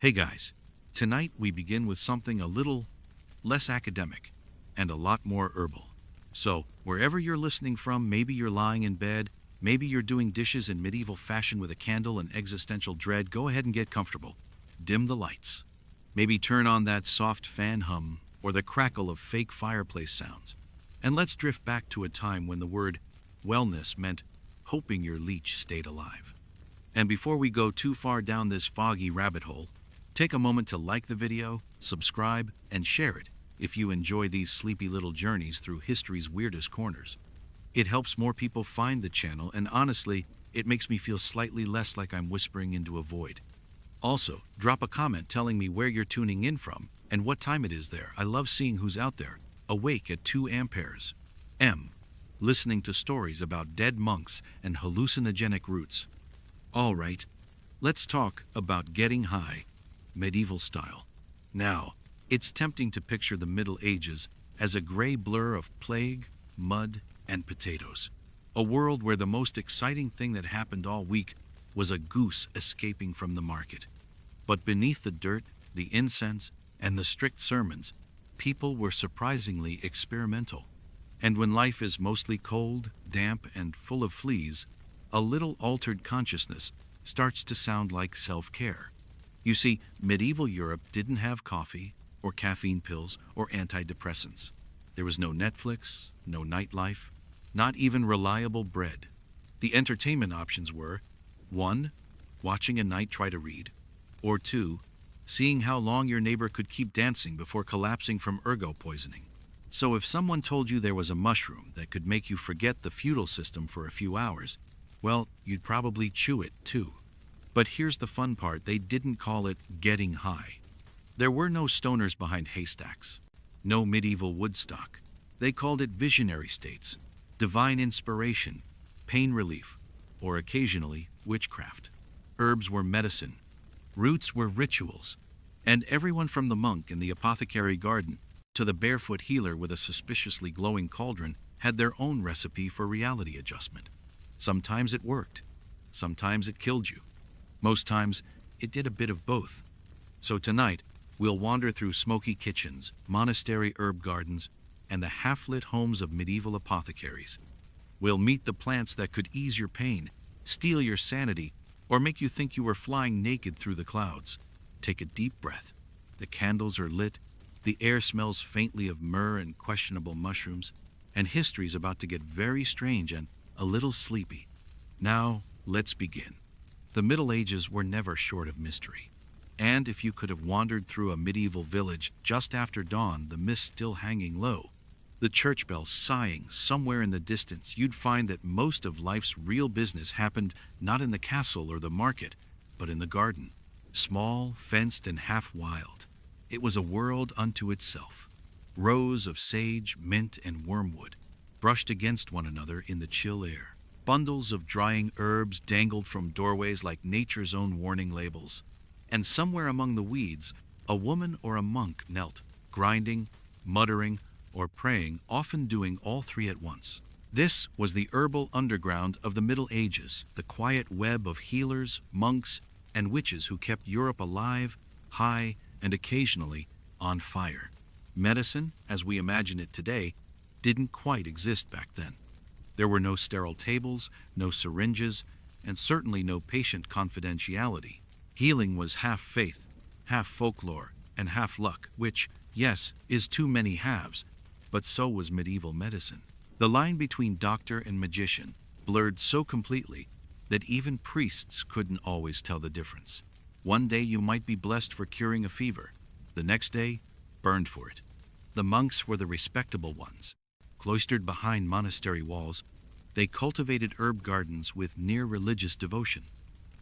Hey guys, tonight we begin with something a little less academic and a lot more herbal. So, wherever you're listening from, maybe you're lying in bed, maybe you're doing dishes in medieval fashion with a candle and existential dread, go ahead and get comfortable. Dim the lights. Maybe turn on that soft fan hum or the crackle of fake fireplace sounds. And let's drift back to a time when the word wellness meant hoping your leech stayed alive. And before we go too far down this foggy rabbit hole, take a moment to like the video, subscribe, and share it if you enjoy these sleepy little journeys through history's weirdest corners. It helps more people find the channel, and honestly, it makes me feel slightly less like I'm whispering into a void. Also, drop a comment telling me where you're tuning in from and what time it is there. I love seeing who's out there, awake at 2 amperes. Listening to stories about dead monks and hallucinogenic roots. All right, let's talk about getting high, medieval style. Now, it's tempting to picture the Middle Ages as a gray blur of plague, mud, and potatoes. A world where the most exciting thing that happened all week was a goose escaping from the market. But beneath the dirt, the incense, and the strict sermons, people were surprisingly experimental. And when life is mostly cold, damp, and full of fleas, a little altered consciousness starts to sound like self-care. You see, medieval Europe didn't have coffee, or caffeine pills, or antidepressants. There was no Netflix, no nightlife, not even reliable bread. The entertainment options were 1. Watching a knight try to read, or 2. Seeing how long your neighbor could keep dancing before collapsing from ergot poisoning. So if someone told you there was a mushroom that could make you forget the feudal system for a few hours, well, you'd probably chew it too. But here's the fun part, they didn't call it getting high. There were no stoners behind haystacks, no medieval Woodstock. They called it visionary states, divine inspiration, pain relief, or occasionally witchcraft. Herbs were medicine, roots were rituals, and everyone from the monk in the apothecary garden to the barefoot healer with a suspiciously glowing cauldron had their own recipe for reality adjustment. Sometimes it worked, sometimes it killed you. Most times, it did a bit of both. So tonight, we'll wander through smoky kitchens, monastery herb gardens, and the half-lit homes of medieval apothecaries. We'll meet the plants that could ease your pain, steal your sanity, or make you think you were flying naked through the clouds. Take a deep breath. The candles are lit, the air smells faintly of myrrh and questionable mushrooms, and history's about to get very strange and a little sleepy. Now, let's begin. The Middle Ages were never short of mystery. And if you could have wandered through a medieval village just after dawn, the mist still hanging low, the church bells sighing somewhere in the distance, you'd find that most of life's real business happened not in the castle or the market, but in the garden. Small, fenced, and half wild. It was a world unto itself. Rows of sage, mint, and wormwood brushed against one another in the chill air. Bundles of drying herbs dangled from doorways like nature's own warning labels. And somewhere among the weeds, a woman or a monk knelt, grinding, muttering, or praying, often doing all three at once. This was the herbal underground of the Middle Ages, the quiet web of healers, monks, and witches who kept Europe alive, high, and occasionally on fire. Medicine, as we imagine it today, didn't quite exist back then. There were no sterile tables, no syringes, and certainly no patient confidentiality. Healing was half faith, half folklore, and half luck, which, yes, is too many halves, but so was medieval medicine. The line between doctor and magician blurred so completely that even priests couldn't always tell the difference. One day you might be blessed for curing a fever, the next day, burned for it. The monks were the respectable ones. Cloistered behind monastery walls, they cultivated herb gardens with near-religious devotion.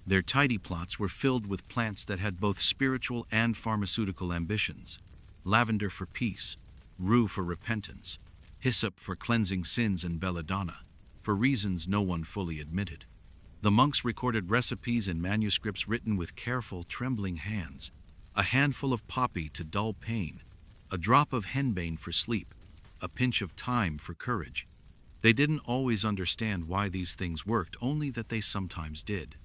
Their tidy plots were filled with plants that had both spiritual and pharmaceutical ambitions. Lavender for peace, rue for repentance, hyssop for cleansing sins, and belladonna for reasons no one fully admitted. The monks recorded recipes in manuscripts written with careful, trembling hands. A handful of poppy to dull pain, a drop of henbane for sleep, a pinch of thyme for courage. They didn't always understand why these things worked, only that they sometimes did.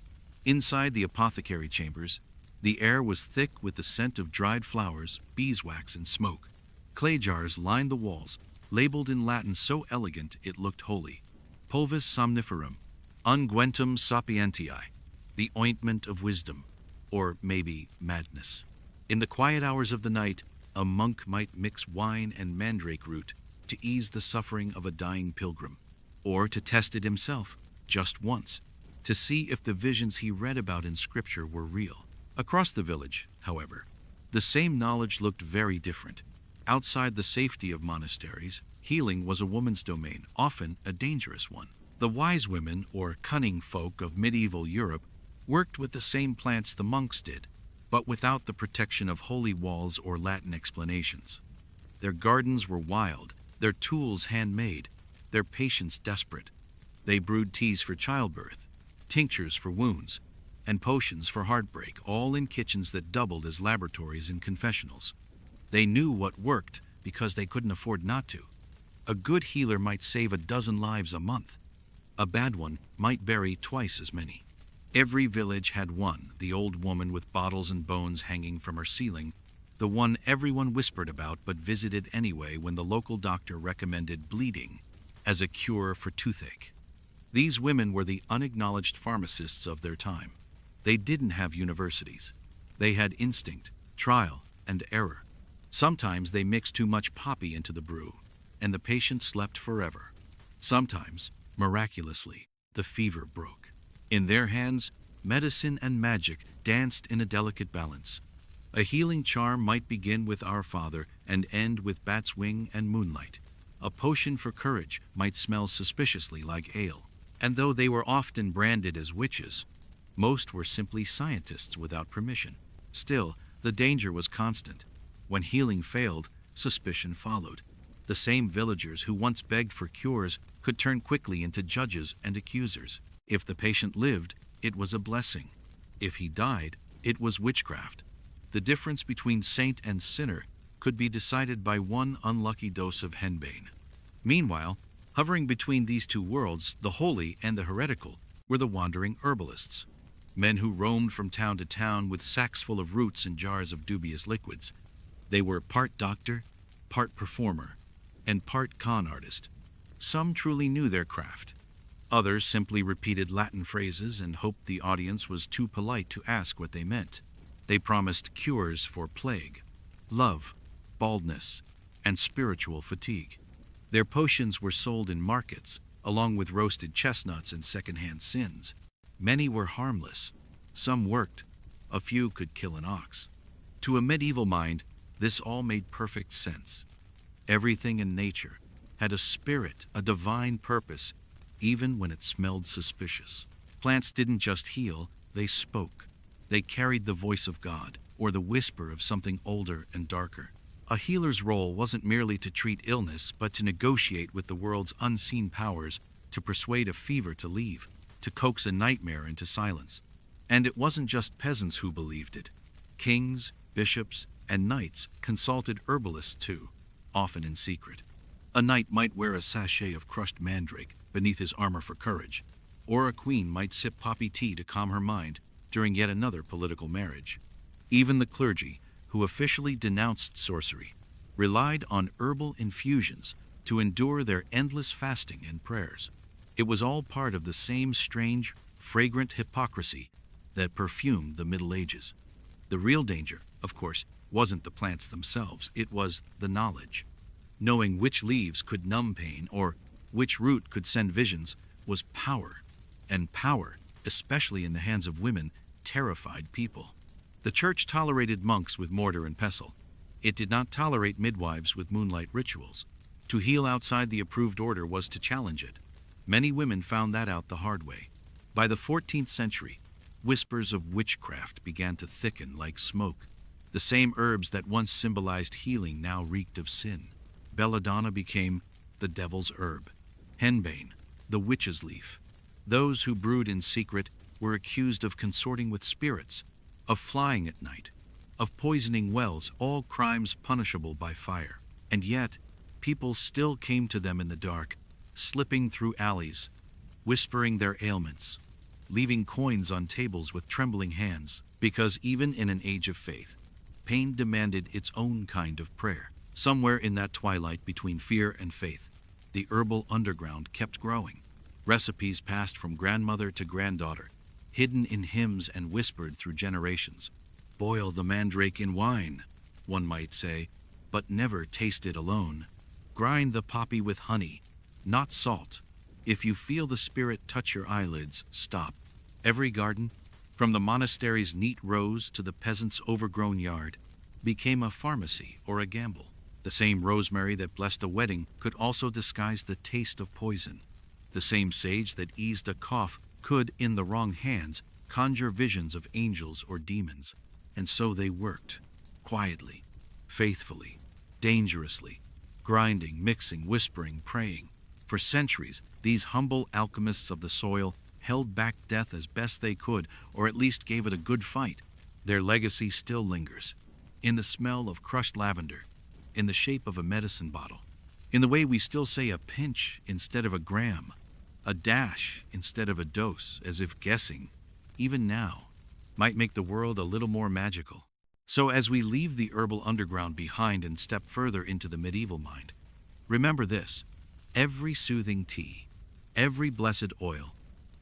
Inside the apothecary chambers, The air was thick with the scent of dried flowers, beeswax, and smoke. Clay jars lined the walls, labeled in Latin so elegant it looked holy. Pulvis somniferum, unguentum sapientiae, the ointment of wisdom, or maybe madness. In the quiet hours of the night, a monk might mix wine and mandrake root to ease the suffering of a dying pilgrim, or to test it himself, just once, to see if the visions he read about in Scripture were real. Across the village, however, the same knowledge looked very different. Outside the safety of monasteries, healing was a woman's domain, often a dangerous one. The wise women, or cunning folk of medieval Europe, worked with the same plants the monks did, but without the protection of holy walls or Latin explanations. Their gardens were wild, their tools handmade, their patients desperate. They brewed teas for childbirth, tinctures for wounds, and potions for heartbreak, all in kitchens that doubled as laboratories and confessionals. They knew what worked because they couldn't afford not to. A good healer might save 12 lives a month. A bad one might bury twice as many. Every village had one, the old woman with bottles and bones hanging from her ceiling, the one everyone whispered about but visited anyway when the local doctor recommended bleeding as a cure for toothache. These women were the unacknowledged pharmacists of their time. They didn't have universities. They had instinct, trial, and error. Sometimes they mixed too much poppy into the brew, and the patient slept forever. Sometimes, miraculously, the fever broke. In their hands, medicine and magic danced in a delicate balance. A healing charm might begin with Our Father and end with bat's wing and moonlight. A potion for courage might smell suspiciously like ale. And though they were often branded as witches, most were simply scientists without permission. Still, the danger was constant. When healing failed, suspicion followed. The same villagers who once begged for cures could turn quickly into judges and accusers. If the patient lived, it was a blessing. If he died, it was witchcraft. The difference between saint and sinner could be decided by one unlucky dose of henbane. Meanwhile, hovering between these two worlds, the holy and the heretical, were the wandering herbalists. Men who roamed from town to town with sacks full of roots and jars of dubious liquids. They were part doctor, part performer, and part con artist. Some truly knew their craft. Others simply repeated Latin phrases and hoped the audience was too polite to ask what they meant. They promised cures for plague, love, baldness, and spiritual fatigue. Their potions were sold in markets, along with roasted chestnuts and secondhand sins. Many were harmless. Some worked. A few could kill an ox. To a medieval mind, this all made perfect sense. Everything in nature had a spirit, a divine purpose, even when it smelled suspicious. Plants didn't just heal, they spoke. They carried the voice of God, or the whisper of something older and darker. A healer's role wasn't merely to treat illness, but to negotiate with the world's unseen powers, to persuade a fever to leave, to coax a nightmare into silence. And it wasn't just peasants who believed it. Kings, bishops, and knights consulted herbalists too, often in secret. A knight might wear a sachet of crushed mandrake beneath his armor for courage, or a queen might sip poppy tea to calm her mind during yet another political marriage. Even the clergy, who officially denounced sorcery, relied on herbal infusions to endure their endless fasting and prayers. It was all part of the same strange, fragrant hypocrisy that perfumed the Middle Ages. The real danger, of course, wasn't the plants themselves, it was the knowledge. Knowing which leaves could numb pain or which root could send visions was power, and power, especially in the hands of women, terrified people. The church tolerated monks with mortar and pestle. It did not tolerate midwives with moonlight rituals. To heal outside the approved order was to challenge it. Many women found that out the hard way. By the 14th century, whispers of witchcraft began to thicken like smoke. The same herbs that once symbolized healing now reeked of sin. Belladonna became the devil's herb. Henbane, the witch's leaf. Those who brewed in secret were accused of consorting with spirits, of flying at night, of poisoning wells, all crimes punishable by fire. And yet, people still came to them in the dark, slipping through alleys, whispering their ailments, leaving coins on tables with trembling hands. Because even in an age of faith, pain demanded its own kind of prayer. Somewhere in that twilight between fear and faith, the herbal underground kept growing. Recipes passed from grandmother to granddaughter, hidden in hymns and whispered through generations. Boil the mandrake in wine, one might say, but never taste it alone. Grind the poppy with honey, not salt. If you feel the spirit touch your eyelids, stop. Every garden, from the monastery's neat rows to the peasant's overgrown yard, became a pharmacy or a gamble. The same rosemary that blessed a wedding could also disguise the taste of poison. The same sage that eased a cough could, in the wrong hands, conjure visions of angels or demons. And so they worked, quietly, faithfully, dangerously, grinding, mixing, whispering, praying. For centuries, these humble alchemists of the soil held back death as best they could, or at least gave it a good fight. Their legacy still lingers, in the smell of crushed lavender, in the shape of a medicine bottle, in the way we still say a pinch instead of a gram, a dash instead of a dose, as if guessing, even now, might make the world a little more magical. So as we leave the herbal underground behind and step further into the medieval mind, remember this: every soothing tea, every blessed oil,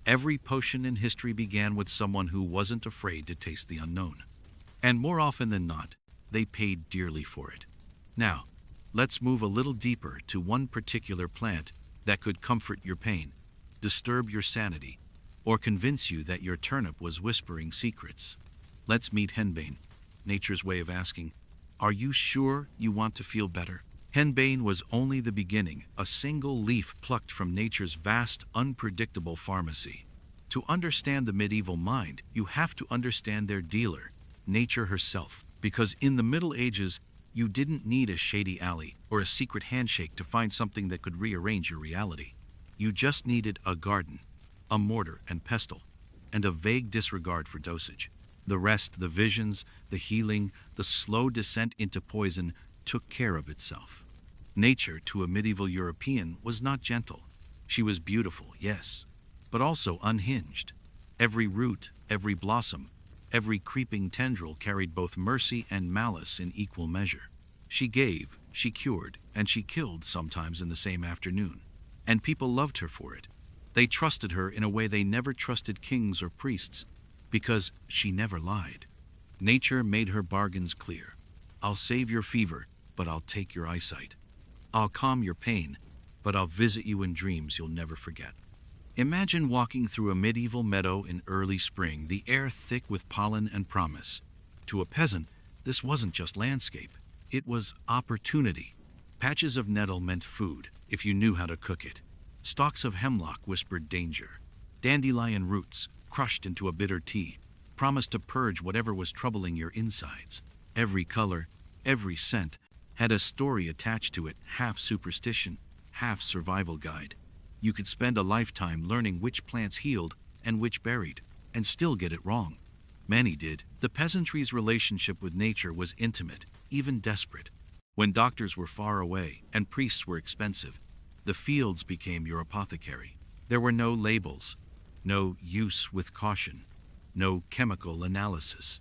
every potion in history began with someone who wasn't afraid to taste the unknown. And more often than not, they paid dearly for it. Now, let's move a little deeper to one particular plant that could comfort your pain, disturb your sanity, or convince you that your turnip was whispering secrets. Let's meet henbane, nature's way of asking, are you sure you want to feel better? Henbane was only the beginning, a single leaf plucked from nature's vast, unpredictable pharmacy. To understand the medieval mind, you have to understand their dealer, nature herself, because in the Middle Ages, you didn't need a shady alley or a secret handshake to find something that could rearrange your reality. You just needed a garden, a mortar and pestle, and a vague disregard for dosage. The rest, the visions, the healing, the slow descent into poison, took care of itself. Nature, to a medieval European, was not gentle. She was beautiful, yes, but also unhinged. Every root, every blossom, every creeping tendril carried both mercy and malice in equal measure. She gave, she cured, and she killed sometimes in the same afternoon. And people loved her for it. They trusted her in a way they never trusted kings or priests, because she never lied. Nature made her bargains clear. I'll save your fever, but I'll take your eyesight. I'll calm your pain, but I'll visit you in dreams you'll never forget. Imagine walking through a medieval meadow in early spring, the air thick with pollen and promise. To a peasant, this wasn't just landscape. It was opportunity. Patches of nettle meant food, if you knew how to cook it. Stalks of hemlock whispered danger. Dandelion roots, crushed into a bitter tea, promised to purge whatever was troubling your insides. Every color, every scent, had a story attached to it, half superstition, half survival guide. You could spend a lifetime learning which plants healed and which buried, and still get it wrong. Many did. The peasantry's relationship with nature was intimate, even desperate. When doctors were far away and priests were expensive, the fields became your apothecary. There were no labels, no use with caution, no chemical analysis.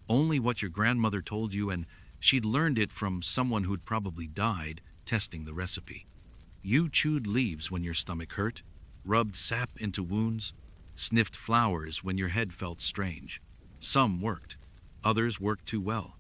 Only what your grandmother told you, and she'd learned it from someone who'd probably died testing the recipe. You chewed leaves when your stomach hurt, rubbed sap into wounds, sniffed flowers when your head felt strange. Some worked, others worked too well.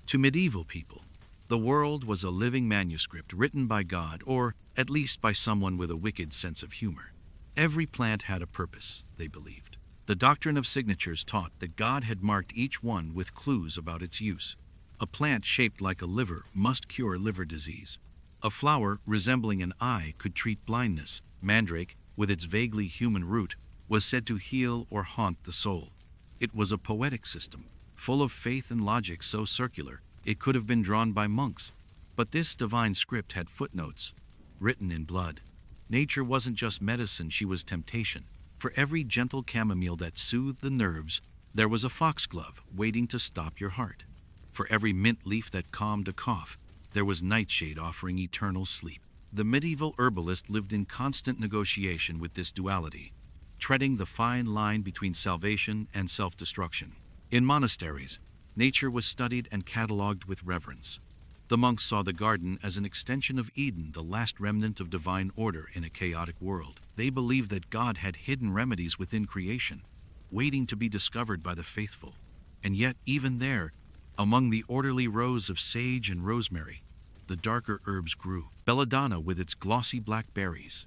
To medieval people, the world was a living manuscript written by God, or at least by someone with a wicked sense of humor. Every plant had a purpose, they believed. The doctrine of signatures taught that God had marked each one with clues about its use. A plant shaped like a liver must cure liver disease. A flower resembling an eye could treat blindness. Mandrake, with its vaguely human root, was said to heal or haunt the soul. It was a poetic system, full of faith and logic so circular it could have been drawn by monks. But this divine script had footnotes, written in blood. Nature wasn't just medicine, she was temptation. For every gentle chamomile that soothed the nerves, there was a foxglove waiting to stop your heart. For every mint leaf that calmed a cough, there was nightshade offering eternal sleep. The medieval herbalist lived in constant negotiation with this duality, treading the fine line between salvation and self-destruction. In monasteries, nature was studied and catalogued with reverence. The monks saw the garden as an extension of Eden, the last remnant of divine order in a chaotic world. They believed that God had hidden remedies within creation, waiting to be discovered by the faithful. And yet, even there, among the orderly rows of sage and rosemary, the darker herbs grew. Belladonna with its glossy black berries,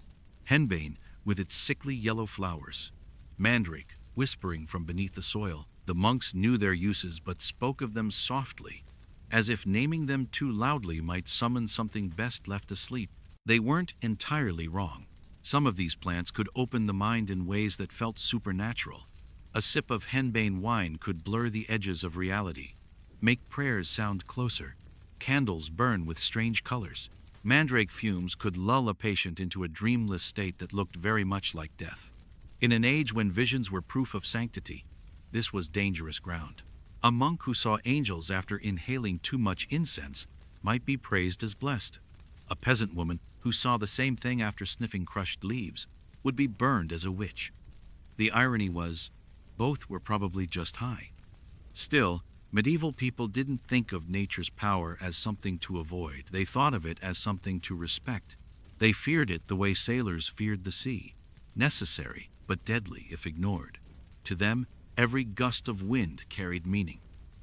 henbane with its sickly yellow flowers, mandrake whispering from beneath the soil. The monks knew their uses but spoke of them softly, as if naming them too loudly might summon something best left asleep. They weren't entirely wrong. Some of these plants could open the mind in ways that felt supernatural. A sip of henbane wine could blur the edges of reality, make prayers sound closer. Candles burn with strange colors. Mandrake fumes could lull a patient into a dreamless state that looked very much like death. In an age when visions were proof of sanctity, this was dangerous ground. A monk who saw angels after inhaling too much incense might be praised as blessed. A peasant woman who saw the same thing after sniffing crushed leaves would be burned as a witch. The irony was, both were probably just high. Still, medieval people didn't think of nature's power as something to avoid. They thought of it as something to respect. They feared it the way sailors feared the sea, necessary but deadly if ignored. To them, every gust of wind carried meaning.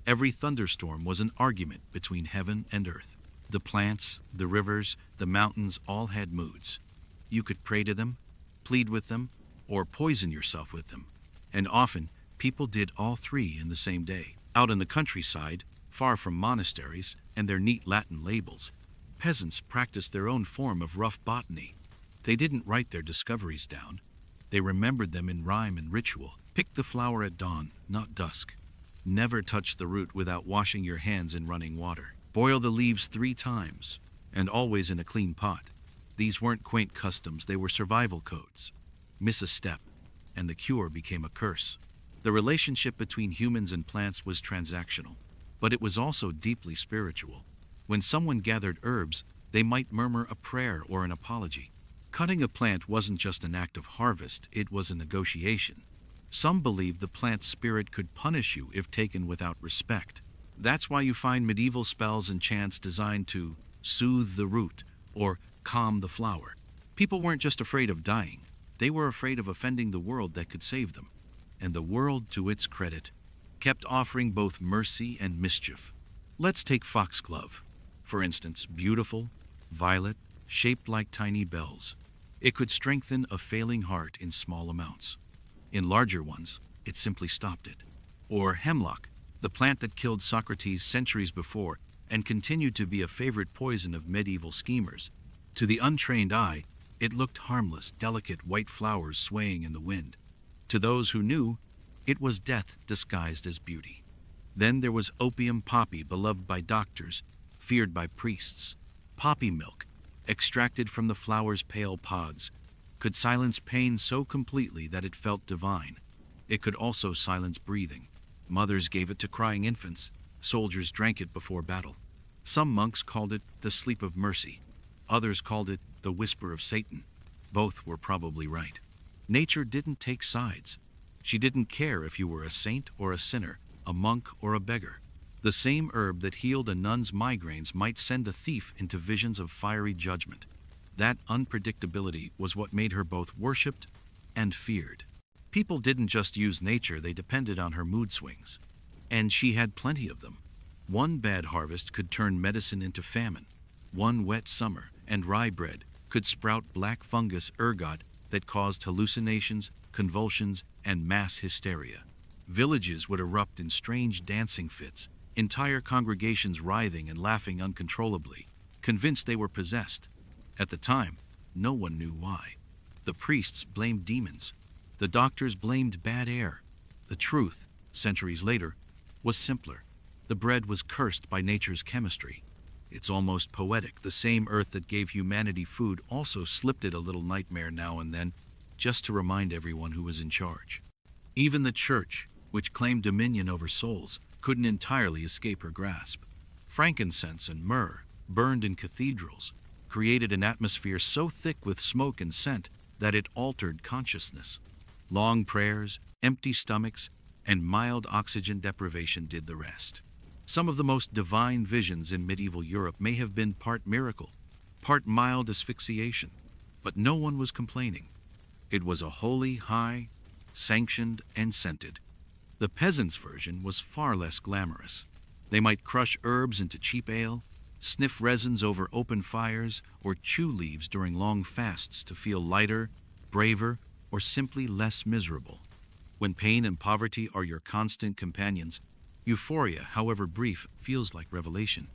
Every thunderstorm was an argument between heaven and earth. The plants, the rivers, the mountains all had moods. You could pray to them, plead with them, or poison yourself with them. And often, people did all three in the same day. Out in the countryside, far from monasteries and their neat Latin labels, peasants practiced their own form of rough botany. They didn't write their discoveries down. They remembered them in rhyme and ritual. Pick the flower at dawn, not dusk. Never touch the root without washing your hands in running water. Boil the leaves 3 times, and always in a clean pot. These weren't quaint customs, they were survival codes. Miss a step, and the cure became a curse. The relationship between humans and plants was transactional, but it was also deeply spiritual. When someone gathered herbs, they might murmur a prayer or an apology. Cutting a plant wasn't just an act of harvest, it was a negotiation. Some believed the plant's spirit could punish you if taken without respect. That's why you find medieval spells and chants designed to soothe the root or calm the flower. People weren't just afraid of dying, they were afraid of offending the world that could save them. And the world, to its credit, kept offering both mercy and mischief. Let's take foxglove, for instance, beautiful, violet, shaped like tiny bells. It could strengthen a failing heart in small amounts. In larger ones, it simply stopped it. Or hemlock, the plant that killed Socrates centuries before and continued to be a favorite poison of medieval schemers. To the untrained eye, it looked harmless, delicate white flowers swaying in the wind. To those who knew, it was death disguised as beauty. Then there was opium poppy, beloved by doctors, feared by priests. Poppy milk, extracted from the flower's pale pods, could silence pain so completely that it felt divine. It could also silence breathing. Mothers gave it to crying infants. Soldiers drank it before battle. Some monks called it the sleep of mercy. Others called it the whisper of Satan. Both were probably right. Nature didn't take sides. She didn't care if you were a saint or a sinner, a monk or a beggar. The same herb that healed a nun's migraines might send a thief into visions of fiery judgment. That unpredictability was what made her both worshipped and feared. People didn't just use nature, they depended on her mood swings. And she had plenty of them. One bad harvest could turn medicine into famine. One wet summer and rye bread could sprout black fungus ergot that caused hallucinations, convulsions, and mass hysteria. Villages would erupt in strange dancing fits, entire congregations writhing and laughing uncontrollably, convinced they were possessed. At the time, no one knew why. The priests blamed demons. The doctors blamed bad air. The truth, centuries later, was simpler. The bread was cursed by nature's chemistry. It's almost poetic. The same earth that gave humanity food also slipped it a little nightmare now and then, just to remind everyone who was in charge. Even the church, which claimed dominion over souls, couldn't entirely escape her grasp. Frankincense and myrrh, burned in cathedrals, created an atmosphere so thick with smoke and scent that it altered consciousness. Long prayers, empty stomachs, and mild oxygen deprivation did the rest. Some of the most divine visions in medieval Europe may have been part miracle, part mild asphyxiation, but no one was complaining. It was a holy high, sanctioned and scented. The peasants' version was far less glamorous. They might crush herbs into cheap ale, sniff resins over open fires, or chew leaves during long fasts to feel lighter, braver, or simply less miserable. When pain and poverty are your constant companions, euphoria, however brief, feels like revelation.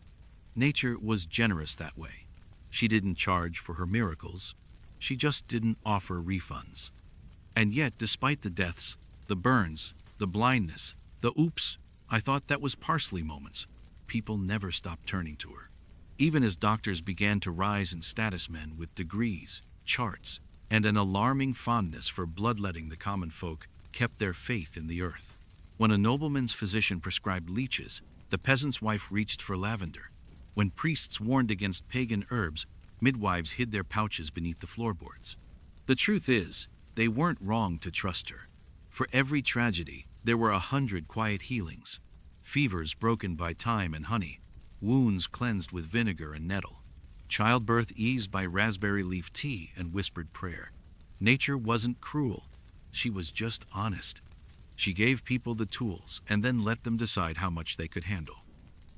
Nature was generous that way. She didn't charge for her miracles. She just didn't offer refunds. And yet, despite the deaths, the burns, the blindness, the oops, I thought that was parsley moments, people never stopped turning to her. Even as doctors began to rise in status, men with degrees, charts, and an alarming fondness for bloodletting the common folk kept their faith in the earth. When a nobleman's physician prescribed leeches, the peasant's wife reached for lavender. When priests warned against pagan herbs, midwives hid their pouches beneath the floorboards. The truth is, they weren't wrong to trust her. For every tragedy, there were 100 quiet healings. Fevers broken by thyme and honey, wounds cleansed with vinegar and nettle, childbirth eased by raspberry leaf tea and whispered prayer. Nature wasn't cruel. She was just honest. She gave people the tools and then let them decide how much they could handle.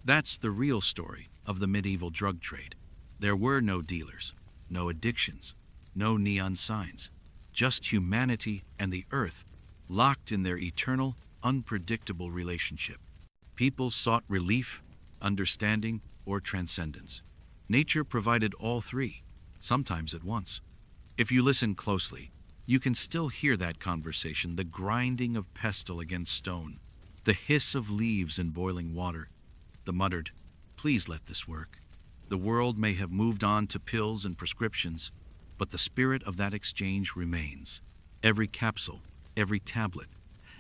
That's the real story of the medieval drug trade. There were no dealers, no addictions, no neon signs, just humanity and the earth locked in their eternal, unpredictable relationship. People sought relief, understanding, or transcendence. Nature provided all three, sometimes at once. If you listen closely, you can still hear that conversation, the grinding of pestle against stone, the hiss of leaves in boiling water, the muttered, "Please let this work." The world may have moved on to pills and prescriptions, but the spirit of that exchange remains. Every capsule, every tablet,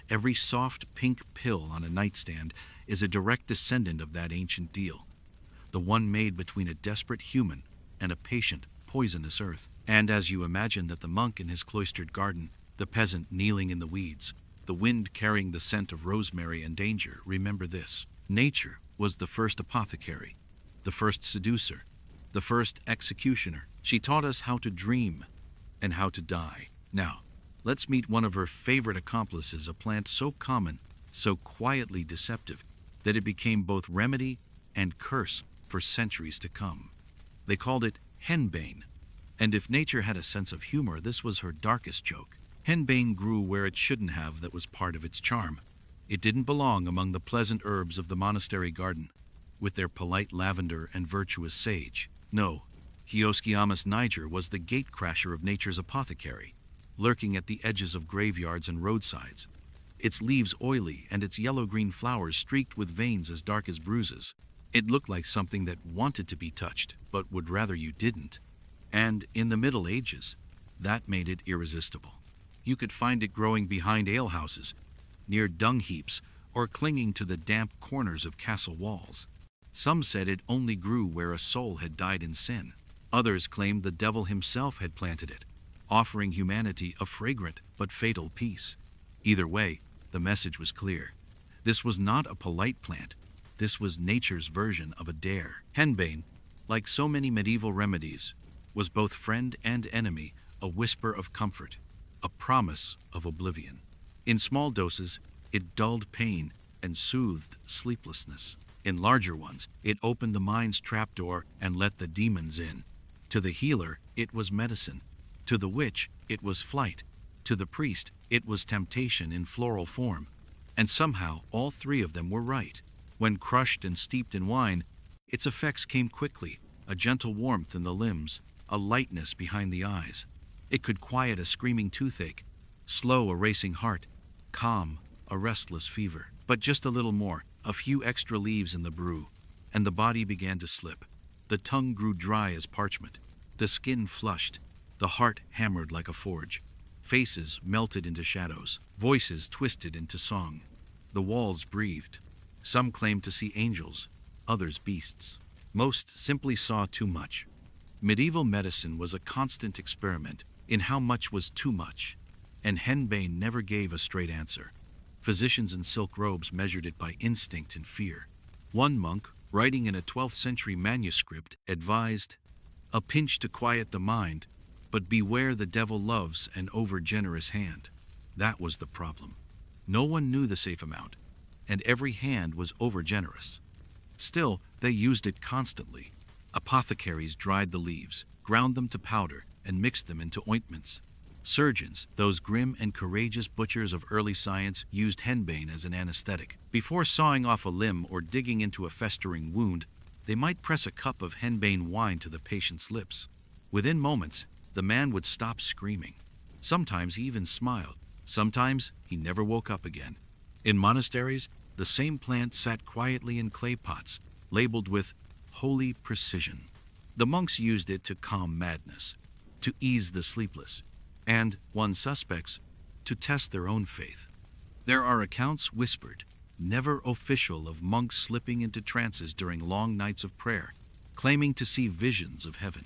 every soft pink pill on a nightstand is a direct descendant of that ancient deal, the one made between a desperate human and a patient, poisonous earth. And as you imagine that the monk in his cloistered garden, the peasant kneeling in the weeds, the wind carrying the scent of rosemary and danger, remember this: nature was the first apothecary, the first seducer, the first executioner. She taught us how to dream and how to die. Now, let's meet one of her favorite accomplices, a plant so common, so quietly deceptive, that it became both remedy and curse for centuries to come. They called it henbane, and if nature had a sense of humor, this was her darkest joke. Henbane grew where it shouldn't have. That was part of its charm. It didn't belong among the pleasant herbs of the monastery garden, with their polite lavender and virtuous sage. No, Hiosciamus niger was the gatecrasher of nature's apothecary, lurking at the edges of graveyards and roadsides, its leaves oily and its yellow-green flowers streaked with veins as dark as bruises. It looked like something that wanted to be touched, but would rather you didn't. And in the Middle Ages, that made it irresistible. You could find it growing behind alehouses, near dung heaps, or clinging to the damp corners of castle walls. Some said it only grew where a soul had died in sin. Others claimed the devil himself had planted it, offering humanity a fragrant but fatal peace. Either way, the message was clear. This was not a polite plant. This was nature's version of a dare. Henbane, like so many medieval remedies, was both friend and enemy, a whisper of comfort, a promise of oblivion. In small doses, it dulled pain and soothed sleeplessness. In larger ones, it opened the mind's trapdoor and let the demons in. To the healer, it was medicine. To the witch, it was flight. To the priest, it was temptation in floral form. And somehow, all three of them were right. When crushed and steeped in wine, its effects came quickly, a gentle warmth in the limbs, a lightness behind the eyes. It could quiet a screaming toothache, slow a racing heart, calm a restless fever. But just a little more, a few extra leaves in the brew, and the body began to slip. The tongue grew dry as parchment, the skin flushed, the heart hammered like a forge. Faces melted into shadows, voices twisted into song. The walls breathed. Some claimed to see angels, others beasts. Most simply saw too much. Medieval medicine was a constant experiment in how much was too much, and henbane never gave a straight answer. Physicians in silk robes measured it by instinct and fear. One monk, writing in a 12th century manuscript, advised, "A pinch to quiet the mind, but beware the devil loves an over-generous hand." That was the problem. No one knew the safe amount, and every hand was over-generous. Still, they used it constantly. Apothecaries dried the leaves, ground them to powder, and mixed them into ointments. Surgeons, those grim and courageous butchers of early science, used henbane as an anesthetic. Before sawing off a limb or digging into a festering wound, they might press a cup of henbane wine to the patient's lips. Within moments, the man would stop screaming. Sometimes he even smiled. Sometimes he never woke up again. In monasteries, the same plant sat quietly in clay pots, labeled with holy precision. The monks used it to calm madness, to ease the sleepless, and, one suspects, to test their own faith. There are accounts, whispered, never official, of monks slipping into trances during long nights of prayer, claiming to see visions of heaven.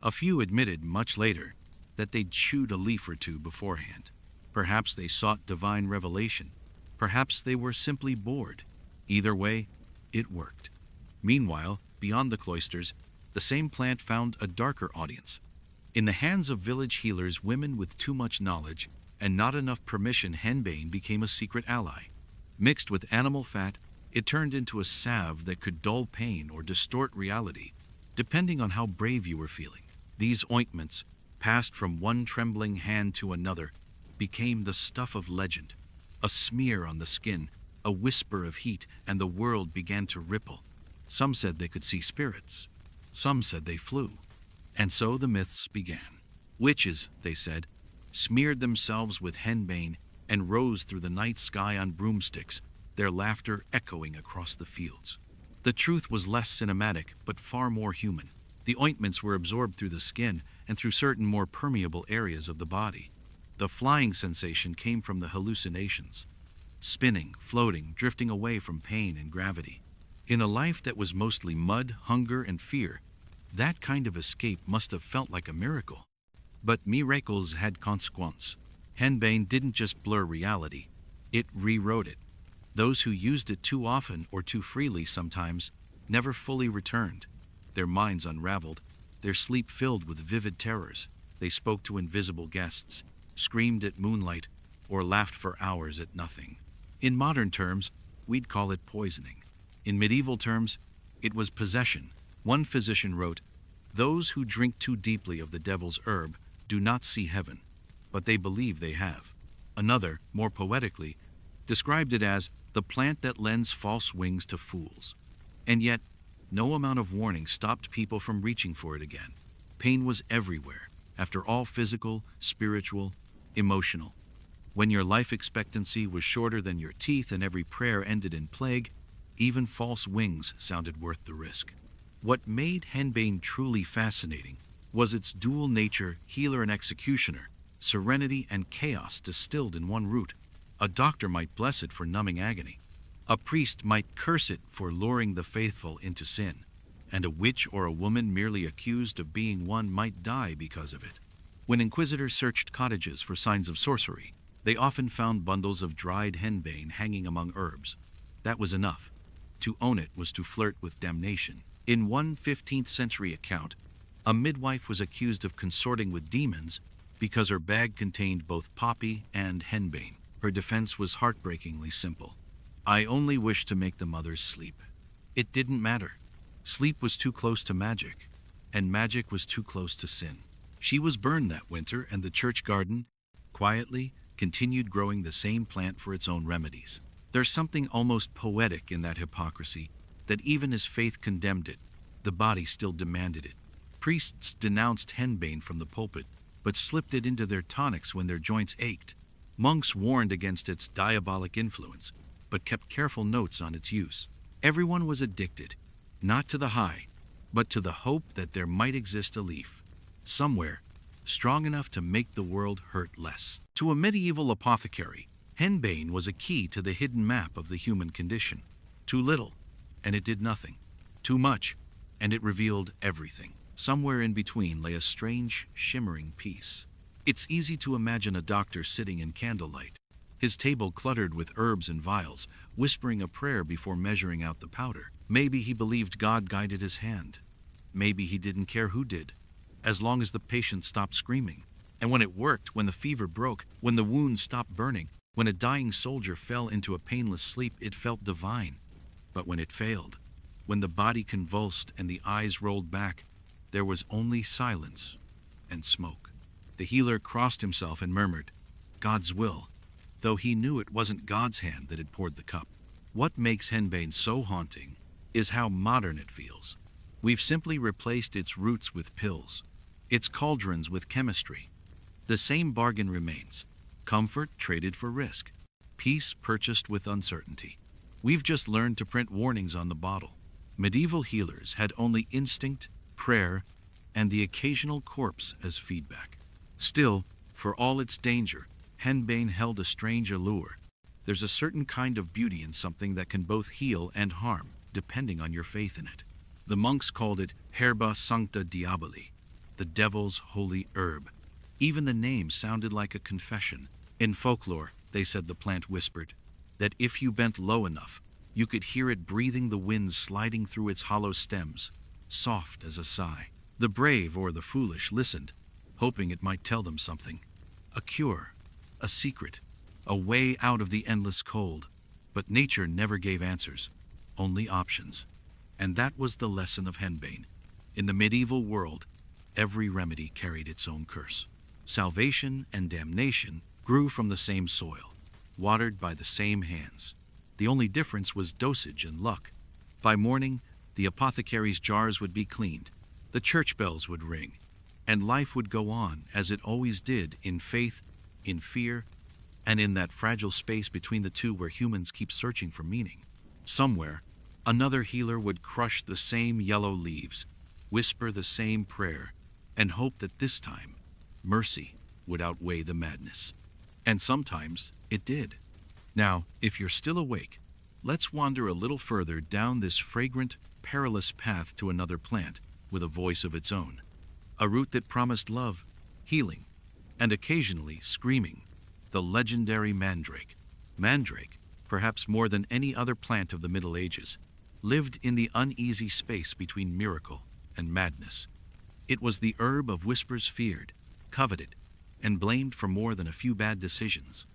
A few admitted much later that they'd chewed a leaf or two beforehand. Perhaps they sought divine revelation. Perhaps they were simply bored. Either way, it worked. Meanwhile, beyond the cloisters, the same plant found a darker audience. In the hands of village healers, women with too much knowledge and not enough permission, henbane became a secret ally. Mixed with animal fat, it turned into a salve that could dull pain or distort reality, depending on how brave you were feeling. These ointments, passed from one trembling hand to another, became the stuff of legend. A smear on the skin, a whisper of heat, and the world began to ripple. Some said they could see spirits. Some said they flew. And so the myths began. Witches, they said, smeared themselves with henbane and rose through the night sky on broomsticks, their laughter echoing across the fields. The truth was less cinematic, but far more human. The ointments were absorbed through the skin and through certain more permeable areas of the body. The flying sensation came from the hallucinations. Spinning, floating, drifting away from pain and gravity. In a life that was mostly mud, hunger, and fear, that kind of escape must have felt like a miracle. But miracles had consequence. Henbane didn't just blur reality, it rewrote it. Those who used it too often or too freely sometimes never fully returned. Their minds unraveled, their sleep filled with vivid terrors. They spoke to invisible guests, screamed at moonlight, or laughed for hours at nothing. In modern terms, we'd call it poisoning. In medieval terms, it was possession. One physician wrote, "Those who drink too deeply of the devil's herb do not see heaven, but they believe they have." Another, more poetically, described it as the plant that lends false wings to fools. And yet, no amount of warning stopped people from reaching for it again. Pain was everywhere, after all, physical, spiritual, emotional. When your life expectancy was shorter than your teeth and every prayer ended in plague, even false wings sounded worth the risk. What made henbane truly fascinating was its dual nature, healer and executioner, serenity and chaos distilled in one root. A doctor might bless it for numbing agony. A priest might curse it for luring the faithful into sin. And a witch or a woman merely accused of being one might die because of it. When inquisitors searched cottages for signs of sorcery, they often found bundles of dried henbane hanging among herbs. That was enough. To own it was to flirt with damnation. In one 15th century account, a midwife was accused of consorting with demons because her bag contained both poppy and henbane. Her defense was heartbreakingly simple. "I only wish to make the mothers sleep." It didn't matter. Sleep was too close to magic, and magic was too close to sin. She was burned that winter, and the church garden, quietly, continued growing the same plant for its own remedies. There's something almost poetic in that hypocrisy, that even as faith condemned it, the body still demanded it. Priests denounced henbane from the pulpit, but slipped it into their tonics when their joints ached. Monks warned against its diabolic influence, but kept careful notes on its use. Everyone was addicted, not to the high, but to the hope that there might exist a leaf, somewhere, strong enough to make the world hurt less. To a medieval apothecary, henbane was a key to the hidden map of the human condition. Too little, and it did nothing. Too much, and it revealed everything. Somewhere in between lay a strange, shimmering peace. It's easy to imagine a doctor sitting in candlelight, his table cluttered with herbs and vials, whispering a prayer before measuring out the powder. Maybe he believed God guided his hand. Maybe he didn't care who did, as long as the patient stopped screaming. And when it worked, when the fever broke, when the wound stopped burning, when a dying soldier fell into a painless sleep, it felt divine. But when it failed, when the body convulsed and the eyes rolled back, there was only silence and smoke. The healer crossed himself and murmured, "God's will," though he knew it wasn't God's hand that had poured the cup. What makes henbane so haunting is how modern it feels. We've simply replaced its roots with pills, its cauldrons with chemistry. The same bargain remains: comfort traded for risk, peace purchased with uncertainty. We've just learned to print warnings on the bottle. Medieval healers had only instinct, prayer, and the occasional corpse as feedback. Still, for all its danger, henbane held a strange allure. There's a certain kind of beauty in something that can both heal and harm, depending on your faith in it. The monks called it Herba Sancta Diaboli, the devil's holy herb. Even the name sounded like a confession. In folklore, they said the plant whispered that if you bent low enough, you could hear it breathing the wind sliding through its hollow stems, soft as a sigh. The brave or the foolish listened, hoping it might tell them something. A cure, a secret, a way out of the endless cold. But nature never gave answers, only options. And that was the lesson of henbane. In the medieval world, every remedy carried its own curse. Salvation and damnation grew from the same soil, watered by the same hands. The only difference was dosage and luck. By morning, the apothecary's jars would be cleaned, the church bells would ring, and life would go on as it always did, in faith, in fear, and in that fragile space between the two where humans keep searching for meaning. Somewhere, another healer would crush the same yellow leaves, whisper the same prayer, and hope that this time, mercy would outweigh the madness. And sometimes it did. Now, if you're still awake, let's wander a little further down this fragrant, perilous path to another plant with a voice of its own. A root that promised love, healing, and occasionally screaming. The legendary mandrake. Mandrake, perhaps more than any other plant of the Middle Ages, lived in the uneasy space between miracle and madness. It was the herb of whispers feared, coveted, and blamed for more than a few bad decisions.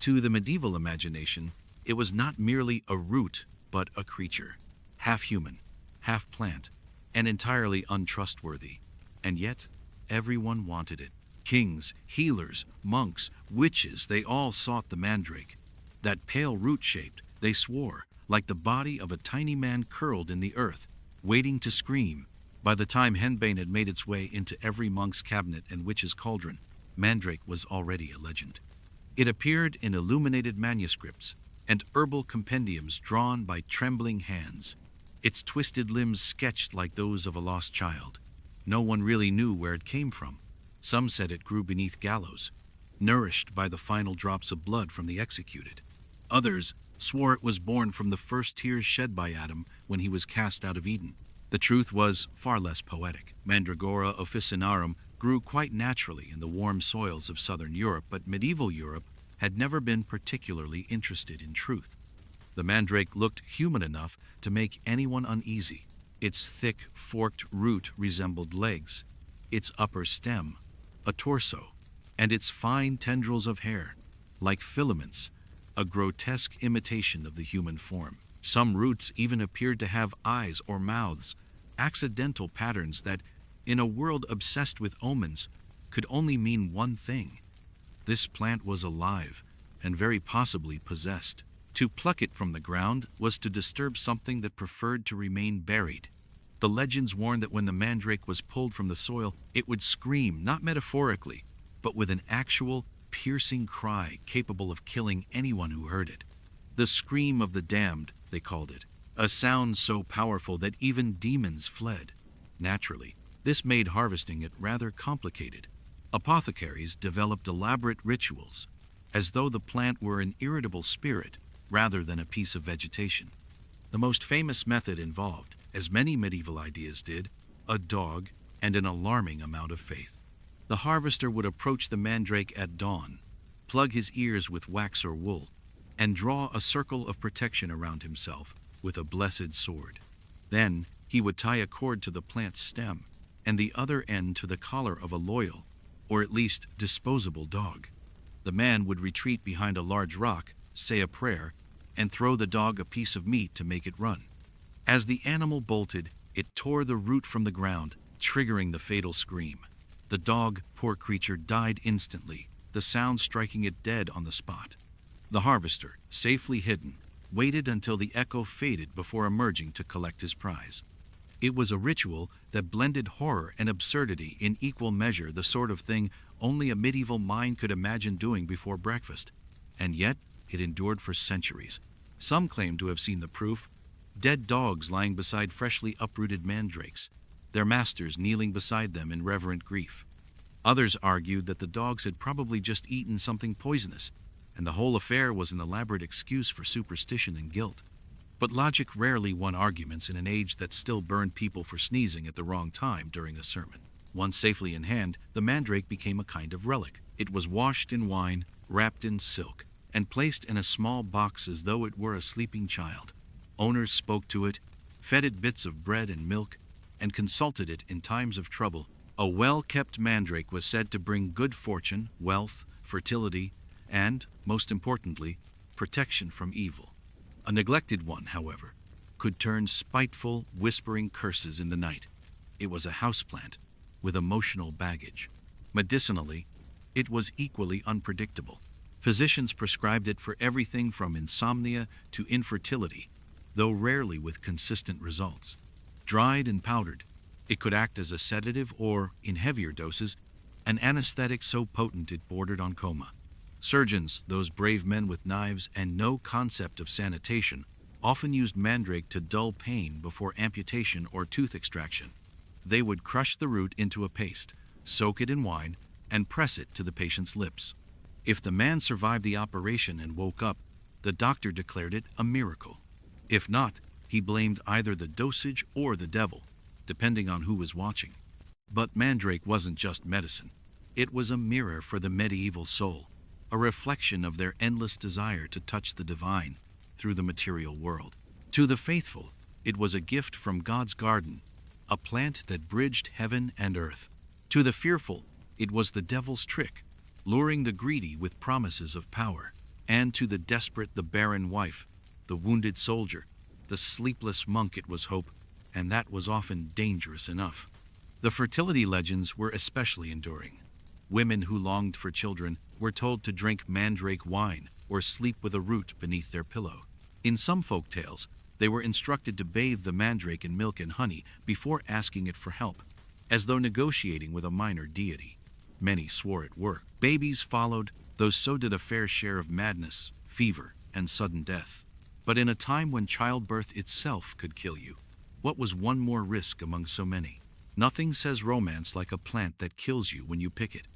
To the medieval imagination, it was not merely a root, but a creature, half human, half plant, and entirely untrustworthy. And yet, everyone wanted it. Kings, healers, monks, witches, they all sought the mandrake. That pale root-shaped, they swore, like the body of a tiny man curled in the earth, waiting to scream. By the time henbane had made its way into every monk's cabinet and witch's cauldron, mandrake was already a legend. It appeared in illuminated manuscripts and herbal compendiums drawn by trembling hands, its twisted limbs sketched like those of a lost child. No one really knew where it came from. Some said it grew beneath gallows, nourished by the final drops of blood from the executed. Others swore it was born from the first tears shed by Adam when he was cast out of Eden. The truth was far less poetic. Mandragora officinarum grew quite naturally in the warm soils of southern Europe, but medieval Europe had never been particularly interested in truth. The mandrake looked human enough to make anyone uneasy. Its thick, forked root resembled legs, its upper stem a torso, and its fine tendrils of hair, like filaments, a grotesque imitation of the human form. Some roots even appeared to have eyes or mouths, accidental patterns that, in a world obsessed with omens, could only mean one thing. This plant was alive, and very possibly possessed. To pluck it from the ground was to disturb something that preferred to remain buried. The legends warned that when the mandrake was pulled from the soil, it would scream, not metaphorically, but with an actual, piercing cry capable of killing anyone who heard it. The scream of the damned, they called it, a sound so powerful that even demons fled. Naturally, this made harvesting it rather complicated. Apothecaries developed elaborate rituals, as though the plant were an irritable spirit rather than a piece of vegetation. The most famous method involved, as many medieval ideas did, a dog and an alarming amount of faith. The harvester would approach the mandrake at dawn, plug his ears with wax or wool, and draw a circle of protection around himself with a blessed sword. Then he would tie a cord to the plant's stem and the other end to the collar of a loyal, or at least disposable dog. The man would retreat behind a large rock, say a prayer, and throw the dog a piece of meat to make it run. As the animal bolted, it tore the root from the ground, triggering the fatal scream. The dog, poor creature, died instantly, the sound striking it dead on the spot. The harvester, safely hidden, waited until the echo faded before emerging to collect his prize. It was a ritual that blended horror and absurdity in equal measure, the sort of thing only a medieval mind could imagine doing before breakfast. And yet, it endured for centuries. Some claim to have seen the proof: dead dogs lying beside freshly uprooted mandrakes, their masters kneeling beside them in reverent grief. Others argued that the dogs had probably just eaten something poisonous, and the whole affair was an elaborate excuse for superstition and guilt. But logic rarely won arguments in an age that still burned people for sneezing at the wrong time during a sermon. Once safely in hand, the mandrake became a kind of relic. It was washed in wine, wrapped in silk, and placed in a small box as though it were a sleeping child. Owners spoke to it, fed it bits of bread and milk, and consulted it in times of trouble. A well-kept mandrake was said to bring good fortune, wealth, fertility, and, most importantly, protection from evil. A neglected one, however, could turn spiteful, whispering curses in the night. It was a houseplant with emotional baggage. Medicinally, it was equally unpredictable. Physicians prescribed it for everything from insomnia to infertility, though rarely with consistent results. Dried and powdered, it could act as a sedative or, in heavier doses, an anesthetic so potent it bordered on coma. Surgeons, those brave men with knives and no concept of sanitation, often used mandrake to dull pain before amputation or tooth extraction. They would crush the root into a paste, soak it in wine, and press it to the patient's lips. If the man survived the operation and woke up, the doctor declared it a miracle. If not, he blamed either the dosage or the devil, depending on who was watching. But mandrake wasn't just medicine. It was a mirror for the medieval soul, a reflection of their endless desire to touch the divine through the material world. To the faithful, it was a gift from God's garden, a plant that bridged heaven and earth. To the fearful, it was the devil's trick, luring the greedy with promises of power. And to the desperate, the barren wife, the wounded soldier, the sleepless monk, it was hope, and that was often dangerous enough. The fertility legends were especially enduring. Women who longed for children were told to drink mandrake wine or sleep with a root beneath their pillow. In some folk tales, they were instructed to bathe the mandrake in milk and honey before asking it for help, as though negotiating with a minor deity. Many swore it worked. Babies followed, though so did a fair share of madness, fever, and sudden death. But in a time when childbirth itself could kill you, what was one more risk among so many? Nothing says romance like a plant that kills you when you pick it.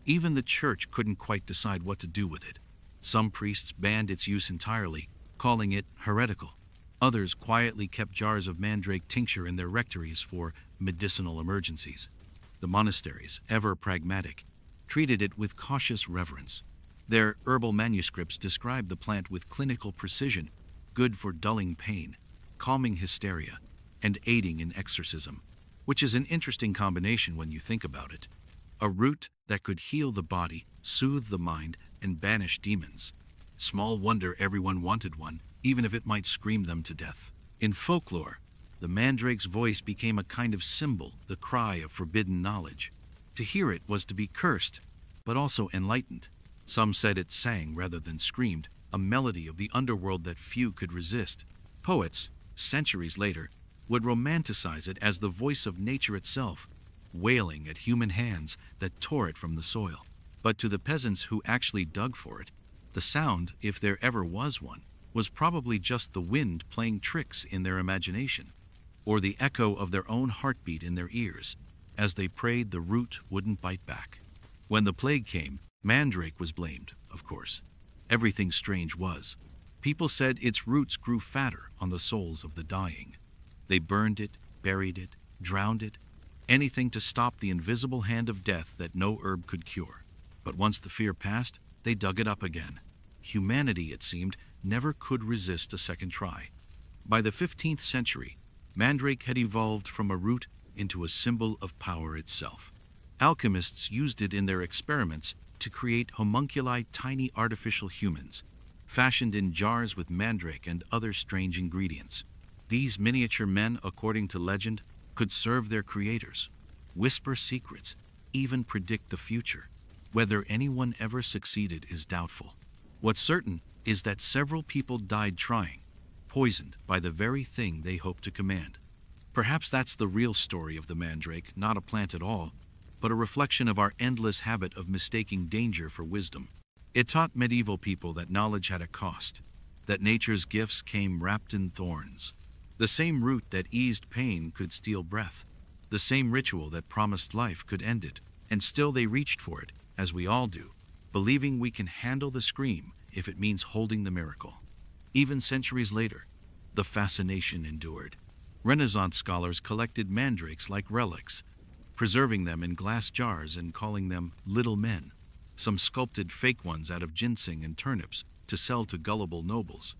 Even the church couldn't quite decide what to do with it. Some priests banned its use entirely, calling it heretical. Others quietly kept jars of mandrake tincture in their rectories for medicinal emergencies. The monasteries, ever pragmatic, treated it with cautious reverence. Their herbal manuscripts describe the plant with clinical precision, good for dulling pain, calming hysteria, and aiding in exorcism, which is an interesting combination when you think about it. A root that could heal the body, soothe the mind, and banish demons. Small wonder everyone wanted one, even if it might scream them to death. In folklore, the mandrake's voice became a kind of symbol, the cry of forbidden knowledge. To hear it was to be cursed, but also enlightened. Some said it sang rather than screamed, a melody of the underworld that few could resist. Poets, centuries later, would romanticize it as the voice of nature itself, wailing at human hands that tore it from the soil. But to the peasants who actually dug for it, the sound, if there ever was one, was probably just the wind playing tricks in their imagination, or the echo of their own heartbeat in their ears, as they prayed the root wouldn't bite back. When the plague came, mandrake was blamed, of course. Everything strange was. People said its roots grew fatter on the souls of the dying. They burned it, buried it, drowned it, anything to stop the invisible hand of death that no herb could cure. But once the fear passed, they they dug it up again. Humanity, it seemed, never could resist a second try. By the 15th century, mandrake had evolved from a root into a symbol of power itself. Alchemists used it in their experiments to create homunculi, tiny artificial humans, fashioned in jars with mandrake and other strange ingredients. These miniature men, according to legend, could serve their creators, whisper secrets, even predict the future. Whether anyone ever succeeded is doubtful. What's certain is that several people died trying, poisoned by the very thing they hoped to command. Perhaps that's the real story of the mandrake, not a plant at all, but a reflection of our endless habit of mistaking danger for wisdom. It taught medieval people that knowledge had a cost, that nature's gifts came wrapped in thorns. The same root that eased pain could steal breath. The same ritual that promised life could end it. And still they reached for it, as we all do, believing we can handle the scream if it means holding the miracle. Even centuries later, the fascination endured. Renaissance scholars collected mandrakes like relics, preserving them in glass jars and calling them little men. Some sculpted fake ones out of ginseng and turnips to sell to gullible nobles.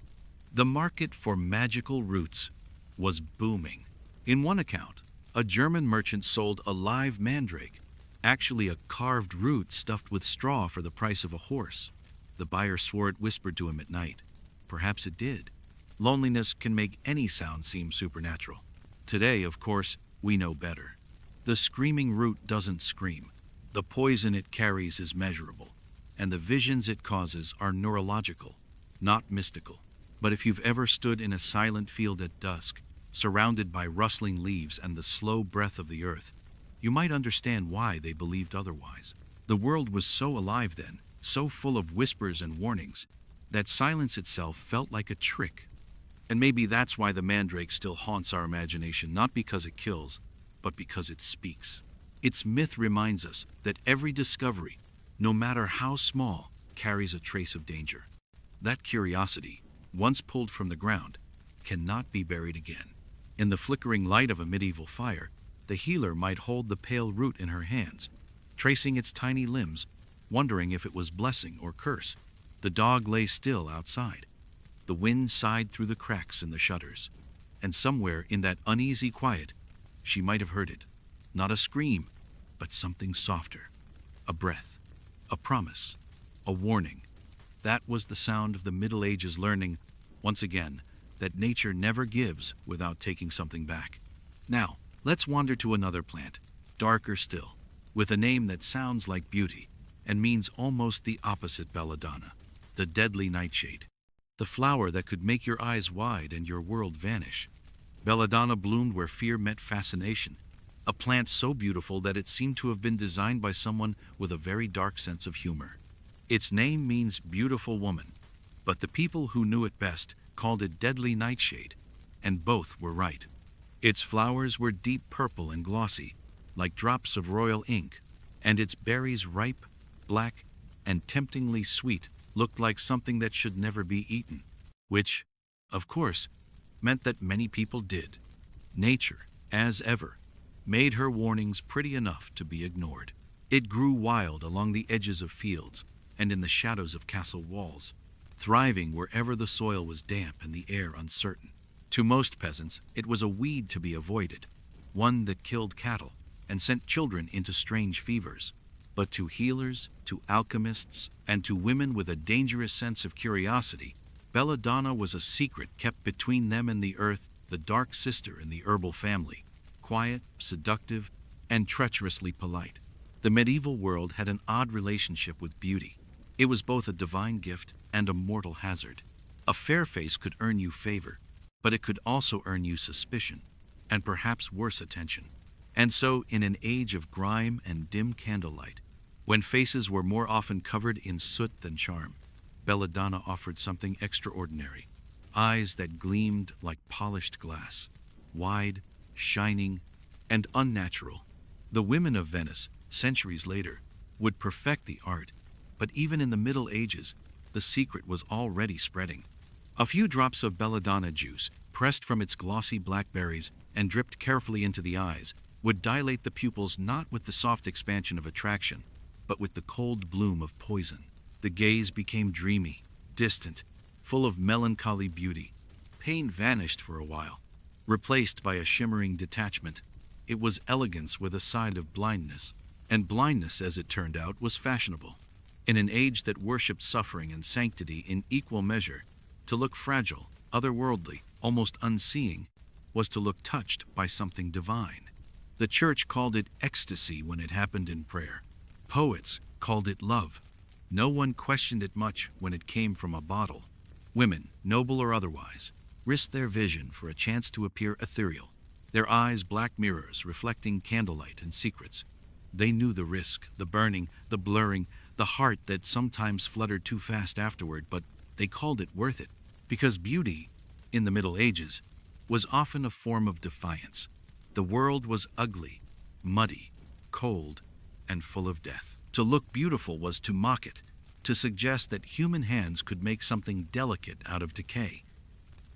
The market for magical roots was booming. In one account, a German merchant sold a live mandrake, actually a carved root stuffed with straw for the price of a horse. The buyer swore it whispered to him at night. Perhaps it did. Loneliness can make any sound seem supernatural. Today, of course, we know better. The screaming root doesn't scream. The poison it carries is measurable, and the visions it causes are neurological, not mystical. But if you've ever stood in a silent field at dusk, surrounded by rustling leaves and the slow breath of the earth, you might understand why they believed otherwise. The world was so alive then, so full of whispers and warnings, that silence itself felt like a trick. And maybe that's why the mandrake still haunts our imagination, not because it kills, but because it speaks. Its myth reminds us that every discovery, no matter how small, carries a trace of danger. That curiosity, once pulled from the ground, cannot be buried again. In the flickering light of a medieval fire, the healer might hold the pale root in her hands, tracing its tiny limbs, wondering if it was blessing or curse. The dog lay still outside. The wind sighed through the cracks in the shutters, and somewhere in that uneasy quiet, she might have heard it. Not a scream, but something softer. A breath, a promise, a warning. That was the sound of the Middle Ages learning, once again, that nature never gives without taking something back. Now, let's wander to another plant, darker still, with a name that sounds like beauty and means almost the opposite: belladonna, the deadly nightshade. The flower that could make your eyes wide and your world vanish. Belladonna bloomed where fear met fascination, a plant so beautiful that it seemed to have been designed by someone with a very dark sense of humor. Its name means beautiful woman, but the people who knew it best called it deadly nightshade, and both were right. Its flowers were deep purple and glossy, like drops of royal ink, and its berries ripe, black, and temptingly sweet, looked like something that should never be eaten, which, of course, meant that many people did. Nature, as ever, made her warnings pretty enough to be ignored. It grew wild along the edges of fields and in the shadows of castle walls, thriving wherever the soil was damp and the air uncertain. To most peasants, it was a weed to be avoided, one that killed cattle and sent children into strange fevers. But to healers, to alchemists, and to women with a dangerous sense of curiosity, belladonna was a secret kept between them and the earth, the dark sister in the herbal family, quiet, seductive, and treacherously polite. The medieval world had an odd relationship with beauty. It was both a divine gift and a mortal hazard. A fair face could earn you favor, but it could also earn you suspicion, and perhaps worse, attention. And so, in an age of grime and dim candlelight, when faces were more often covered in soot than charm, belladonna offered something extraordinary. Eyes that gleamed like polished glass, wide, shining, and unnatural. The women of Venice, centuries later, would perfect the art, but even in the Middle Ages, the secret was already spreading. A few drops of belladonna juice, pressed from its glossy black berries and dripped carefully into the eyes, would dilate the pupils not with the soft expansion of attraction, but with the cold bloom of poison. The gaze became dreamy, distant, full of melancholy beauty. Pain vanished for a while, replaced by a shimmering detachment. It was elegance with a side of blindness, and blindness, as it turned out, was fashionable. In an age that worshipped suffering and sanctity in equal measure, to look fragile, otherworldly, almost unseeing, was to look touched by something divine. The church called it ecstasy when it happened in prayer. Poets called it love. No one questioned it much when it came from a bottle. Women, noble or otherwise, risked their vision for a chance to appear ethereal, their eyes black mirrors reflecting candlelight and secrets. They knew the risk, the burning, the blurring, the heart that sometimes fluttered too fast afterward, but they called it worth it, because beauty, in the Middle Ages, was often a form of defiance. The world was ugly, muddy, cold, and full of death. To look beautiful was to mock it, to suggest that human hands could make something delicate out of decay.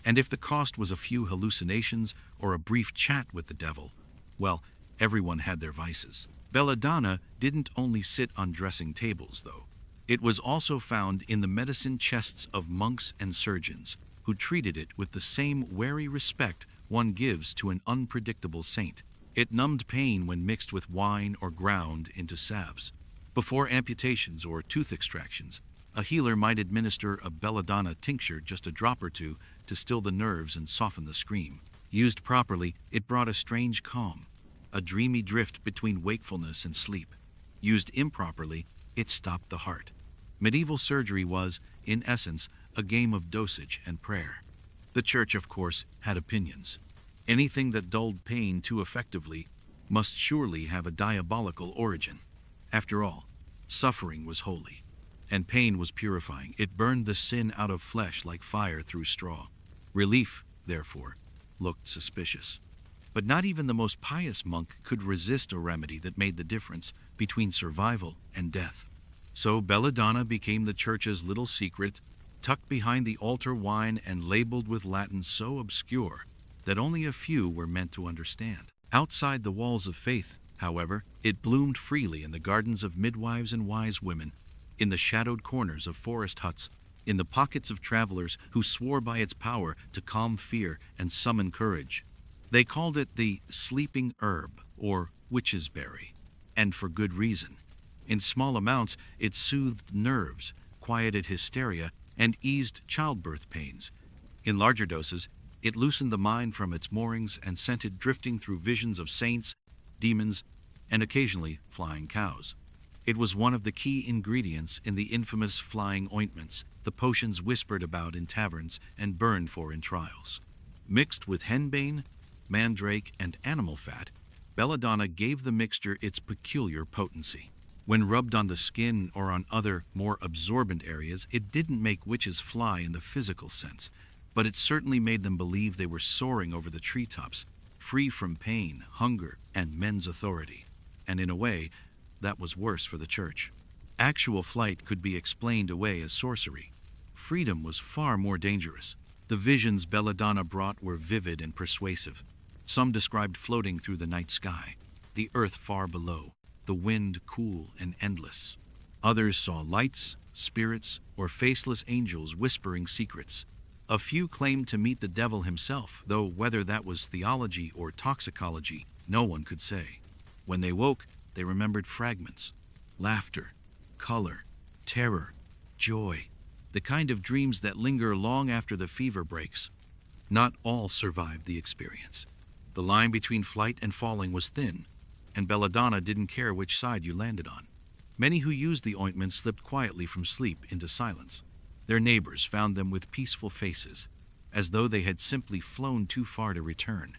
And if the cost was a few hallucinations or a brief chat with the devil, well, everyone had their vices. Belladonna didn't only sit on dressing tables, though. It was also found in the medicine chests of monks and surgeons, who treated it with the same wary respect one gives to an unpredictable saint. It numbed pain when mixed with wine or ground into salves. Before amputations or tooth extractions, a healer might administer a belladonna tincture, just a drop or two, to still the nerves and soften the scream. Used properly, it brought a strange calm, a dreamy drift between wakefulness and sleep. Used improperly, it stopped the heart. Medieval surgery was, in essence, a game of dosage and prayer. The church, of course, had opinions. Anything that dulled pain too effectively must surely have a diabolical origin. After all, suffering was holy, and pain was purifying. It burned the sin out of flesh like fire through straw. Relief, therefore, looked suspicious. But not even the most pious monk could resist a remedy that made the difference between survival and death. So belladonna became the church's little secret, tucked behind the altar wine and labeled with Latin so obscure that only a few were meant to understand. Outside the walls of faith, however, it bloomed freely in the gardens of midwives and wise women, in the shadowed corners of forest huts, in the pockets of travelers who swore by its power to calm fear and summon courage. They called it the sleeping herb, or witch's berry, and for good reason. In small amounts, it soothed nerves, quieted hysteria, and eased childbirth pains. In larger doses, it loosened the mind from its moorings and sent it drifting through visions of saints, demons, and occasionally flying cows. It was one of the key ingredients in the infamous flying ointments, the potions whispered about in taverns and burned for in trials. Mixed with henbane, mandrake, and animal fat, belladonna gave the mixture its peculiar potency. When rubbed on the skin or on other, more absorbent areas, it didn't make witches fly in the physical sense, but it certainly made them believe they were soaring over the treetops, free from pain, hunger, and men's authority. And in a way, that was worse for the church. Actual flight could be explained away as sorcery. Freedom was far more dangerous. The visions belladonna brought were vivid and persuasive. Some described floating through the night sky, the earth far below, the wind cool and endless. Others saw lights, spirits, or faceless angels whispering secrets. A few claimed to meet the devil himself, though whether that was theology or toxicology, no one could say. When they woke, they remembered fragments, laughter, color, terror, joy, the kind of dreams that linger long after the fever breaks. Not all survived the experience. The line between flight and falling was thin, and belladonna didn't care which side you landed on. Many who used the ointment slipped quietly from sleep into silence. Their neighbors found them with peaceful faces, as though they had simply flown too far to return.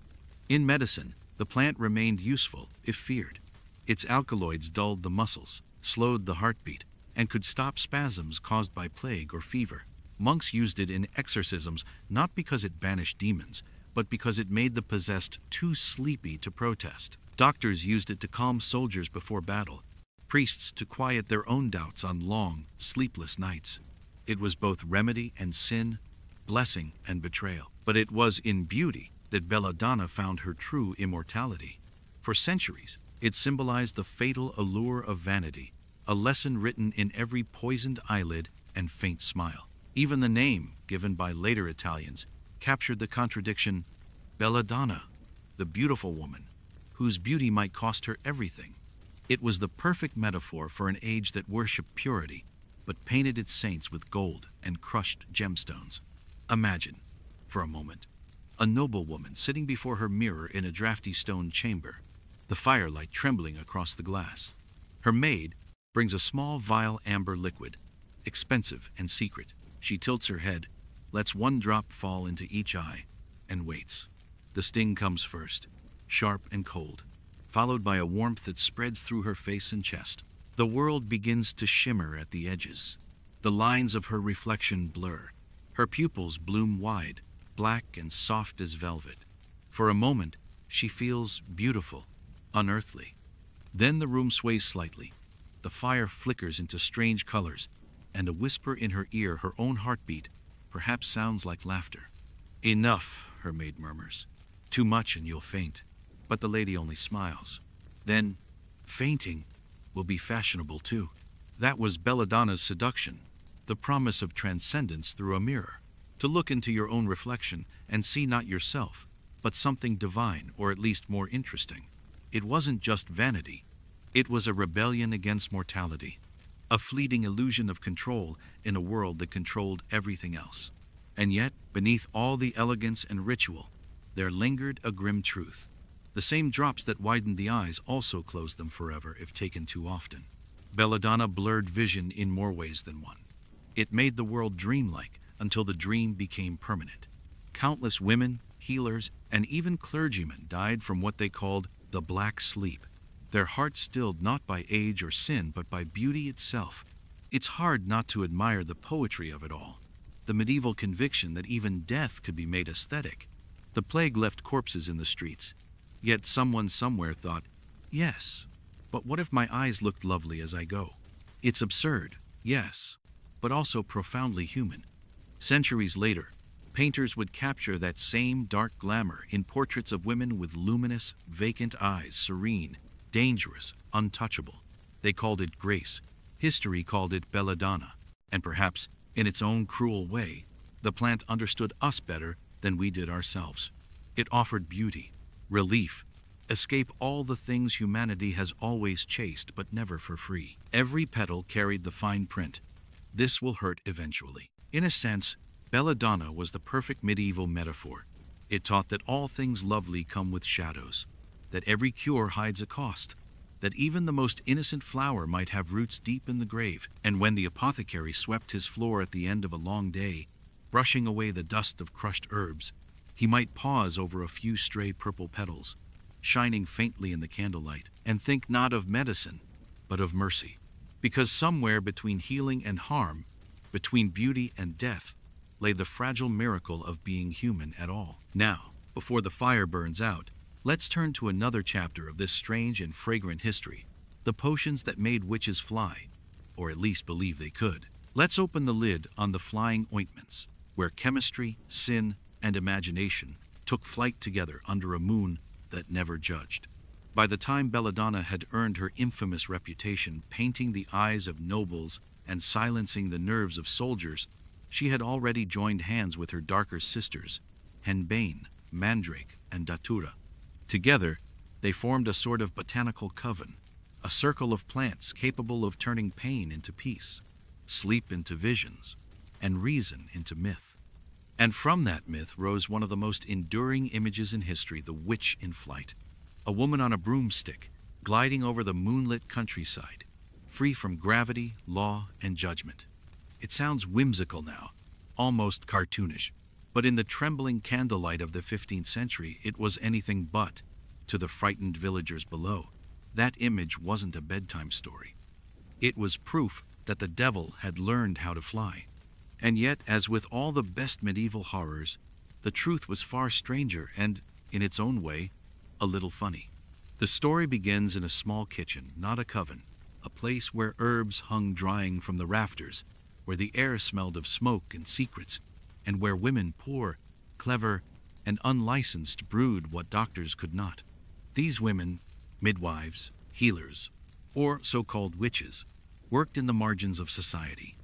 In medicine, the plant remained useful if feared. Its alkaloids dulled the muscles, slowed the heartbeat, and could stop spasms caused by plague or fever. Monks used it in exorcisms not because it banished demons, but because it made the possessed too sleepy to protest. Doctors used it to calm soldiers before battle, priests to quiet their own doubts on long, sleepless nights. It was both remedy and sin, blessing and betrayal. But it was in beauty that belladonna found her true immortality. For centuries, it symbolized the fatal allure of vanity, a lesson written in every poisoned eyelid and faint smile. Even the name, given by later Italians, captured the contradiction: Belladonna, the beautiful woman, whose beauty might cost her everything. It was the perfect metaphor for an age that worshipped purity, but painted its saints with gold and crushed gemstones. Imagine, for a moment, a noble woman sitting before her mirror in a drafty stone chamber, the firelight trembling across the glass. Her maid brings a small vial amber liquid, expensive and secret. She tilts her head, lets one drop fall into each eye, and waits. The sting comes first, sharp and cold, followed by a warmth that spreads through her face and chest. The world begins to shimmer at the edges. The lines of her reflection blur. Her pupils bloom wide, black and soft as velvet. For a moment, she feels beautiful, unearthly. Then the room sways slightly. The fire flickers into strange colors, and a whisper in her ear, her own heartbeat, perhaps sounds like laughter. "Enough," her maid murmurs. "Too much and you'll faint." But the lady only smiles. Then, fainting will be fashionable too. That was Belladonna's seduction, the promise of transcendence through a mirror. To look into your own reflection and see not yourself, but something divine, or at least more interesting. It wasn't just vanity. It was a rebellion against mortality, a fleeting illusion of control in a world that controlled everything else. And yet, beneath all the elegance and ritual, there lingered a grim truth. The same drops that widened the eyes also closed them forever if taken too often. Belladonna blurred vision in more ways than one. It made the world dreamlike until the dream became permanent. Countless women, healers, and even clergymen died from what they called the black sleep, their hearts stilled not by age or sin but by beauty itself. It's hard not to admire the poetry of it all, the medieval conviction that even death could be made aesthetic. The plague left corpses in the streets, yet someone somewhere thought, yes, but what if my eyes looked lovely as I go? It's absurd, yes, but also profoundly human. Centuries later, painters would capture that same dark glamour in portraits of women with luminous, vacant eyes, serene, dangerous, untouchable. They called it grace. History called it belladonna. And perhaps, in its own cruel way, the plant understood us better than we did ourselves. It offered beauty, relief, escape, all the things humanity has always chased but never for free. Every petal carried the fine print: this will hurt eventually. In a sense, belladonna was the perfect medieval metaphor. It taught that all things lovely come with shadows, that every cure hides a cost, that even the most innocent flower might have roots deep in the grave. And when the apothecary swept his floor at the end of a long day, brushing away the dust of crushed herbs, he might pause over a few stray purple petals, shining faintly in the candlelight, and think not of medicine, but of mercy. Because somewhere between healing and harm, between beauty and death, lay the fragile miracle of being human at all. Now, before the fire burns out, let's turn to another chapter of this strange and fragrant history: the potions that made witches fly, or at least believe they could. Let's open the lid on the flying ointments, where chemistry, sin, and imagination took flight together under a moon that never judged. By the time belladonna had earned her infamous reputation painting the eyes of nobles and silencing the nerves of soldiers, she had already joined hands with her darker sisters, henbane, mandrake, and datura. Together, they formed a sort of botanical coven, a circle of plants capable of turning pain into peace, sleep into visions, and reason into myth. And from that myth rose one of the most enduring images in history: the witch in flight. A woman on a broomstick, gliding over the moonlit countryside, free from gravity, law, and judgment. It sounds whimsical now, almost cartoonish, but in the trembling candlelight of the 15th century, it was anything but. To the frightened villagers below, that image wasn't a bedtime story. It was proof that the devil had learned how to fly. And yet, as with all the best medieval horrors, the truth was far stranger and, in its own way, a little funny. The story begins in a small kitchen, not a coven, a place where herbs hung drying from the rafters, where the air smelled of smoke and secrets, and where women, poor, clever, and unlicensed, brewed what doctors could not. These women, midwives, healers, or so-called witches, worked in the margins of society.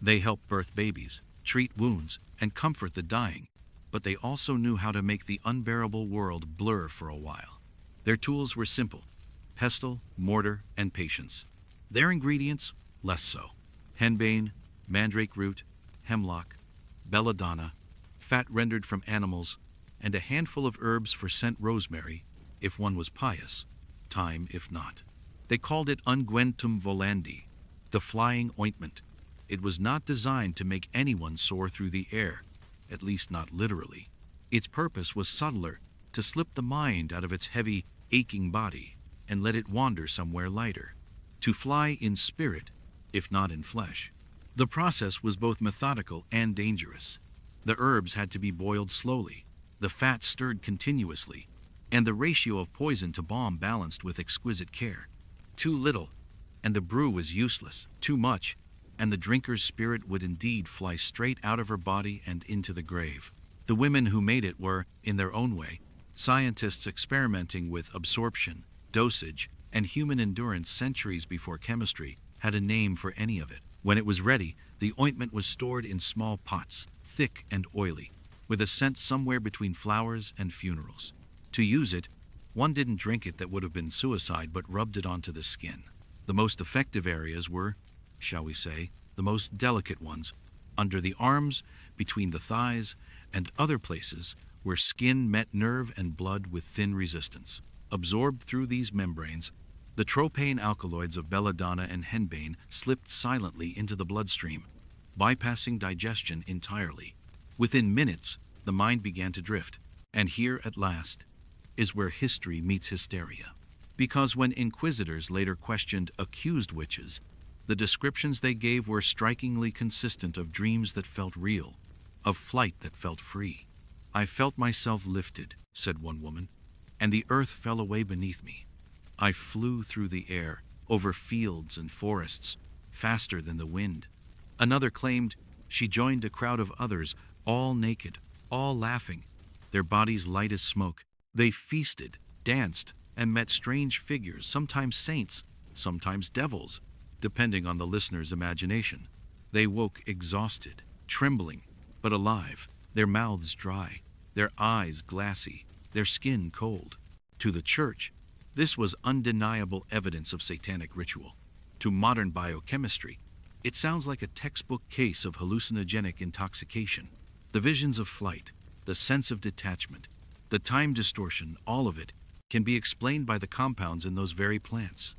They helped birth babies, treat wounds, and comfort the dying, but they also knew how to make the unbearable world blur for a while. Their tools were simple: pestle, mortar, and patience. Their ingredients, less so: henbane, mandrake root, hemlock, belladonna, fat rendered from animals, and a handful of herbs for scent: rosemary, if one was pious, thyme if not. They called it unguentum volandi, the flying ointment. It was not designed to make anyone soar through the air, at least not literally. Its purpose was subtler, to slip the mind out of its heavy, aching body and let it wander somewhere lighter. To fly in spirit, if not in flesh. The process was both methodical and dangerous. The herbs had to be boiled slowly, the fat stirred continuously, and the ratio of poison to balm balanced with exquisite care. Too little, and the brew was useless. Too much, and the drinker's spirit would indeed fly straight out of her body and into the grave. The women who made it were, in their own way, scientists experimenting with absorption, dosage, and human endurance centuries before chemistry had a name for any of it. When it was ready, the ointment was stored in small pots, thick and oily, with a scent somewhere between flowers and funerals. To use it, one didn't drink it, that would have been suicide, but rubbed it onto the skin. The most effective areas were, shall we say, the most delicate ones, under the arms, between the thighs, and other places where skin met nerve and blood with thin resistance. Absorbed through these membranes, the tropane alkaloids of belladonna and henbane slipped silently into the bloodstream, bypassing digestion entirely. Within minutes, the mind began to drift, and here at last is where history meets hysteria. Because when inquisitors later questioned accused witches, the descriptions they gave were strikingly consistent of dreams that felt real, of flight that felt free. "I felt myself lifted," said one woman, "and the earth fell away beneath me. I flew through the air, over fields and forests, faster than the wind." Another claimed she joined a crowd of others, all naked, all laughing, their bodies light as smoke. They feasted, danced, and met strange figures, sometimes saints, sometimes devils, depending on the listener's imagination. They woke exhausted, trembling, but alive, their mouths dry, their eyes glassy, their skin cold. To the church, this was undeniable evidence of satanic ritual. To modern biochemistry, it sounds like a textbook case of hallucinogenic intoxication. The visions of flight, the sense of detachment, the time distortion, all of it can be explained by the compounds in those very plants.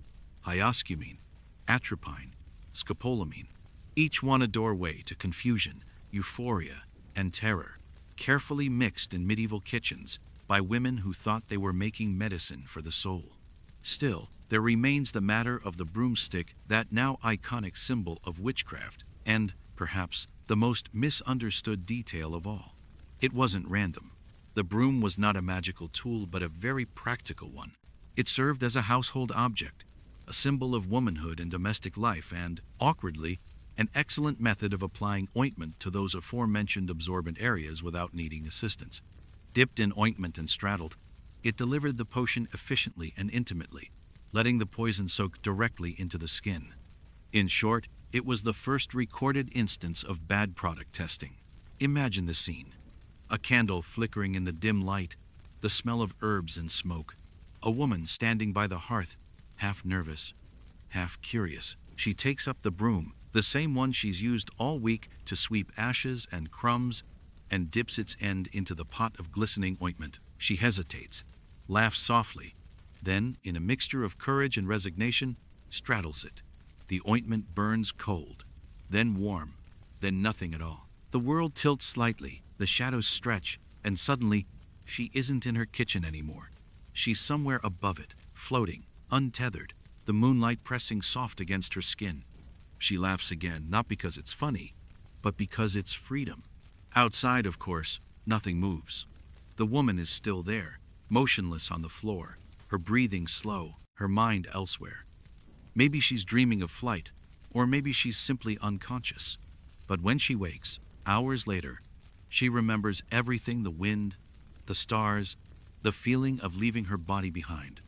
Hyoscumine, atropine, scopolamine, each one a doorway to confusion, euphoria, and terror, carefully mixed in medieval kitchens by women who thought they were making medicine for the soul. Still, there remains the matter of the broomstick, that now iconic symbol of witchcraft, and, perhaps, the most misunderstood detail of all. It wasn't random. The broom was not a magical tool, but a very practical one. It served as a household object, a symbol of womanhood and domestic life, and, awkwardly, an excellent method of applying ointment to those aforementioned absorbent areas without needing assistance. Dipped in ointment and straddled, it delivered the potion efficiently and intimately, letting the poison soak directly into the skin. In short, it was the first recorded instance of bad product testing. Imagine the scene: a candle flickering in the dim light, the smell of herbs and smoke, a woman standing by the hearth, half nervous, half curious. She takes up the broom, the same one she's used all week to sweep ashes and crumbs, and dips its end into the pot of glistening ointment. She hesitates, laughs softly, then, in a mixture of courage and resignation, straddles it. The ointment burns cold, then warm, then nothing at all. The world tilts slightly, the shadows stretch, and suddenly, she isn't in her kitchen anymore. She's somewhere above it, floating, untethered, the moonlight pressing soft against her skin. She laughs again, not because it's funny, but because it's freedom. Outside, of course, nothing moves. The woman is still there, motionless on the floor, her breathing slow, her mind elsewhere. Maybe she's dreaming of flight, or maybe she's simply unconscious. But when she wakes, hours later, she remembers everything: the wind, the stars, the feeling of leaving her body behind.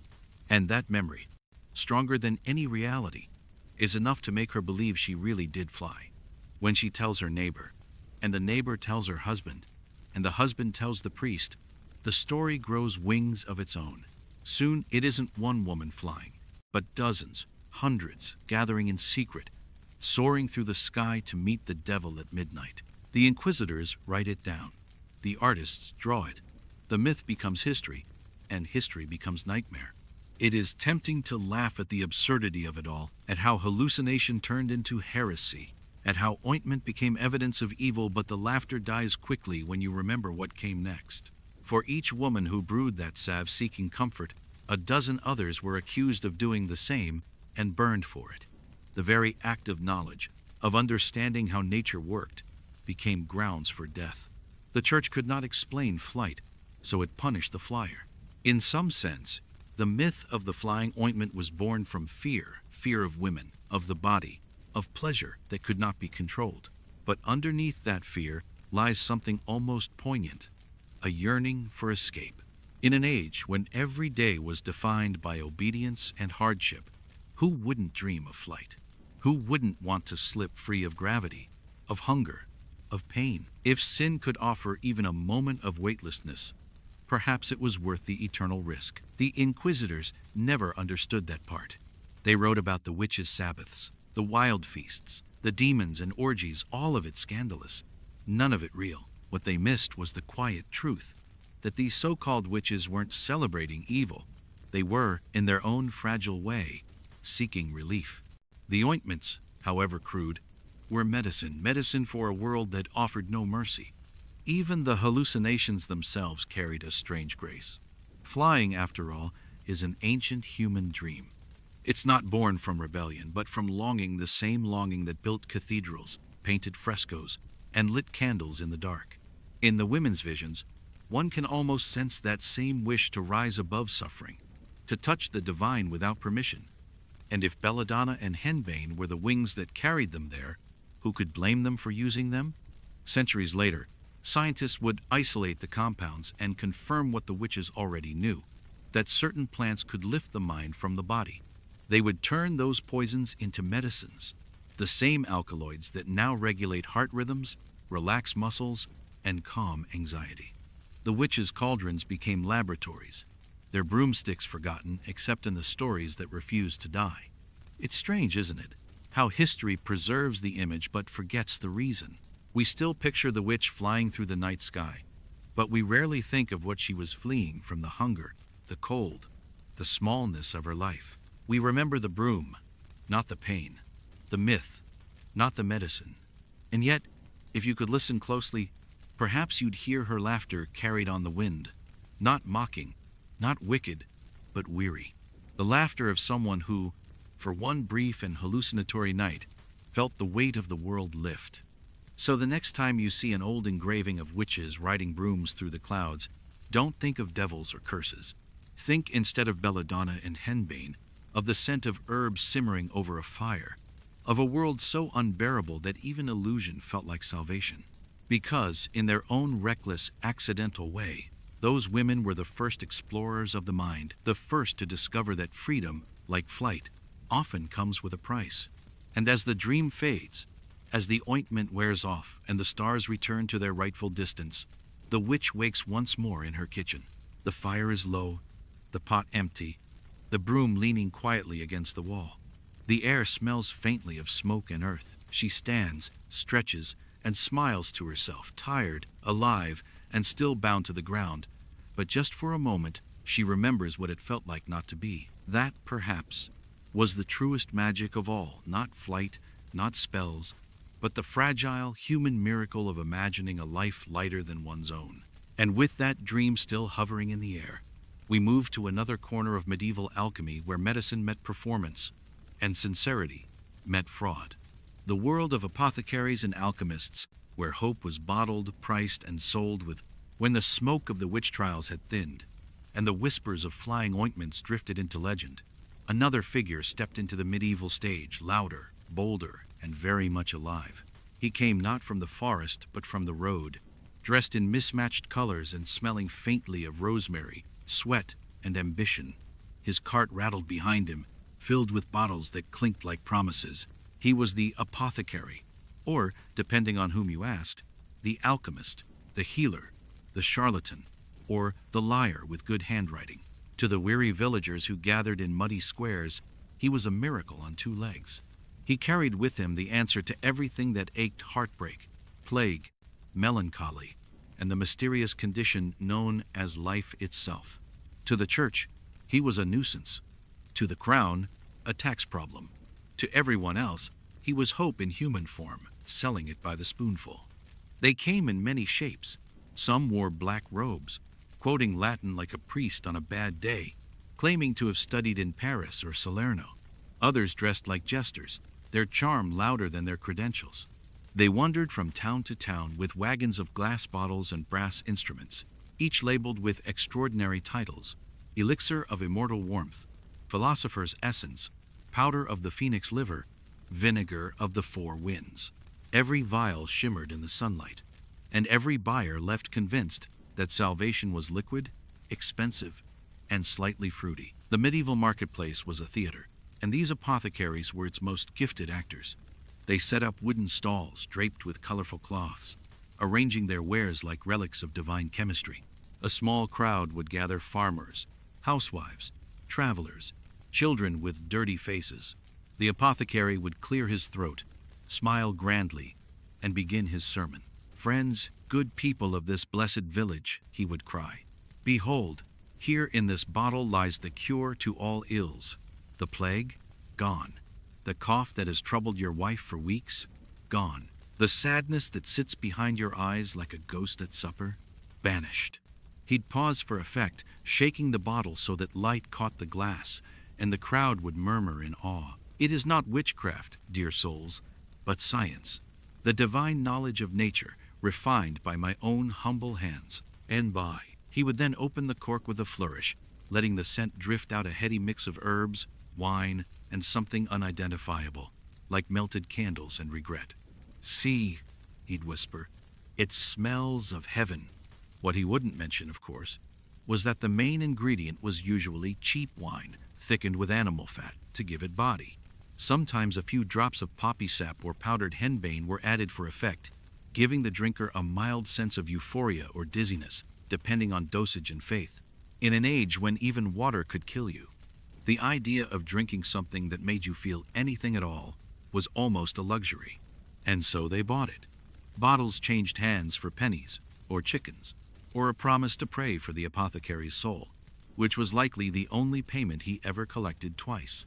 And that memory, stronger than any reality, is enough to make her believe she really did fly. When she tells her neighbor, and the neighbor tells her husband, and the husband tells the priest, the story grows wings of its own. Soon it isn't one woman flying, but dozens, hundreds, gathering in secret, soaring through the sky to meet the devil at midnight. The inquisitors write it down. The artists draw it. The myth becomes history, and history becomes nightmare. It is tempting to laugh at the absurdity of it all, at how hallucination turned into heresy, at how ointment became evidence of evil, but the laughter dies quickly when you remember what came next. For each woman who brewed that salve seeking comfort, a dozen others were accused of doing the same and burned for it. The very act of knowledge, of understanding how nature worked, became grounds for death. The church could not explain flight, so it punished the flyer. In some sense, the myth of the flying ointment was born from fear of women, of the body, of pleasure that could not be controlled. But underneath that fear lies something almost poignant, a yearning for escape. In an age when every day was defined by obedience and hardship, who wouldn't dream of flight? Who wouldn't want to slip free of gravity, of hunger, of pain? If sin could offer even a moment of weightlessness, perhaps it was worth the eternal risk. The inquisitors never understood that part. They wrote about the witches' sabbaths, the wild feasts, the demons and orgies, all of it scandalous, none of it real. What they missed was the quiet truth, that these so-called witches weren't celebrating evil. They were, in their own fragile way, seeking relief. The ointments, however crude, were medicine for a world that offered no mercy. Even the hallucinations themselves carried a strange grace. Flying, after all, is an ancient human dream. It's not born from rebellion, but from longing, the same longing that built cathedrals, painted frescoes, and lit candles in the dark. In the women's visions, one can almost sense that same wish to rise above suffering, to touch the divine without permission. And if belladonna and henbane were the wings that carried them there, who could blame them for using them? Centuries later, scientists would isolate the compounds and confirm what the witches already knew, that certain plants could lift the mind from the body. They would turn those poisons into medicines, the same alkaloids that now regulate heart rhythms, relax muscles, and calm anxiety. The witches' cauldrons became laboratories, their broomsticks forgotten except in the stories that refused to die. It's strange, isn't it, how history preserves the image but forgets the reason. We still picture the witch flying through the night sky, but we rarely think of what she was fleeing from: the hunger, the cold, the smallness of her life. We remember the broom, not the pain, the myth, not the medicine. And yet, if you could listen closely, perhaps you'd hear her laughter carried on the wind, not mocking, not wicked, but weary. The laughter of someone who, for one brief and hallucinatory night, felt the weight of the world lift. So the next time you see an old engraving of witches riding brooms through the clouds, don't think of devils or curses. Think, instead of belladonna and henbane, of the scent of herbs simmering over a fire, of a world so unbearable that even illusion felt like salvation. Because, in their own reckless, accidental way, those women were the first explorers of the mind, the first to discover that freedom, like flight, often comes with a price. And as the dream fades, as the ointment wears off and the stars return to their rightful distance, the witch wakes once more in her kitchen. The fire is low, the pot empty, the broom leaning quietly against the wall. The air smells faintly of smoke and earth. She stands, stretches, and smiles to herself, tired, alive, and still bound to the ground. But just for a moment, she remembers what it felt like not to be. That, perhaps, was the truest magic of all, not flight, not spells, but the fragile human miracle of imagining a life lighter than one's own. And with that dream still hovering in the air, we move to another corner of medieval alchemy where medicine met performance, and sincerity met fraud. The world of apothecaries and alchemists, where hope was bottled, priced, and sold with. When the smoke of the witch trials had thinned, and the whispers of flying ointments drifted into legend, another figure stepped into the medieval stage, louder, bolder, and very much alive. He came not from the forest, but from the road, dressed in mismatched colors and smelling faintly of rosemary, sweat, and ambition. His cart rattled behind him, filled with bottles that clinked like promises. He was the apothecary, or, depending on whom you asked, the alchemist, the healer, the charlatan, or the liar with good handwriting. To the weary villagers who gathered in muddy squares, he was a miracle on two legs. He carried with him the answer to everything that ached: heartbreak, plague, melancholy, and the mysterious condition known as life itself. To the church, he was a nuisance. To the crown, a tax problem. To everyone else, he was hope in human form, selling it by the spoonful. They came in many shapes. Some wore black robes, quoting Latin like a priest on a bad day, claiming to have studied in Paris or Salerno. Others dressed like jesters, their charm louder than their credentials. They wandered from town to town with wagons of glass bottles and brass instruments, each labeled with extraordinary titles: elixir of immortal warmth, philosopher's essence, powder of the phoenix liver, vinegar of the four winds. Every vial shimmered in the sunlight, and every buyer left convinced that salvation was liquid, expensive, and slightly fruity. The medieval marketplace was a theater, and these apothecaries were its most gifted actors. They set up wooden stalls draped with colorful cloths, arranging their wares like relics of divine chemistry. A small crowd would gather: farmers, housewives, travelers, children with dirty faces. The apothecary would clear his throat, smile grandly, and begin his sermon. "Friends, good people of this blessed village," he would cry, "behold, here in this bottle lies the cure to all ills. The plague? Gone. The cough that has troubled your wife for weeks? Gone. The sadness that sits behind your eyes like a ghost at supper? Banished." He'd pause for effect, shaking the bottle so that light caught the glass, and the crowd would murmur in awe. "It is not witchcraft, dear souls, but science, the divine knowledge of nature, refined by my own humble hands." And by. He would then open the cork with a flourish, letting the scent drift out, a heady mix of herbs, wine, and something unidentifiable, like melted candles and regret. "See," he'd whisper, "it smells of heaven." What he wouldn't mention, of course, was that the main ingredient was usually cheap wine, thickened with animal fat to give it body. Sometimes a few drops of poppy sap or powdered henbane were added for effect, giving the drinker a mild sense of euphoria or dizziness, depending on dosage and faith. In an age when even water could kill you, the idea of drinking something that made you feel anything at all was almost a luxury. And so they bought it. Bottles changed hands for pennies, or chickens, or a promise to pray for the apothecary's soul, which was likely the only payment he ever collected twice.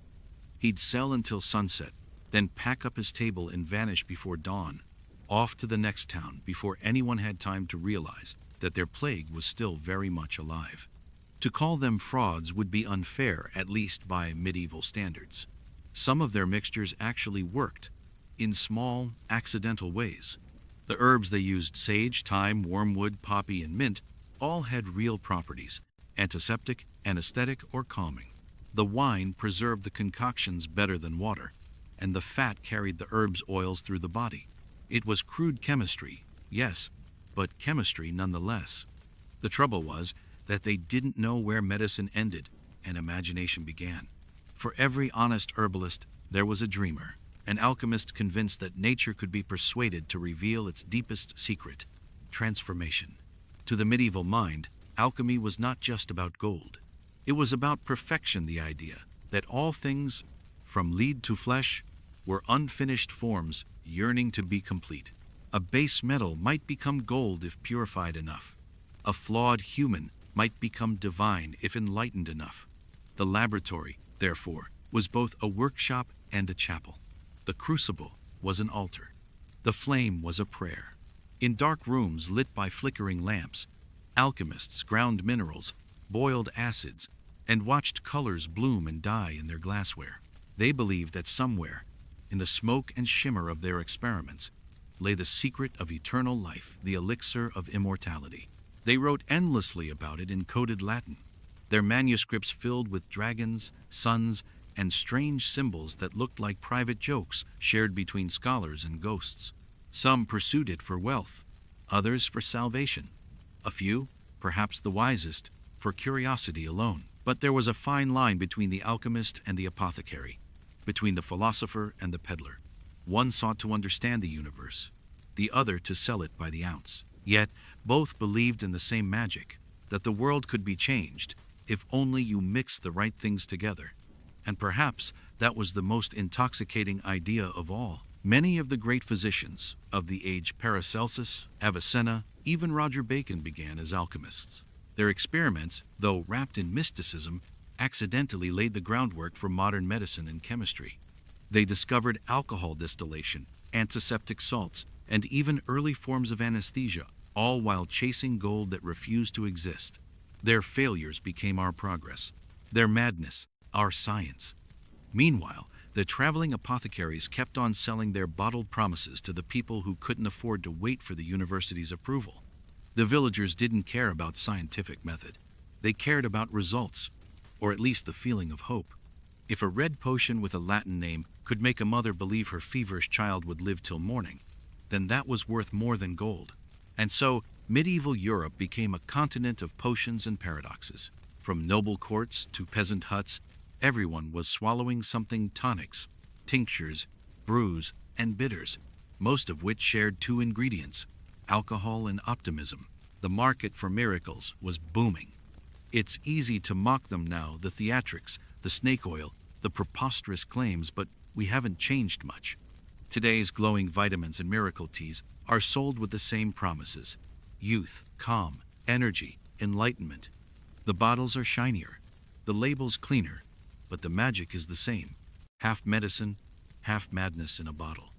He'd sell until sunset, then pack up his table and vanish before dawn, off to the next town before anyone had time to realize that their plague was still very much alive. To call them frauds would be unfair, at least by medieval standards. Some of their mixtures actually worked, in small, accidental ways. The herbs they used, sage, thyme, wormwood, poppy, and mint, all had real properties: antiseptic, anesthetic, or calming. The wine preserved the concoctions better than water, and the fat carried the herbs' oils through the body. It was crude chemistry, yes, but chemistry nonetheless. The trouble was that they didn't know where medicine ended and imagination began. For every honest herbalist, there was a dreamer, an alchemist convinced that nature could be persuaded to reveal its deepest secret: transformation. To the medieval mind, alchemy was not just about gold. It was about perfection, the idea that all things, from lead to flesh, were unfinished forms yearning to be complete. A base metal might become gold if purified enough. A flawed human might become divine if enlightened enough. The laboratory, therefore, was both a workshop and a chapel. The crucible was an altar. The flame was a prayer. In dark rooms lit by flickering lamps, alchemists ground minerals, boiled acids, and watched colors bloom and die in their glassware. They believed that somewhere, in the smoke and shimmer of their experiments, lay the secret of eternal life, the elixir of immortality. They wrote endlessly about it in coded Latin, their manuscripts filled with dragons, suns, and strange symbols that looked like private jokes shared between scholars and ghosts. Some pursued it for wealth, others for salvation. A few, perhaps the wisest, for curiosity alone. But there was a fine line between the alchemist and the apothecary, between the philosopher and the peddler. One sought to understand the universe, the other to sell it by the ounce. Yet, both believed in the same magic, that the world could be changed if only you mixed the right things together. And perhaps that was the most intoxicating idea of all. Many of the great physicians of the age, Paracelsus, Avicenna, even Roger Bacon, began as alchemists. Their experiments, though wrapped in mysticism, accidentally laid the groundwork for modern medicine and chemistry. They discovered alcohol distillation, antiseptic salts, and even early forms of anesthesia, all while chasing gold that refused to exist. Their failures became our progress, their madness, our science. Meanwhile, the traveling apothecaries kept on selling their bottled promises to the people who couldn't afford to wait for the university's approval. The villagers didn't care about scientific method. They cared about results, or at least the feeling of hope. If a red potion with a Latin name could make a mother believe her feverish child would live till morning, then that was worth more than gold. And so, medieval Europe became a continent of potions and paradoxes. From noble courts to peasant huts, everyone was swallowing something: tonics, tinctures, brews, and bitters, most of which shared two ingredients: alcohol and optimism. The market for miracles was booming. It's easy to mock them now, the theatrics, the snake oil, the preposterous claims, but we haven't changed much. Today's glowing vitamins and miracle teas are sold with the same promises: youth, calm, energy, enlightenment. The bottles are shinier, the labels cleaner, but the magic is the same: half medicine, half madness in a bottle.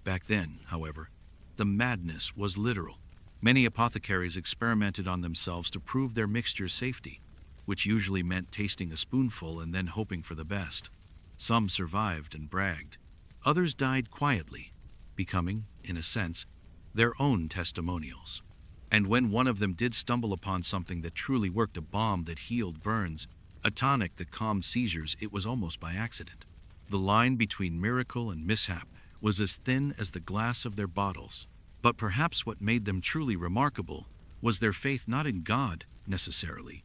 Back then, however, the madness was literal. Many apothecaries experimented on themselves to prove their mixture's safety, which usually meant tasting a spoonful and then hoping for the best. Some survived and bragged. Others died quietly, becoming, in a sense, their own testimonials. And when one of them did stumble upon something that truly worked, a balm that healed burns, a tonic that calmed seizures, it was almost by accident. The line between miracle and mishap was as thin as the glass of their bottles. But perhaps what made them truly remarkable was their faith not in God, necessarily,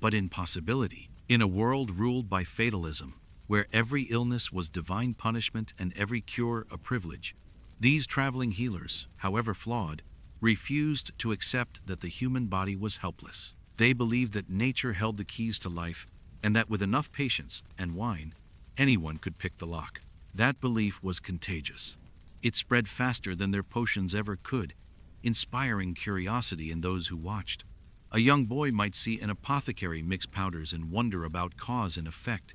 but in possibility. In a world ruled by fatalism, where every illness was divine punishment and every cure a privilege, these traveling healers, however flawed, refused to accept that the human body was helpless. They believed that nature held the keys to life, and that with enough patience and wine, anyone could pick the lock. That belief was contagious. It spread faster than their potions ever could, inspiring curiosity in those who watched. A young boy might see an apothecary mix powders and wonder about cause and effect.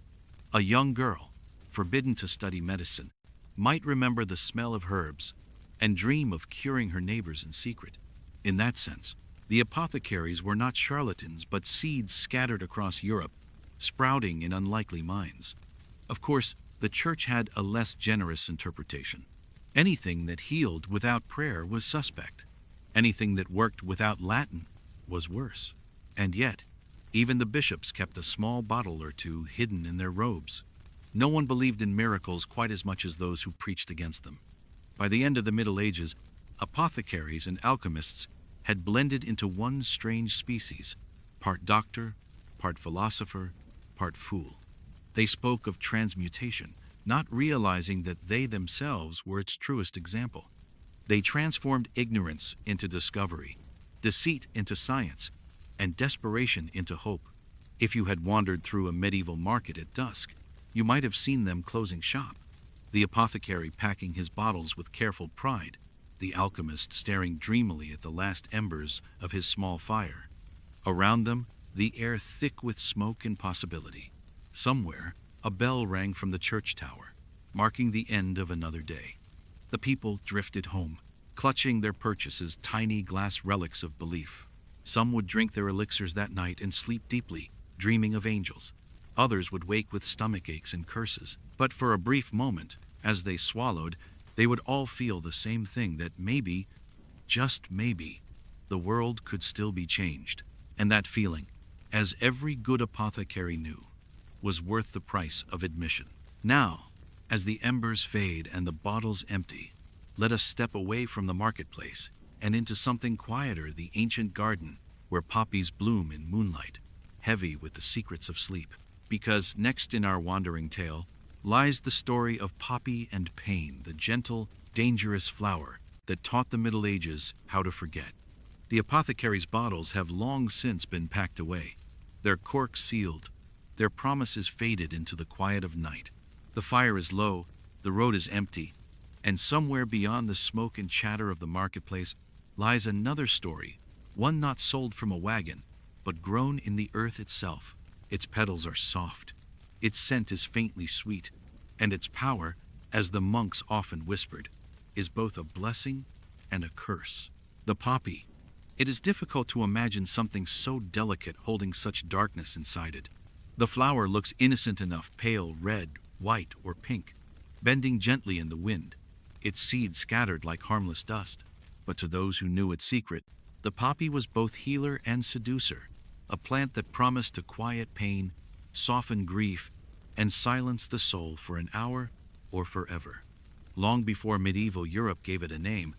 A young girl, forbidden to study medicine, might remember the smell of herbs and dream of curing her neighbors in secret. In that sense, the apothecaries were not charlatans, but seeds scattered across Europe, sprouting in unlikely minds. Of course, the Church had a less generous interpretation. Anything that healed without prayer was suspect. Anything that worked without Latin was worse. And yet, even the bishops kept a small bottle or two hidden in their robes. No one believed in miracles quite as much as those who preached against them. By the end of the Middle Ages, apothecaries and alchemists had blended into one strange species, part doctor, part philosopher, part fool. They spoke of transmutation, not realizing that they themselves were its truest example. They transformed ignorance into discovery, deceit into science, and desperation into hope. If you had wandered through a medieval market at dusk, you might have seen them closing shop. The apothecary packing his bottles with careful pride, the alchemist staring dreamily at the last embers of his small fire. Around them, the air thick with smoke and possibility. Somewhere, a bell rang from the church tower, marking the end of another day. The people drifted home, clutching their purchases, tiny glass relics of belief. Some would drink their elixirs that night and sleep deeply, dreaming of angels. Others would wake with stomach aches and curses. But for a brief moment, as they swallowed, they would all feel the same thing, that maybe, just maybe, the world could still be changed. And that feeling, as every good apothecary knew, was worth the price of admission. Now, as the embers fade and the bottles empty, let us step away from the marketplace and into something quieter, the ancient garden where poppies bloom in moonlight. heavy with the secrets of sleep. Because next in our wandering tale lies the story of poppy and pain, the gentle, dangerous flower that taught the Middle Ages how to forget. The apothecary's bottles have long since been packed away, their corks sealed, their promises faded into the quiet of night. The fire is low, the road is empty, and somewhere beyond the smoke and chatter of the marketplace lies another story, one not sold from a wagon, but grown in the earth itself. Its petals are soft, its scent is faintly sweet, and its power, as the monks often whispered, is both a blessing and a curse. The poppy. It is difficult to imagine something so delicate holding such darkness inside it. The flower looks innocent enough, pale red, white, or pink, bending gently in the wind, its seeds scattered like harmless dust. But to those who knew its secret, the poppy was both healer and seducer, a plant that promised to quiet pain, soften grief, and silence the soul for an hour or forever. Long before medieval Europe gave it a name,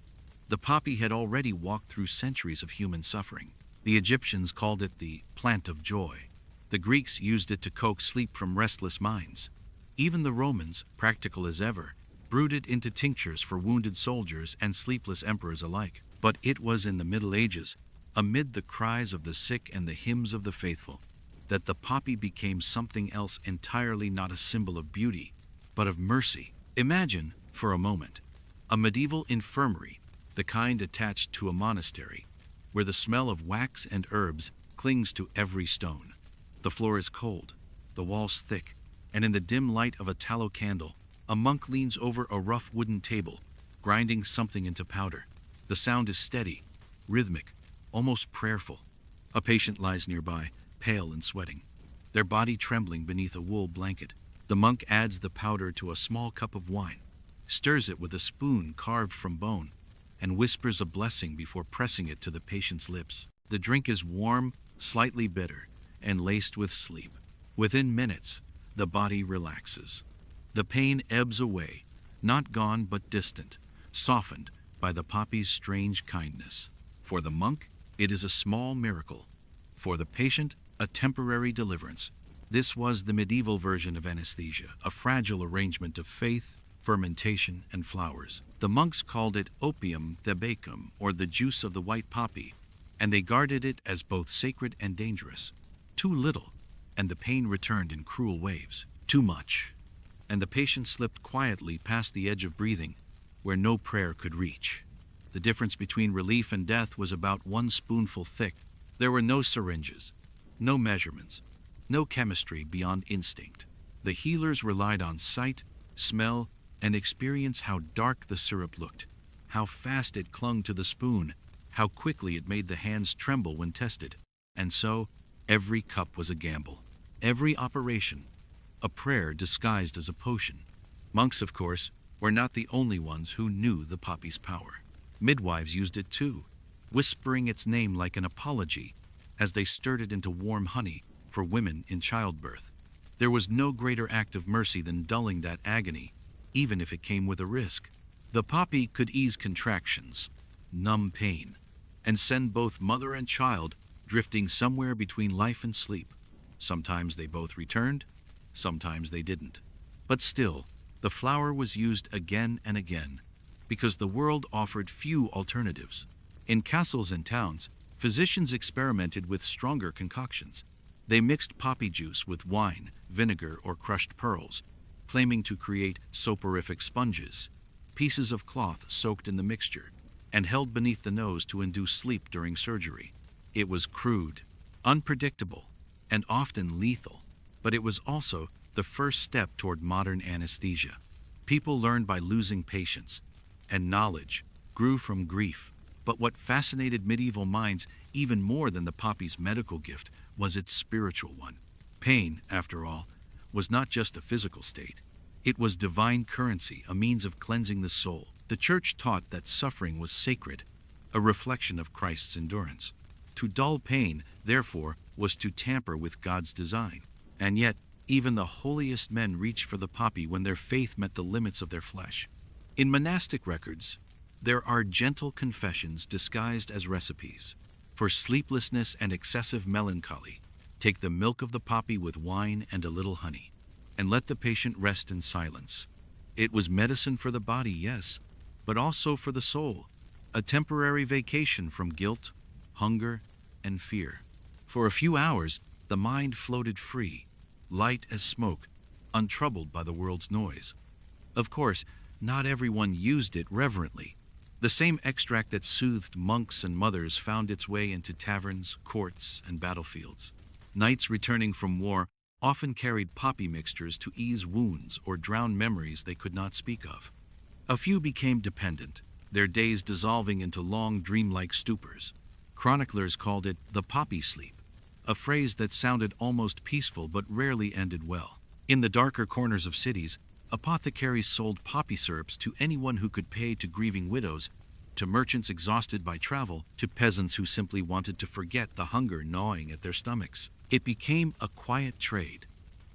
the poppy had already walked through centuries of human suffering. The Egyptians called it the plant of joy. The Greeks used it to coax sleep from restless minds. Even the Romans, practical as ever, brewed it into tinctures for wounded soldiers and sleepless emperors alike. But it was in the Middle Ages, amid the cries of the sick and the hymns of the faithful, that the poppy became something else entirely, not a symbol of beauty, but of mercy. Imagine, for a moment, a medieval infirmary, the kind attached to a monastery, where the smell of wax and herbs clings to every stone. The floor is cold, the walls thick, and in the dim light of a tallow candle, a monk leans over a rough wooden table, grinding something into powder. The sound is steady, rhythmic, almost prayerful. A patient lies nearby, pale and sweating, their body trembling beneath a wool blanket. The monk adds the powder to a small cup of wine, stirs it with a spoon carved from bone, and whispers a blessing before pressing it to the patient's lips. The drink is warm, slightly bitter, and laced with sleep. Within minutes, the body relaxes. The pain ebbs away, not gone but distant, softened by the poppy's strange kindness. For the monk, it is a small miracle. For the patient, a temporary deliverance. This was the medieval version of anesthesia, a fragile arrangement of faith, fermentation, and flowers. The monks called it opium thebacum, or the juice of the white poppy, and they guarded it as both sacred and dangerous. Too little, and the pain returned in cruel waves. Too much, and the patient slipped quietly past the edge of breathing, where no prayer could reach. The difference between relief and death was about 1 spoonful thick. There were no syringes, no measurements, no chemistry beyond instinct. The healers relied on sight, smell, and experience. How dark the syrup looked, how fast it clung to the spoon, how quickly it made the hands tremble when tested. And so, every cup was a gamble, every operation a prayer disguised as a potion. Monks, of course, were not the only ones who knew the poppy's power. Midwives used it too, whispering its name like an apology as they stirred it into warm honey for women in childbirth. There was no greater act of mercy than dulling that agony, even if it came with a risk. The poppy could ease contractions, numb pain, and send both mother and child drifting somewhere between life and sleep. Sometimes they both returned, sometimes they didn't. But still, the flower was used again and again, because the world offered few alternatives. In castles and towns, physicians experimented with stronger concoctions. They mixed poppy juice with wine, vinegar, or crushed pearls, claiming to create soporific sponges, pieces of cloth soaked in the mixture, and held beneath the nose to induce sleep during surgery. It was crude, unpredictable, and often lethal, but it was also the first step toward modern anesthesia. People learned by losing patience, and knowledge grew from grief. But what fascinated medieval minds even more than the poppy's medical gift was its spiritual one. Pain, after all, was not just a physical state. It was divine currency, a means of cleansing the soul. The Church taught that suffering was sacred, a reflection of Christ's endurance. To dull pain, therefore, was to tamper with God's design. And yet, even the holiest men reached for the poppy when their faith met the limits of their flesh. In monastic records, there are gentle confessions disguised as recipes. For sleeplessness and excessive melancholy, Take the milk of the poppy with wine and a little honey, and let the patient rest in silence. It was medicine for the body, yes, but also for the soul, a temporary vacation from guilt, hunger, and fear. For a few hours, the mind floated free, light as smoke, untroubled by the world's noise. Of course, not everyone used it reverently. The same extract that soothed monks and mothers found its way into taverns, courts, and battlefields. Knights returning from war often carried poppy mixtures to ease wounds or drown memories they could not speak of. A few became dependent, their days dissolving into long dreamlike stupors. Chroniclers called it the poppy sleep, a phrase that sounded almost peaceful but rarely ended well. In the darker corners of cities, apothecaries sold poppy syrups to anyone who could pay, to grieving widows, to merchants exhausted by travel, to peasants who simply wanted to forget the hunger gnawing at their stomachs. It became a quiet trade,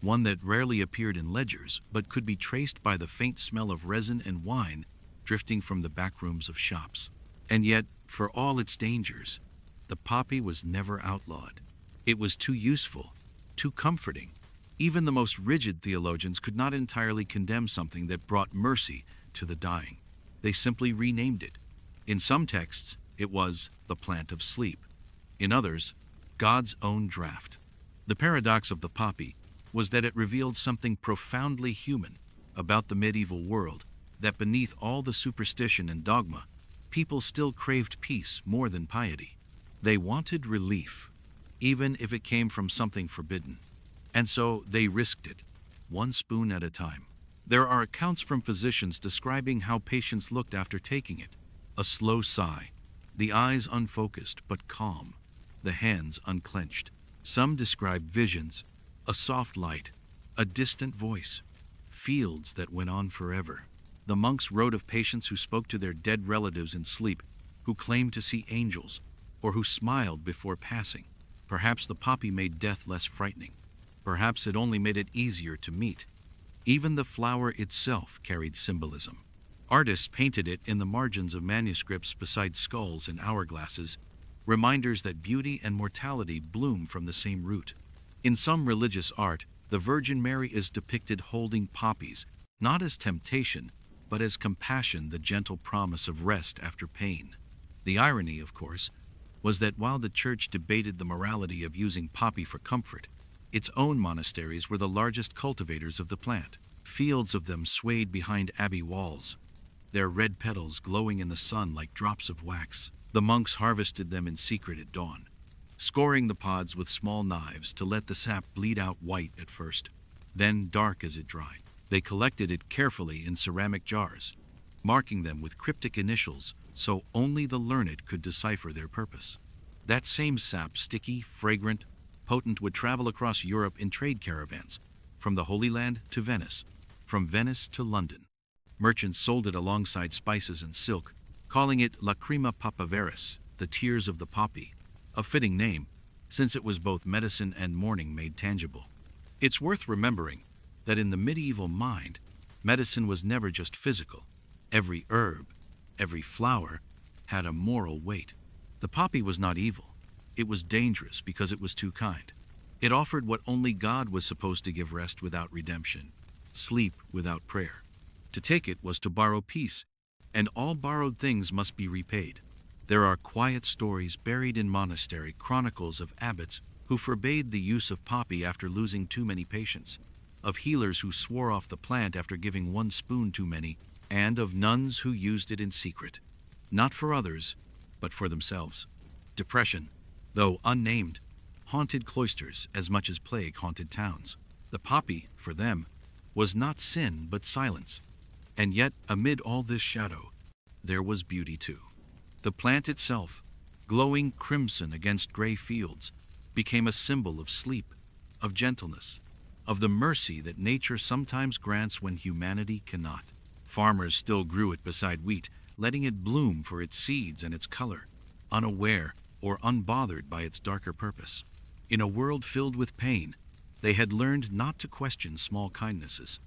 one that rarely appeared in ledgers but could be traced by the faint smell of resin and wine drifting from the back rooms of shops. And yet, for all its dangers, the poppy was never outlawed. It was too useful, too comforting. Even the most rigid theologians could not entirely condemn something that brought mercy to the dying. They simply renamed it. In some texts, it was the plant of sleep. In others, God's own draught. The paradox of the poppy was that it revealed something profoundly human about the medieval world, that beneath all the superstition and dogma, people still craved peace more than piety. They wanted relief, even if it came from something forbidden. And so they risked it, one spoon at a time. There are accounts from physicians describing how patients looked after taking it. A slow sigh, the eyes unfocused but calm, the hands unclenched. Some describe visions, a soft light, a distant voice, fields that went on forever. The monks wrote of patients who spoke to their dead relatives in sleep, who claimed to see angels, or who smiled before passing. Perhaps the poppy made death less frightening. Perhaps it only made it easier to meet. Even the flower itself carried symbolism. Artists painted it in the margins of manuscripts beside skulls and hourglasses, reminders that beauty and mortality bloom from the same root. In some religious art, the Virgin Mary is depicted holding poppies, not as temptation, but as compassion, the gentle promise of rest after pain. The irony, of course, was that while the Church debated the morality of using poppy for comfort, its own monasteries were the largest cultivators of the plant. Fields of them swayed behind abbey walls, their red petals glowing in the sun like drops of wax. The monks harvested them in secret at dawn, scoring the pods with small knives to let the sap bleed out white at first, then dark as it dried. They collected it carefully in ceramic jars, marking them with cryptic initials so only the learned could decipher their purpose. That same sap, sticky, fragrant, potent, would travel across Europe in trade caravans, from the Holy Land to Venice, from Venice to London. Merchants sold it alongside spices and silk, calling it lacrima papaveris, the tears of the poppy, a fitting name, since it was both medicine and mourning made tangible. It's worth remembering that in the medieval mind, medicine was never just physical. Every herb, every flower, had a moral weight. The poppy was not evil. It was dangerous because it was too kind. It offered what only God was supposed to give: rest without redemption, sleep without prayer. To take it was to borrow peace, and all borrowed things must be repaid. There are quiet stories buried in monastery chronicles of abbots who forbade the use of poppy after losing too many patients, of healers who swore off the plant after giving one spoon too many, and of nuns who used it in secret, not for others, but for themselves. Depression, though unnamed, haunted cloisters as much as plague haunted towns. The poppy, for them, was not sin but silence. And yet, amid all this shadow, there was beauty too. The plant itself, glowing crimson against gray fields, became a symbol of sleep, of gentleness, of the mercy that nature sometimes grants when humanity cannot. Farmers still grew it beside wheat, letting it bloom for its seeds and its color, unaware or unbothered by its darker purpose. In a world filled with pain, they had learned not to question small kindnesses.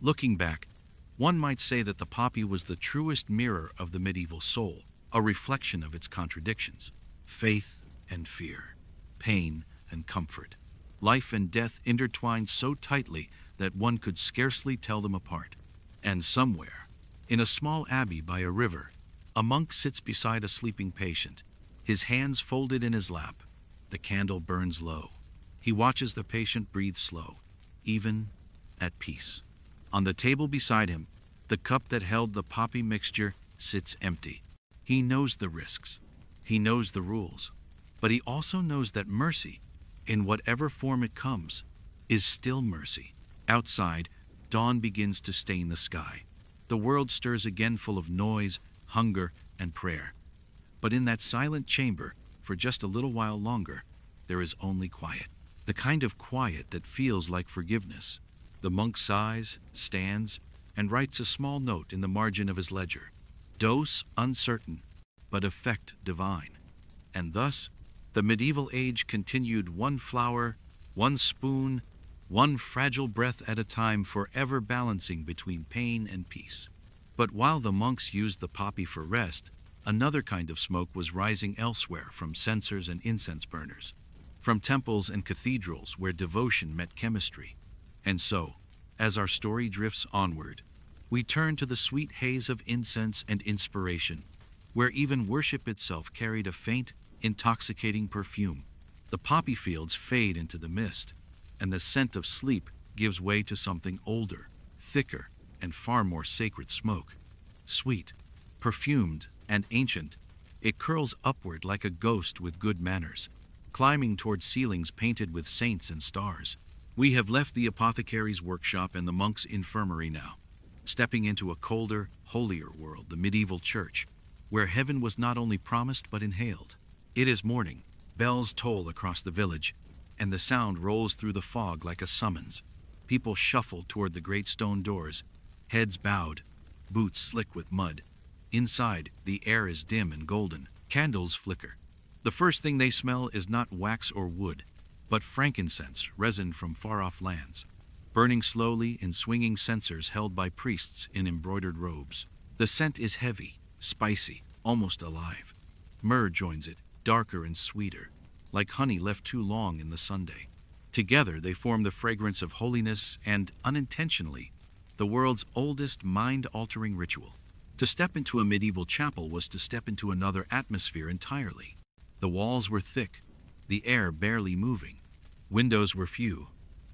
Looking back, one might say that the poppy was the truest mirror of the medieval soul, a reflection of its contradictions: faith and fear, pain and comfort, life and death intertwined so tightly that one could scarcely tell them apart. And somewhere, in a small abbey by a river, a monk sits beside a sleeping patient, his hands folded in his lap. The candle burns low. He watches the patient breathe slow, even at peace. On the table beside him, the cup that held the poppy mixture sits empty. He knows the risks. He knows the rules. But he also knows that mercy, in whatever form it comes, is still mercy. Outside, dawn begins to stain the sky. The world stirs again, full of noise, hunger, and prayer. But in that silent chamber, for just a little while longer, there is only quiet. The kind of quiet that feels like forgiveness. The monk sighs, stands, and writes a small note in the margin of his ledger. Dose uncertain, but effect divine. And thus, the medieval age continued, one flower, one spoon, one fragile breath at a time, forever balancing between pain and peace. But while the monks used the poppy for rest, another kind of smoke was rising elsewhere, from censers and incense burners, from temples and cathedrals where devotion met chemistry. And so, as our story drifts onward, we turn to the sweet haze of incense and inspiration, where even worship itself carried a faint, intoxicating perfume. The poppy fields fade into the mist, and the scent of sleep gives way to something older, thicker, and far more sacred smoke. Sweet, perfumed, and ancient, it curls upward like a ghost with good manners, climbing toward ceilings painted with saints and stars. We have left the apothecary's workshop and the monk's infirmary now, stepping into a colder, holier world, the medieval church, where heaven was not only promised but inhaled. It is morning, bells toll across the village, and the sound rolls through the fog like a summons. People shuffle toward the great stone doors, heads bowed, boots slick with mud. Inside, the air is dim and golden. Candles flicker. The first thing they smell is not wax or wood, but frankincense, resin from far-off lands, burning slowly in swinging censers held by priests in embroidered robes. The scent is heavy, spicy, almost alive. Myrrh joins it, darker and sweeter, like honey left too long in the sundae. Together they form the fragrance of holiness and, unintentionally, the world's oldest mind-altering ritual. To step into a medieval chapel was to step into another atmosphere entirely. The walls were thick, the air barely moving. Windows were few,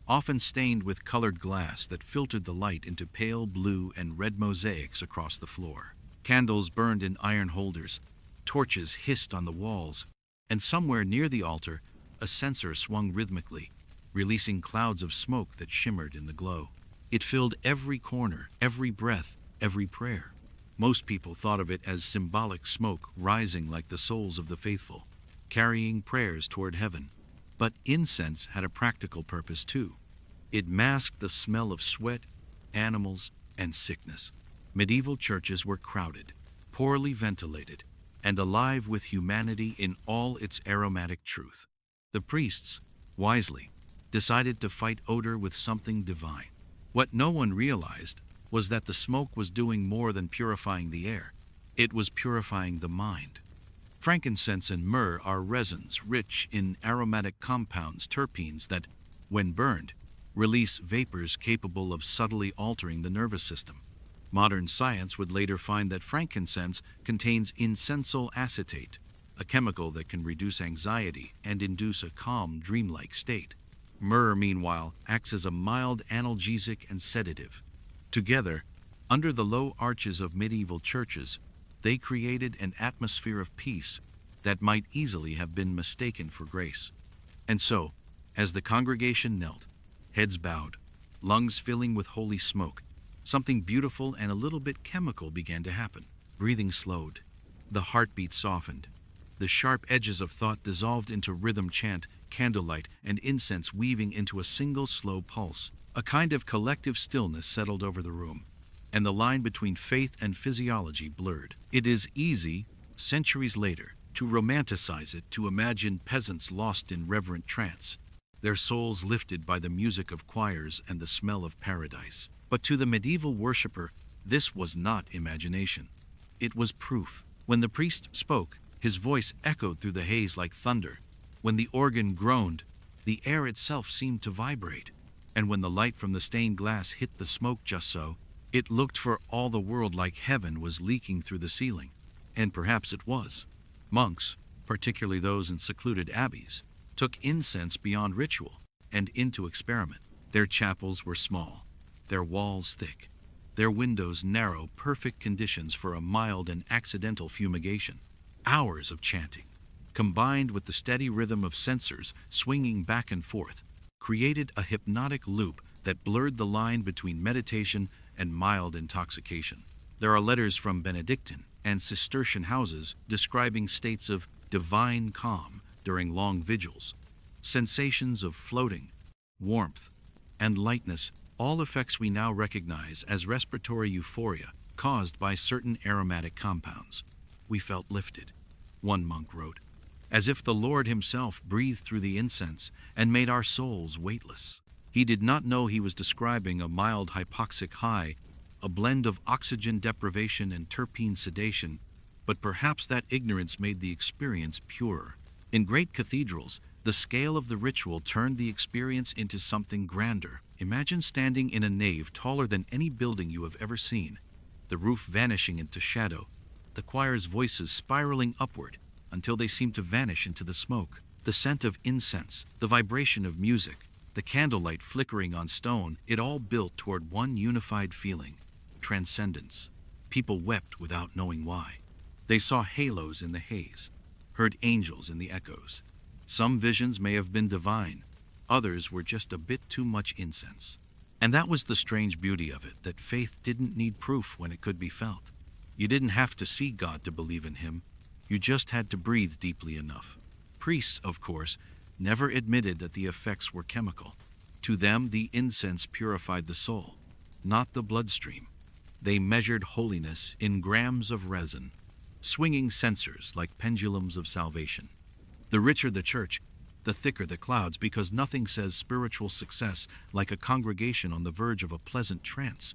often stained with colored glass that filtered the light into pale blue and red mosaics across the floor. Candles burned in iron holders, torches hissed on the walls, and somewhere near the altar, a censer swung rhythmically, releasing clouds of smoke that shimmered in the glow. It filled every corner, every breath, every prayer. Most people thought of it as symbolic smoke rising like the souls of the faithful, carrying prayers toward heaven. But incense had a practical purpose too. It masked the smell of sweat, animals, and sickness. Medieval churches were crowded, poorly ventilated, and alive with humanity in all its aromatic truth. The priests, wisely, decided to fight odor with something divine. What no one realized was that the smoke was doing more than purifying the air. It was purifying the mind. Frankincense and myrrh are resins rich in aromatic compounds, terpenes that, when burned, release vapors capable of subtly altering the nervous system. Modern science would later find that frankincense contains insensyl acetate, a chemical that can reduce anxiety and induce a calm, dreamlike state. Myrrh, meanwhile, acts as a mild analgesic and sedative. Together, under the low arches of medieval churches, they created an atmosphere of peace that might easily have been mistaken for grace. And so, as the congregation knelt, heads bowed, lungs filling with holy smoke, something beautiful and a little bit chemical began to happen. Breathing slowed, the heartbeat softened, the sharp edges of thought dissolved into rhythm chant, candlelight, and incense weaving into a single slow pulse. A kind of collective stillness settled over the room, and the line between faith and physiology blurred. It is easy, centuries later, to romanticize it, to imagine peasants lost in reverent trance, their souls lifted by the music of choirs and the smell of paradise. But to the medieval worshipper, this was not imagination. It was proof. When the priest spoke, his voice echoed through the haze like thunder. When the organ groaned, The air itself seemed to vibrate, and when the light from the stained glass hit the smoke just so, it looked for all the world like heaven was leaking through the ceiling. And perhaps it was. Monks, particularly those in secluded abbeys, took incense beyond ritual and into experiment. Their chapels were small, their walls thick, their windows narrow, perfect conditions for a mild and accidental fumigation. Hours of chanting, combined with the steady rhythm of censers swinging back and forth, created a hypnotic loop that blurred the line between meditation and mild intoxication. There are letters from Benedictine and Cistercian houses describing states of divine calm during long vigils, sensations of floating, warmth, and lightness, all effects we now recognize as respiratory euphoria caused by certain aromatic compounds. We felt lifted, one monk wrote, as if the Lord himself breathed through the incense and made our souls weightless. He did not know he was describing a mild hypoxic high, a blend of oxygen deprivation and terpene sedation, but perhaps that ignorance made the experience purer. In great cathedrals, the scale of the ritual turned the experience into something grander. Imagine standing in a nave taller than any building you have ever seen, the roof vanishing into shadow, the choir's voices spiraling upward until they seemed to vanish into the smoke. The scent of incense, the vibration of music, the candlelight flickering on stone, it all built toward one unified feeling: transcendence. People wept without knowing why. They saw halos in the haze, heard angels in the echoes. Some visions may have been divine, others were just a bit too much incense. And that was the strange beauty of it, that faith didn't need proof when it could be felt. You didn't have to see God to believe in him, you just had to breathe deeply enough. Priests, of course, never admitted that the effects were chemical. To them, the incense purified the soul, not the bloodstream. They measured holiness in grams of resin, swinging censers like pendulums of salvation. The richer the church, the thicker the clouds, because nothing says spiritual success like a congregation on the verge of a pleasant trance.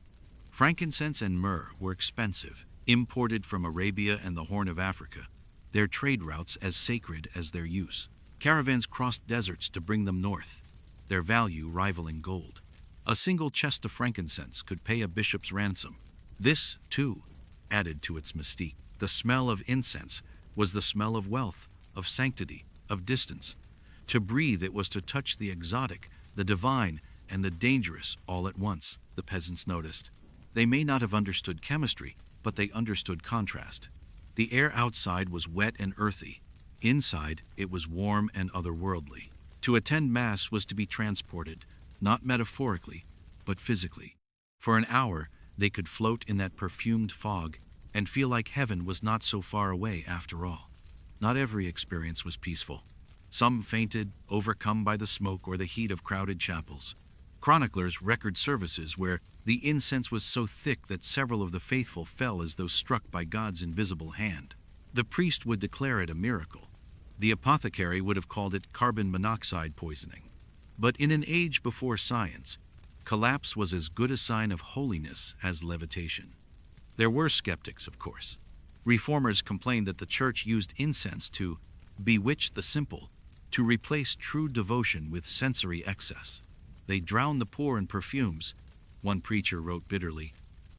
Frankincense and myrrh were expensive, imported from Arabia and the Horn of Africa, their trade routes as sacred as their use. Caravans crossed deserts to bring them north, their value rivaling gold. A single chest of frankincense could pay a bishop's ransom. This, too, added to its mystique. The smell of incense was the smell of wealth, of sanctity, of distance. To breathe it was to touch the exotic, the divine, and the dangerous all at once, the peasants noticed. They may not have understood chemistry, but they understood contrast. The air outside was wet and earthy. Inside, it was warm and otherworldly. To attend Mass was to be transported, not metaphorically, but physically. For an hour, they could float in that perfumed fog and feel like heaven was not so far away after all. Not every experience was peaceful. Some fainted, overcome by the smoke or the heat of crowded chapels. Chroniclers record services where the incense was so thick that several of the faithful fell as though struck by God's invisible hand. The priest would declare it a miracle. The apothecary would have called it carbon monoxide poisoning. But in an age before science, collapse was as good a sign of holiness as levitation. There were skeptics, of course. Reformers complained that the church used incense to bewitch the simple, to replace true devotion with sensory excess. They drown the poor in perfumes, one preacher wrote bitterly,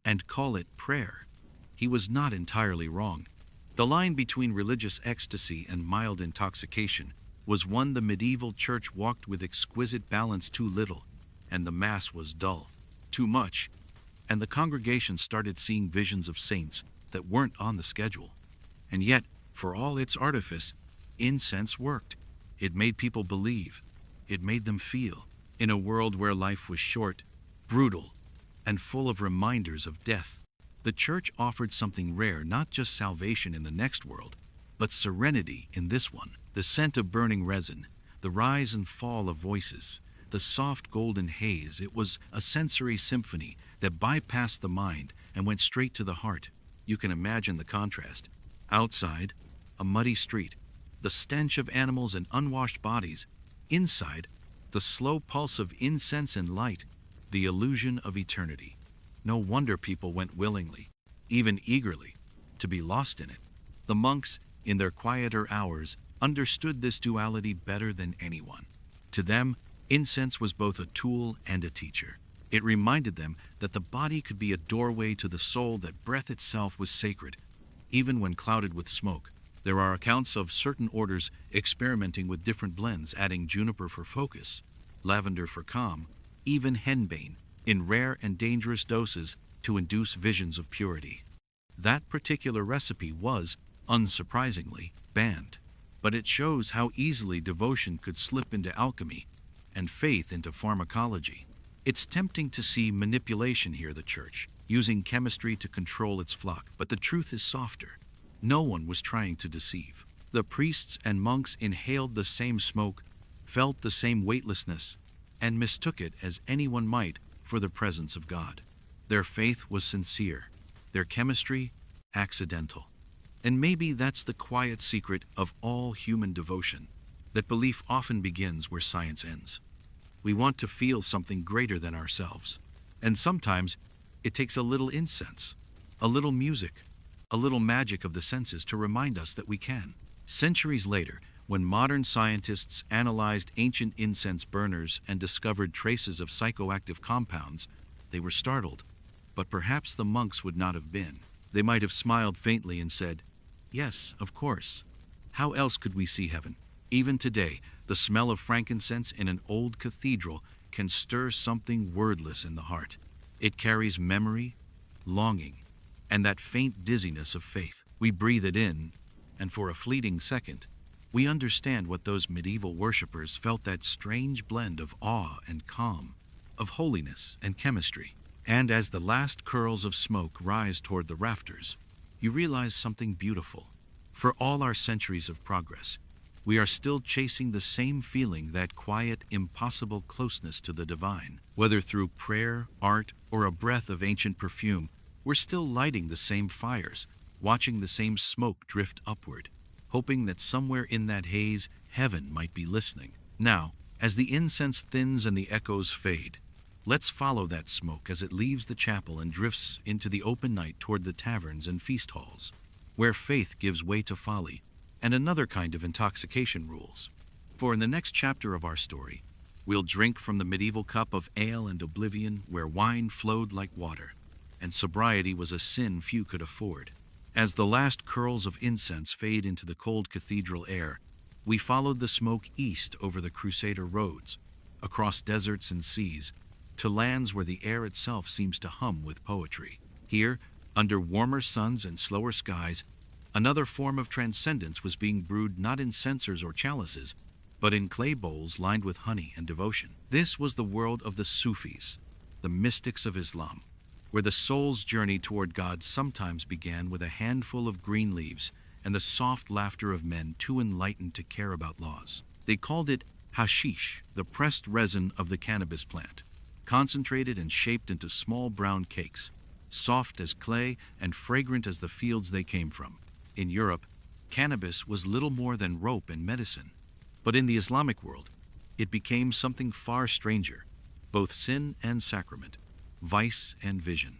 and call it prayer. He was not entirely wrong. The line between religious ecstasy and mild intoxication was one the medieval church walked with exquisite balance. Too little, and the Mass was dull. Too much, and the congregation started seeing visions of saints that weren't on the schedule. And yet, for all its artifice, incense worked. It made people believe. It made them feel. In a world where life was short, brutal, and full of reminders of death, the church offered something rare, not just salvation in the next world, but serenity in this one. The scent of burning resin, the rise and fall of voices, the soft golden haze. It was a sensory symphony that bypassed the mind and went straight to the heart. You can imagine the contrast. Outside, a muddy street, the stench of animals and unwashed bodies. Inside, the slow pulse of incense and light, the illusion of eternity. No wonder people went willingly, even eagerly, to be lost in it. The monks, in their quieter hours, understood this duality better than anyone. To them, incense was both a tool and a teacher. It reminded them that the body could be a doorway to the soul, that breath itself was sacred, even when clouded with smoke. There are accounts of certain orders experimenting with different blends, adding juniper for focus, lavender for calm, even henbane in rare and dangerous doses to induce visions of purity. That particular recipe was, unsurprisingly, banned, but it shows how easily devotion could slip into alchemy and faith into pharmacology. It's tempting to see manipulation here, the church, using chemistry to control its flock, but the truth is softer. No one was trying to deceive. The priests and monks inhaled the same smoke, felt the same weightlessness, and mistook it, as anyone might, for the presence of God. Their faith was sincere, their chemistry accidental. And maybe that's the quiet secret of all human devotion, that belief often begins where science ends. We want to feel something greater than ourselves, and sometimes it takes a little incense, a little music, a little magic of the senses to remind us that we can. Centuries later, when modern scientists analyzed ancient incense burners and discovered traces of psychoactive compounds, they were startled. But perhaps the monks would not have been. They might have smiled faintly and said, "Yes, of course. How else could we see heaven?" Even today, the smell of frankincense in an old cathedral can stir something wordless in the heart. It carries memory, longing, and that faint dizziness of faith. We breathe it in, and for a fleeting second, we understand what those medieval worshippers felt, that strange blend of awe and calm, of holiness and chemistry. And as the last curls of smoke rise toward the rafters, you realize something beautiful. For all our centuries of progress, we are still chasing the same feeling, that quiet, impossible closeness to the divine. Whether through prayer, art, or a breath of ancient perfume, we're still lighting the same fires, watching the same smoke drift upward, hoping that somewhere in that haze, heaven might be listening. Now, as the incense thins and the echoes fade, let's follow that smoke as it leaves the chapel and drifts into the open night toward the taverns and feast halls, where faith gives way to folly, and another kind of intoxication rules. For in the next chapter of our story, we'll drink from the medieval cup of ale and oblivion, where wine flowed like water, and sobriety was a sin few could afford. As the last curls of incense fade into the cold cathedral air, we followed the smoke east over the Crusader roads, across deserts and seas, to lands where the air itself seems to hum with poetry. Here, under warmer suns and slower skies, another form of transcendence was being brewed, not in censers or chalices, but in clay bowls lined with honey and devotion. This was the world of the Sufis, the mystics of Islam, where the soul's journey toward God sometimes began with a handful of green leaves and the soft laughter of men too enlightened to care about laws. They called it hashish, the pressed resin of the cannabis plant, concentrated and shaped into small brown cakes, soft as clay and fragrant as the fields they came from. In Europe, cannabis was little more than rope and medicine, but in the Islamic world, it became something far stranger, both sin and sacrament, vice and vision.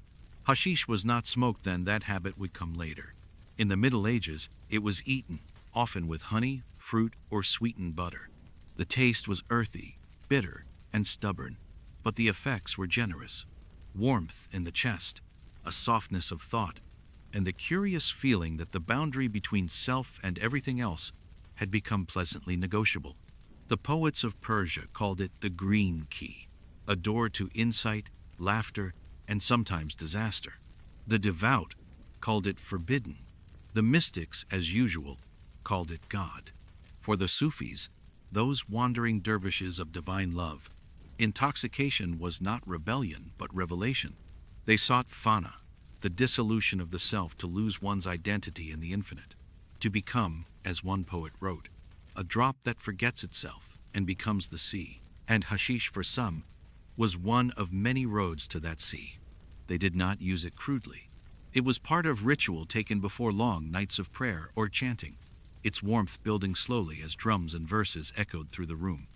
Hashish was not smoked then, that habit would come later. In the Middle Ages, it was eaten, often with honey, fruit, or sweetened butter. The taste was earthy, bitter, and stubborn, but the effects were generous. Warmth in the chest, a softness of thought, and the curious feeling that the boundary between self and everything else had become pleasantly negotiable. The poets of Persia called it the green key, a door to insight, laughter, and sometimes disaster. The devout called it forbidden. The mystics, as usual, called it God. For the Sufis, those wandering dervishes of divine love, intoxication was not rebellion but revelation. They sought fana, the dissolution of the self, to lose one's identity in the infinite, to become, as one poet wrote, a drop that forgets itself and becomes the sea. And hashish, for some, was one of many roads to that sea. They did not use it crudely. It was part of ritual taken before long nights of prayer or chanting, its warmth building slowly as drums and verses echoed through the room.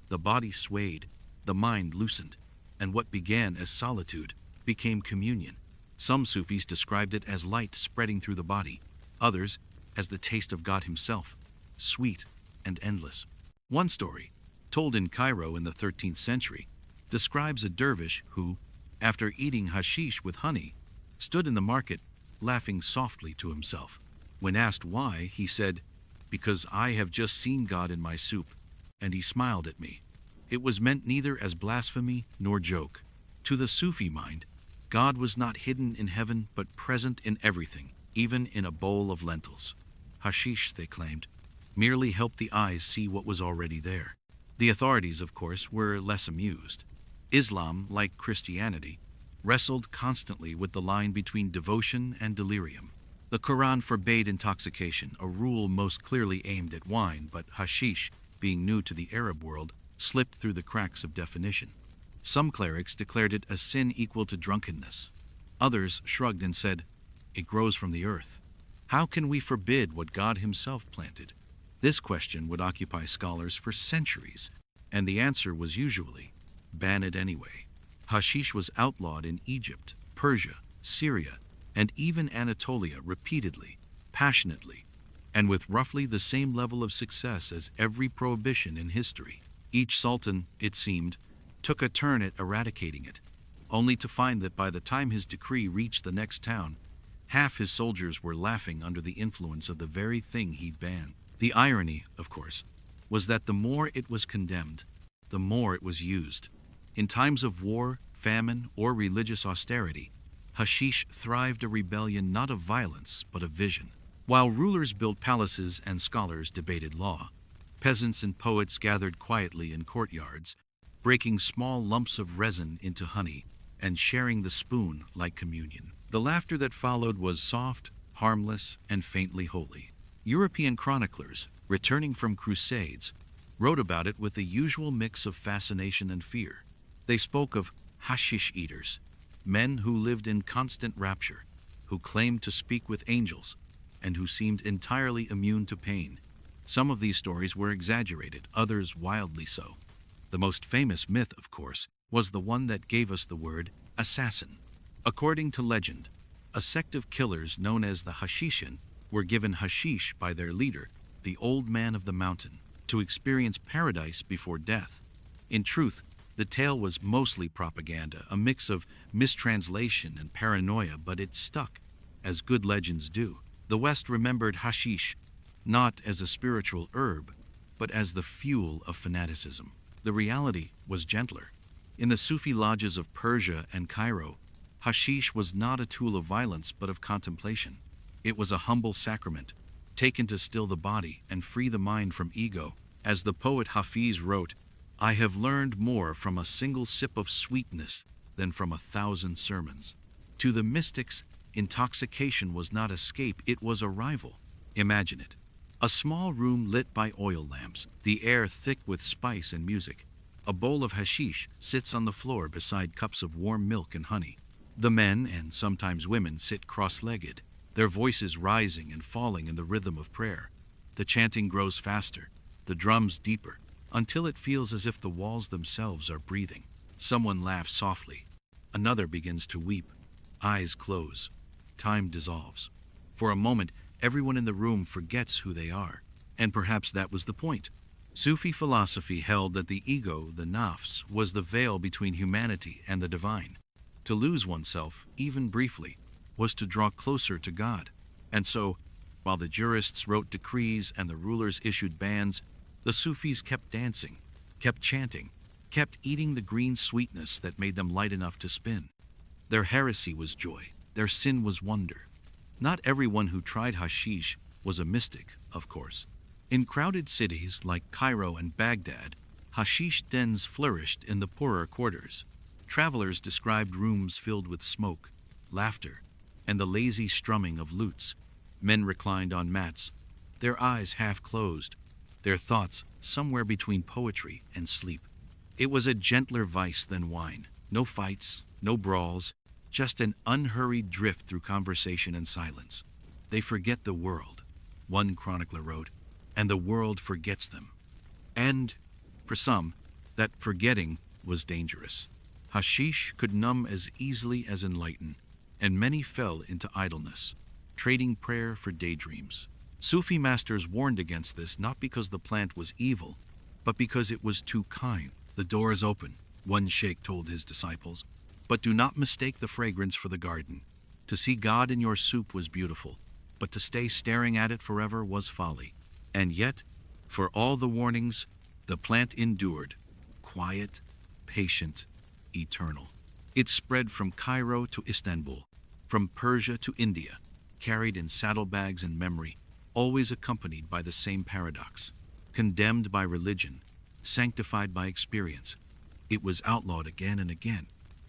The body swayed, the mind loosened, and what began as solitude became communion. Some Sufis described it as light spreading through the body, others as the taste of God himself, sweet and endless. One story told in Cairo in the 13th century, describes a dervish who, after eating hashish with honey, stood in the market laughing softly to himself. When asked why, he said, "Because I have just seen God in my soup, and he smiled at me." It was meant neither as blasphemy nor joke. To the Sufi mind, God was not hidden in heaven but present in everything, even in a bowl of lentils. Hashish, they claimed, merely helped the eyes see what was already there. The authorities, of course, were less amused. Islam, like Christianity, wrestled constantly with the line between devotion and delirium. The Quran forbade intoxication, a rule most clearly aimed at wine, but hashish, being new to the Arab world, slipped through the cracks of definition. Some clerics declared it a sin equal to drunkenness. Others shrugged and said, "It grows from the earth. How can we forbid what God himself planted?" This question would occupy scholars for centuries, and the answer was usually, ban it anyway. Hashish was outlawed in Egypt, Persia, Syria, and even Anatolia repeatedly, passionately, and with roughly the same level of success as every prohibition in history. Each sultan, it seemed, took a turn at eradicating it, only to find that by the time his decree reached the next town, half his soldiers were laughing under the influence of the very thing he'd banned. The irony, of course, was that the more it was condemned, the more it was used. In times of war, famine, or religious austerity, hashish thrived a rebellion not of violence, but of vision. While rulers built palaces and scholars debated law, peasants and poets gathered quietly in courtyards, breaking small lumps of resin into honey and sharing the spoon like communion. The laughter that followed was soft, harmless, and faintly holy. European chroniclers, returning from crusades, wrote about it with the usual mix of fascination and fear. They spoke of hashish eaters, men who lived in constant rapture, who claimed to speak with angels, and who seemed entirely immune to pain. Some of these stories were exaggerated, others wildly so. The most famous myth, of course, was the one that gave us the word assassin. According to legend, a sect of killers known as the Hashishin were given hashish by their leader, the Old Man of the Mountain, to experience paradise before death. In truth, the tale was mostly propaganda, a mix of mistranslation and paranoia, but it stuck, as good legends do. The West remembered hashish not as a spiritual herb, but as the fuel of fanaticism. The reality was gentler. In the Sufi lodges of Persia and Cairo, hashish was not a tool of violence but of contemplation. It was a humble sacrament, taken to still the body and free the mind from ego. As the poet Hafiz wrote, "I have learned more from a single sip of sweetness than from 1,000 sermons." To the mystics, intoxication was not escape, it was arrival. Imagine it. A small room lit by oil lamps, the air thick with spice and music. A bowl of hashish sits on the floor beside cups of warm milk and honey. The men, and sometimes women, sit cross-legged, their voices rising and falling in the rhythm of prayer. The chanting grows faster, the drums deeper, until it feels as if the walls themselves are breathing. Someone laughs softly. Another begins to weep. Eyes close. Time dissolves. For a moment, everyone in the room forgets who they are. And perhaps that was the point. Sufi philosophy held that the ego, the nafs, was the veil between humanity and the divine. To lose oneself, even briefly, was to draw closer to God. And so, while the jurists wrote decrees and the rulers issued bans, the Sufis kept dancing, kept chanting, kept eating the green sweetness that made them light enough to spin. Their heresy was joy, their sin was wonder. Not everyone who tried hashish was a mystic, of course. In crowded cities like Cairo and Baghdad, hashish dens flourished in the poorer quarters. Travelers described rooms filled with smoke, laughter, and the lazy strumming of lutes. Men reclined on mats, their eyes half closed, their thoughts somewhere between poetry and sleep. It was a gentler vice than wine. No fights, no brawls, just an unhurried drift through conversation and silence. They forget the world, one chronicler wrote, and the world forgets them. And, for some, that forgetting was dangerous. Hashish could numb as easily as enlighten, and many fell into idleness, trading prayer for daydreams. Sufi masters warned against this not because the plant was evil, but because it was too kind. "The door is open," one sheikh told his disciples, "but do not mistake the fragrance for the garden. To see God in your soup was beautiful, but to stay staring at it forever was folly." And yet, for all the warnings, the plant endured, quiet, patient, eternal. It spread from Cairo to Istanbul, from Persia to India, carried in saddlebags and memory, always accompanied by the same paradox. Condemned by religion, sanctified by experience, it was outlawed again and again,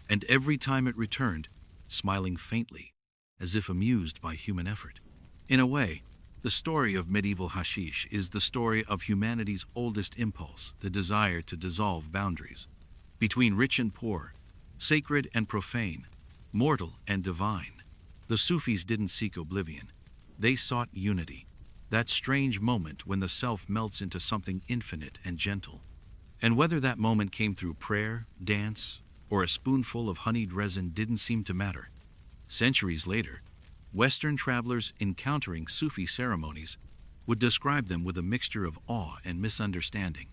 and every time it returned, smiling faintly, as if amused by human effort. In a way, the story of medieval hashish is the story of humanity's oldest impulse, the desire to dissolve boundaries. Between rich and poor, sacred and profane, mortal and divine, the Sufis didn't seek oblivion. They sought unity, that strange moment when the self melts into something infinite and gentle. And whether that moment came through prayer, dance, or a spoonful of honeyed resin didn't seem to matter. Centuries later, Western travelers encountering Sufi ceremonies would describe them with a mixture of awe and misunderstanding.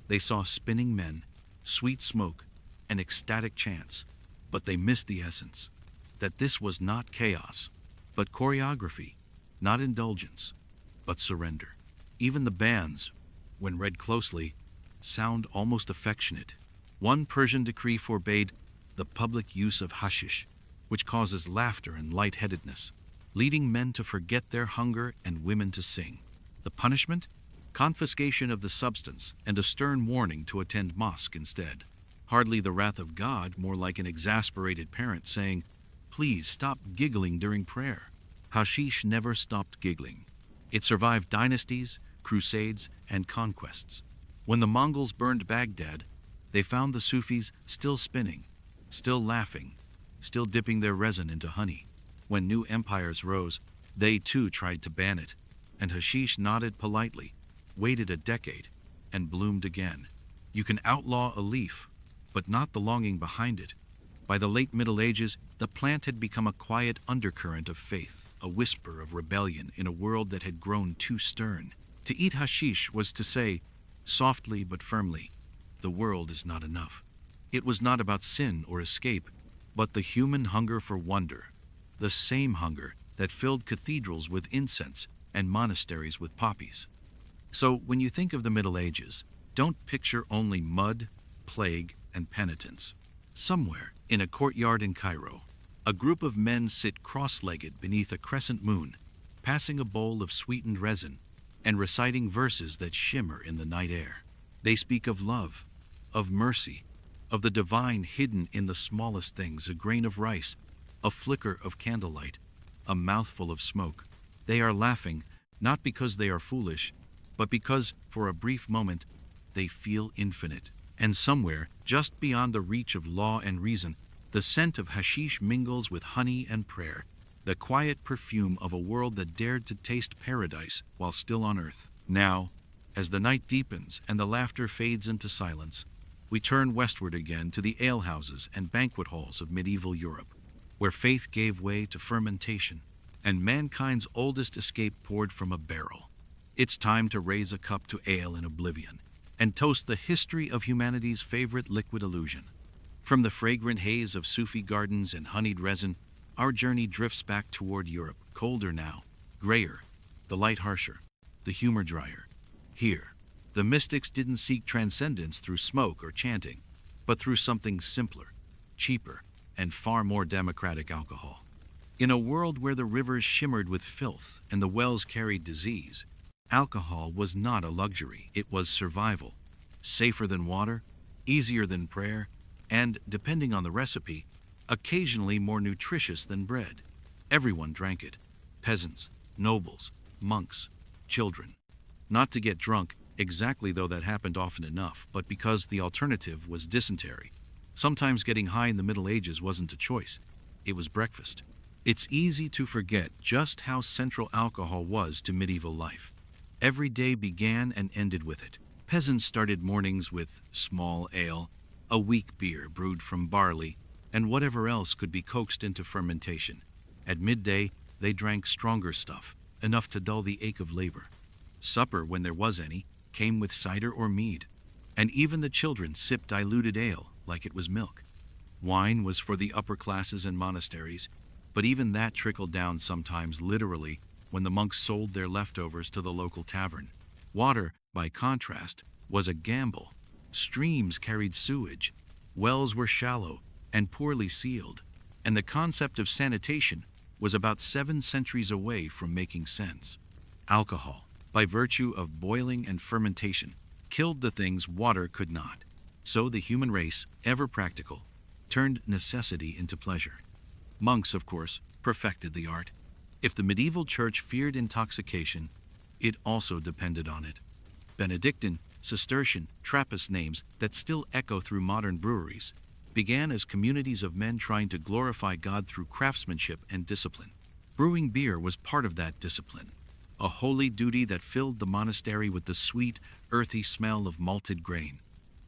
They saw spinning men, sweet smoke, and ecstatic chants, but they missed the essence, that this was not chaos, but choreography, not indulgence, but surrender. Even the bands, when read closely, sound almost affectionate. One Persian decree forbade the public use of hashish, which causes laughter and lightheadedness, leading men to forget their hunger and women to sing. The punishment? Confiscation of the substance and a stern warning to attend mosque instead. Hardly the wrath of God, more like an exasperated parent saying, "Please stop giggling during prayer." Hashish never stopped giggling. It survived dynasties, crusades, and conquests. When the Mongols burned Baghdad, they found the Sufis still spinning, still laughing, still dipping their resin into honey. When new empires rose, they too tried to ban it, and hashish nodded politely, waited a decade, and bloomed again. You can outlaw a leaf, but not the longing behind it. By the late Middle Ages, the plant had become a quiet undercurrent of faith, a whisper of rebellion in a world that had grown too stern. To eat hashish was to say, softly but firmly, "The world is not enough." It was not about sin or escape, but the human hunger for wonder, the same hunger that filled cathedrals with incense and monasteries with poppies. So when you think of the Middle Ages, don't picture only mud, plague, and penitence. Somewhere, in a courtyard in Cairo, a group of men sit cross-legged beneath a crescent moon, passing a bowl of sweetened resin and reciting verses that shimmer in the night air. They speak of love, of mercy, of the divine hidden in the smallest things, a grain of rice, a flicker of candlelight, a mouthful of smoke. They are laughing, not because they are foolish, but because, for a brief moment, they feel infinite. And somewhere, just beyond the reach of law and reason, the scent of hashish mingles with honey and prayer, the quiet perfume of a world that dared to taste paradise while still on earth. Now, as the night deepens and the laughter fades into silence, we turn westward again to the alehouses and banquet halls of medieval Europe, where faith gave way to fermentation, and mankind's oldest escape poured from a barrel. It's time to raise a cup to ale in oblivion, and toast the history of humanity's favorite liquid illusion. From the fragrant haze of Sufi gardens and honeyed resin, our journey drifts back toward Europe, colder now, grayer, the light harsher, the humor drier. Here, the mystics didn't seek transcendence through smoke or chanting, but through something simpler, cheaper, and far more democratic: alcohol. In a world where the rivers shimmered with filth and the wells carried disease, alcohol was not a luxury, it was survival. Safer than water, easier than prayer, and, depending on the recipe, occasionally more nutritious than bread. Everyone drank it: peasants, nobles, monks, children. Not to get drunk, exactly, though that happened often enough, but because the alternative was dysentery. Sometimes getting high in the Middle Ages wasn't a choice, it was breakfast. It's easy to forget just how central alcohol was to medieval life. Every day began and ended with it. Peasants started mornings with small ale, a weak beer brewed from barley, and whatever else could be coaxed into fermentation. At midday, they drank stronger stuff, enough to dull the ache of labor. Supper, when there was any, came with cider or mead. and even the children sipped diluted ale like it was milk. Wine was for the upper classes and monasteries, but even that trickled down sometimes literally when the monks sold their leftovers to the local tavern. Water, by contrast, was a gamble. Streams carried sewage, wells were shallow and poorly sealed, and the concept of sanitation was about 7 centuries away from making sense. Alcohol, by virtue of boiling and fermentation, killed the things water could not. So the human race, ever practical, turned necessity into pleasure. Monks, of course, perfected the art. If the medieval church feared intoxication, it also depended on it. Benedictine, Cistercian, Trappist names that still echo through modern breweries began as communities of men trying to glorify God through craftsmanship and discipline. Brewing beer was part of that discipline, a holy duty that filled the monastery with the sweet, earthy smell of malted grain.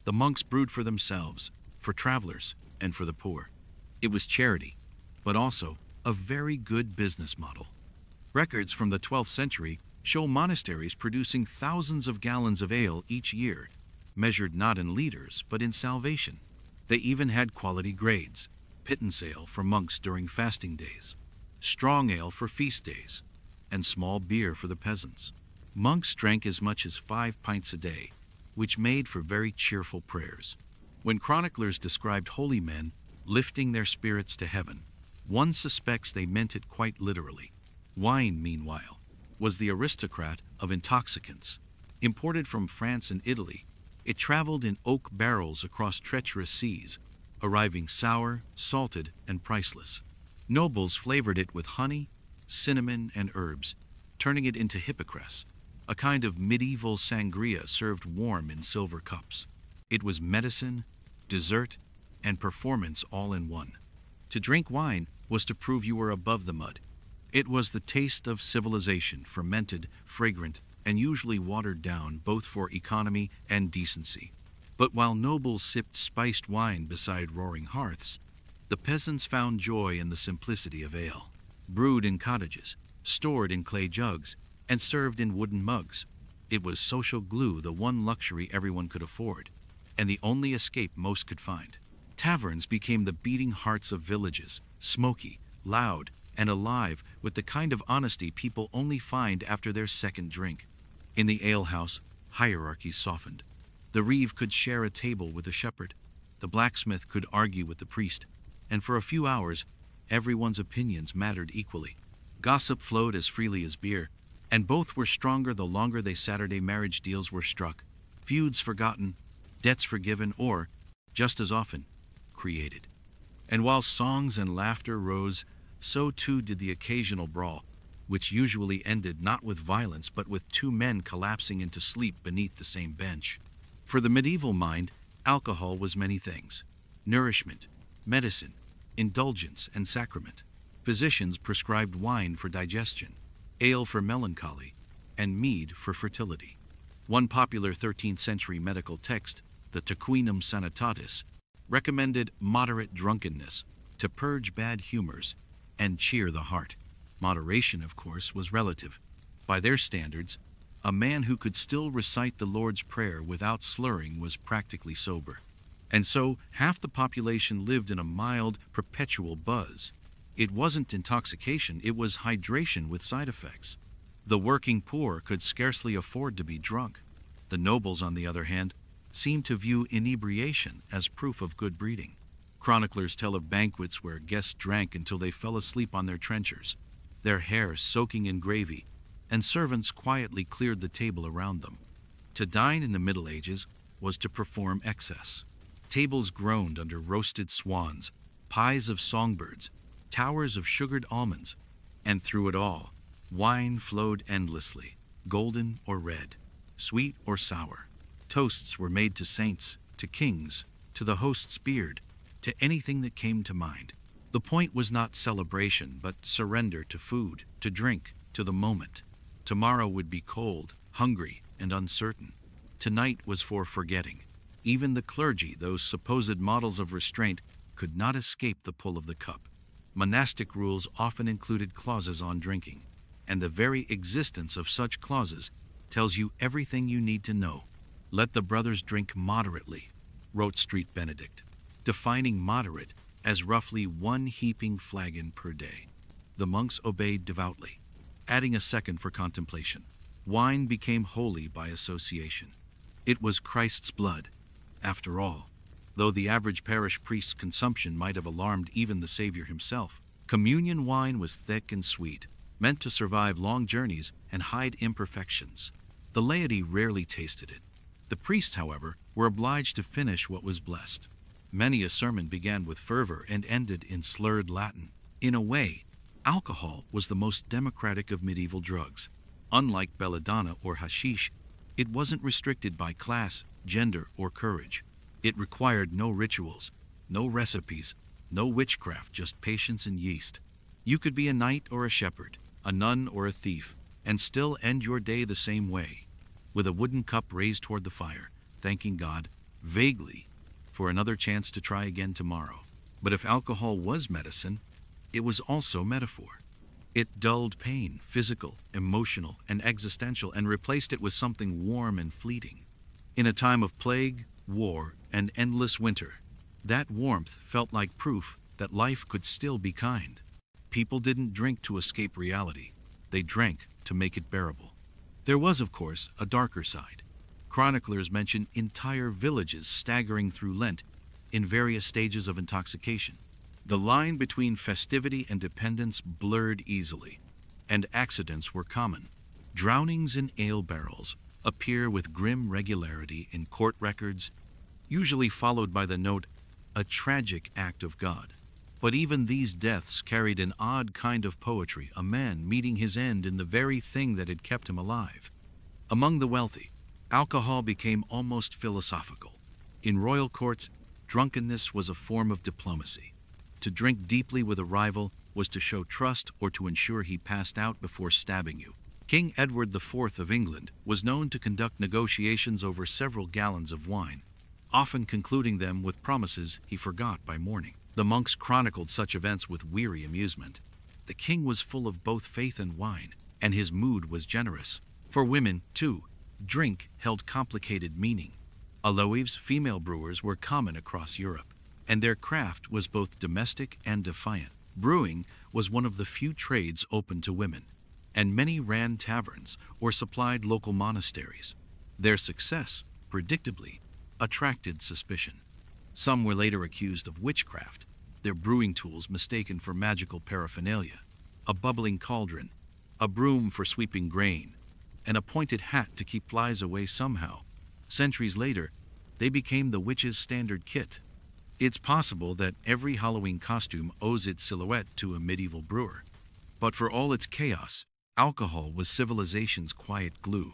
The monks brewed for themselves, for travelers, and for the poor. It was charity, but also a very good business model. Records from the 12th century show monasteries producing thousands of gallons of ale each year, measured not in liters but in salvation. They even had quality grades: pittance ale for monks during fasting days, strong ale for feast days, and small beer for the peasants. Monks drank as much as 5 pints a day, which made for very cheerful prayers. When chroniclers described holy men lifting their spirits to heaven, one suspects they meant it quite literally. Wine, meanwhile, was the aristocrat of intoxicants. Imported from France and Italy, it traveled in oak barrels across treacherous seas, arriving sour, salted, and priceless. Nobles flavored it with honey, cinnamon, and herbs, turning it into hippocras, a kind of medieval sangria served warm in silver cups. It was medicine, dessert, and performance all in one. To drink wine was to prove you were above the mud. It was the taste of civilization, fermented, fragrant, and usually watered down both for economy and decency. But while nobles sipped spiced wine beside roaring hearths, the peasants found joy in the simplicity of ale. Brewed in cottages, stored in clay jugs, and served in wooden mugs, it was social glue, the one luxury everyone could afford, and the only escape most could find. Taverns became the beating hearts of villages, smoky, loud, and alive with the kind of honesty people only find after their second drink. In the alehouse, hierarchies softened. The reeve could share a table with the shepherd, the blacksmith could argue with the priest, and for a few hours, everyone's opinions mattered equally. Gossip flowed as freely as beer, and both were stronger the longer they Saturday marriage deals were struck, feuds forgotten, debts forgiven, or, just as often, created. And while songs and laughter rose, so too did the occasional brawl, which usually ended not with violence but with 2 men collapsing into sleep beneath the same bench. For the medieval mind, alcohol was many things: nourishment, medicine, indulgence, and sacrament. Physicians prescribed wine for digestion, ale for melancholy, and mead for fertility. One popular 13th century medical text, the Tequinum Sanitatis, recommended moderate drunkenness to purge bad humors and cheer the heart. Moderation, of course, was relative. By their standards, a man who could still recite the Lord's Prayer without slurring was practically sober. And so, half the population lived in a mild, perpetual buzz. It wasn't intoxication, it was hydration with side effects. The working poor could scarcely afford to be drunk. The nobles, on the other hand, seemed to view inebriation as proof of good breeding. Chroniclers tell of banquets where guests drank until they fell asleep on their trenchers, their hair soaking in gravy, and servants quietly cleared the table around them. To dine in the Middle Ages was to perform excess. Tables groaned under roasted swans, pies of songbirds, towers of sugared almonds, and through it all, wine flowed endlessly, golden or red, sweet or sour. Toasts were made to saints, to kings, to the host's beard, to anything that came to mind. The point was not celebration, but surrender to food, to drink, to the moment. Tomorrow would be cold, hungry, and uncertain. Tonight was for forgetting. Even the clergy, those supposed models of restraint, could not escape the pull of the cup. Monastic rules often included clauses on drinking, and the very existence of such clauses tells you everything you need to know. Let the brothers drink moderately, wrote Street Benedict, defining moderate as roughly 1 heaping flagon per day. The monks obeyed devoutly, adding a second for contemplation. Wine became holy by association. It was Christ's blood, after all. Though the average parish priest's consumption might have alarmed even the Savior himself, communion wine was thick and sweet, meant to survive long journeys and hide imperfections. The laity rarely tasted it. The priests, however, were obliged to finish what was blessed. Many a sermon began with fervor and ended in slurred Latin. In a way, alcohol was the most democratic of medieval drugs. Unlike belladonna or hashish, it wasn't restricted by class, gender, or courage. It required no rituals, no recipes, no witchcraft, just patience and yeast. You could be a knight or a shepherd, a nun or a thief, and still end your day the same way, with a wooden cup raised toward the fire, thanking God, vaguely, for another chance to try again tomorrow. But if alcohol was medicine, it was also metaphor. It dulled pain, physical, emotional, and existential, and replaced it with something warm and fleeting. In a time of plague, war, and endless winter, that warmth felt like proof that life could still be kind. People didn't drink to escape reality. They drank to make it bearable. There was, of course, a darker side. Chroniclers mention entire villages staggering through Lent in various stages of intoxication. The line between festivity and dependence blurred easily, and accidents were common. Drownings in ale barrels appear with grim regularity in court records, usually followed by the note, "a tragic act of God." But even these deaths carried an odd kind of poetry, a man meeting his end in the very thing that had kept him alive. Among the wealthy, alcohol became almost philosophical. In royal courts, drunkenness was a form of diplomacy. To drink deeply with a rival was to show trust or to ensure he passed out before stabbing you. King Edward IV of England was known to conduct negotiations over several gallons of wine, often concluding them with promises he forgot by morning. The monks chronicled such events with weary amusement. The king was full of both faith and wine, and his mood was generous. For women, too, drink held complicated meaning. Aloes, female brewers, were common across Europe, and their craft was both domestic and defiant. Brewing was one of the few trades open to women, and many ran taverns or supplied local monasteries. Their success, predictably, attracted suspicion. Some were later accused of witchcraft, their brewing tools mistaken for magical paraphernalia, a bubbling cauldron, a broom for sweeping grain, and a pointed hat to keep flies away somehow. Centuries later, they became the witch's standard kit. It's possible that every Halloween costume owes its silhouette to a medieval brewer. But for all its chaos, alcohol was civilization's quiet glue.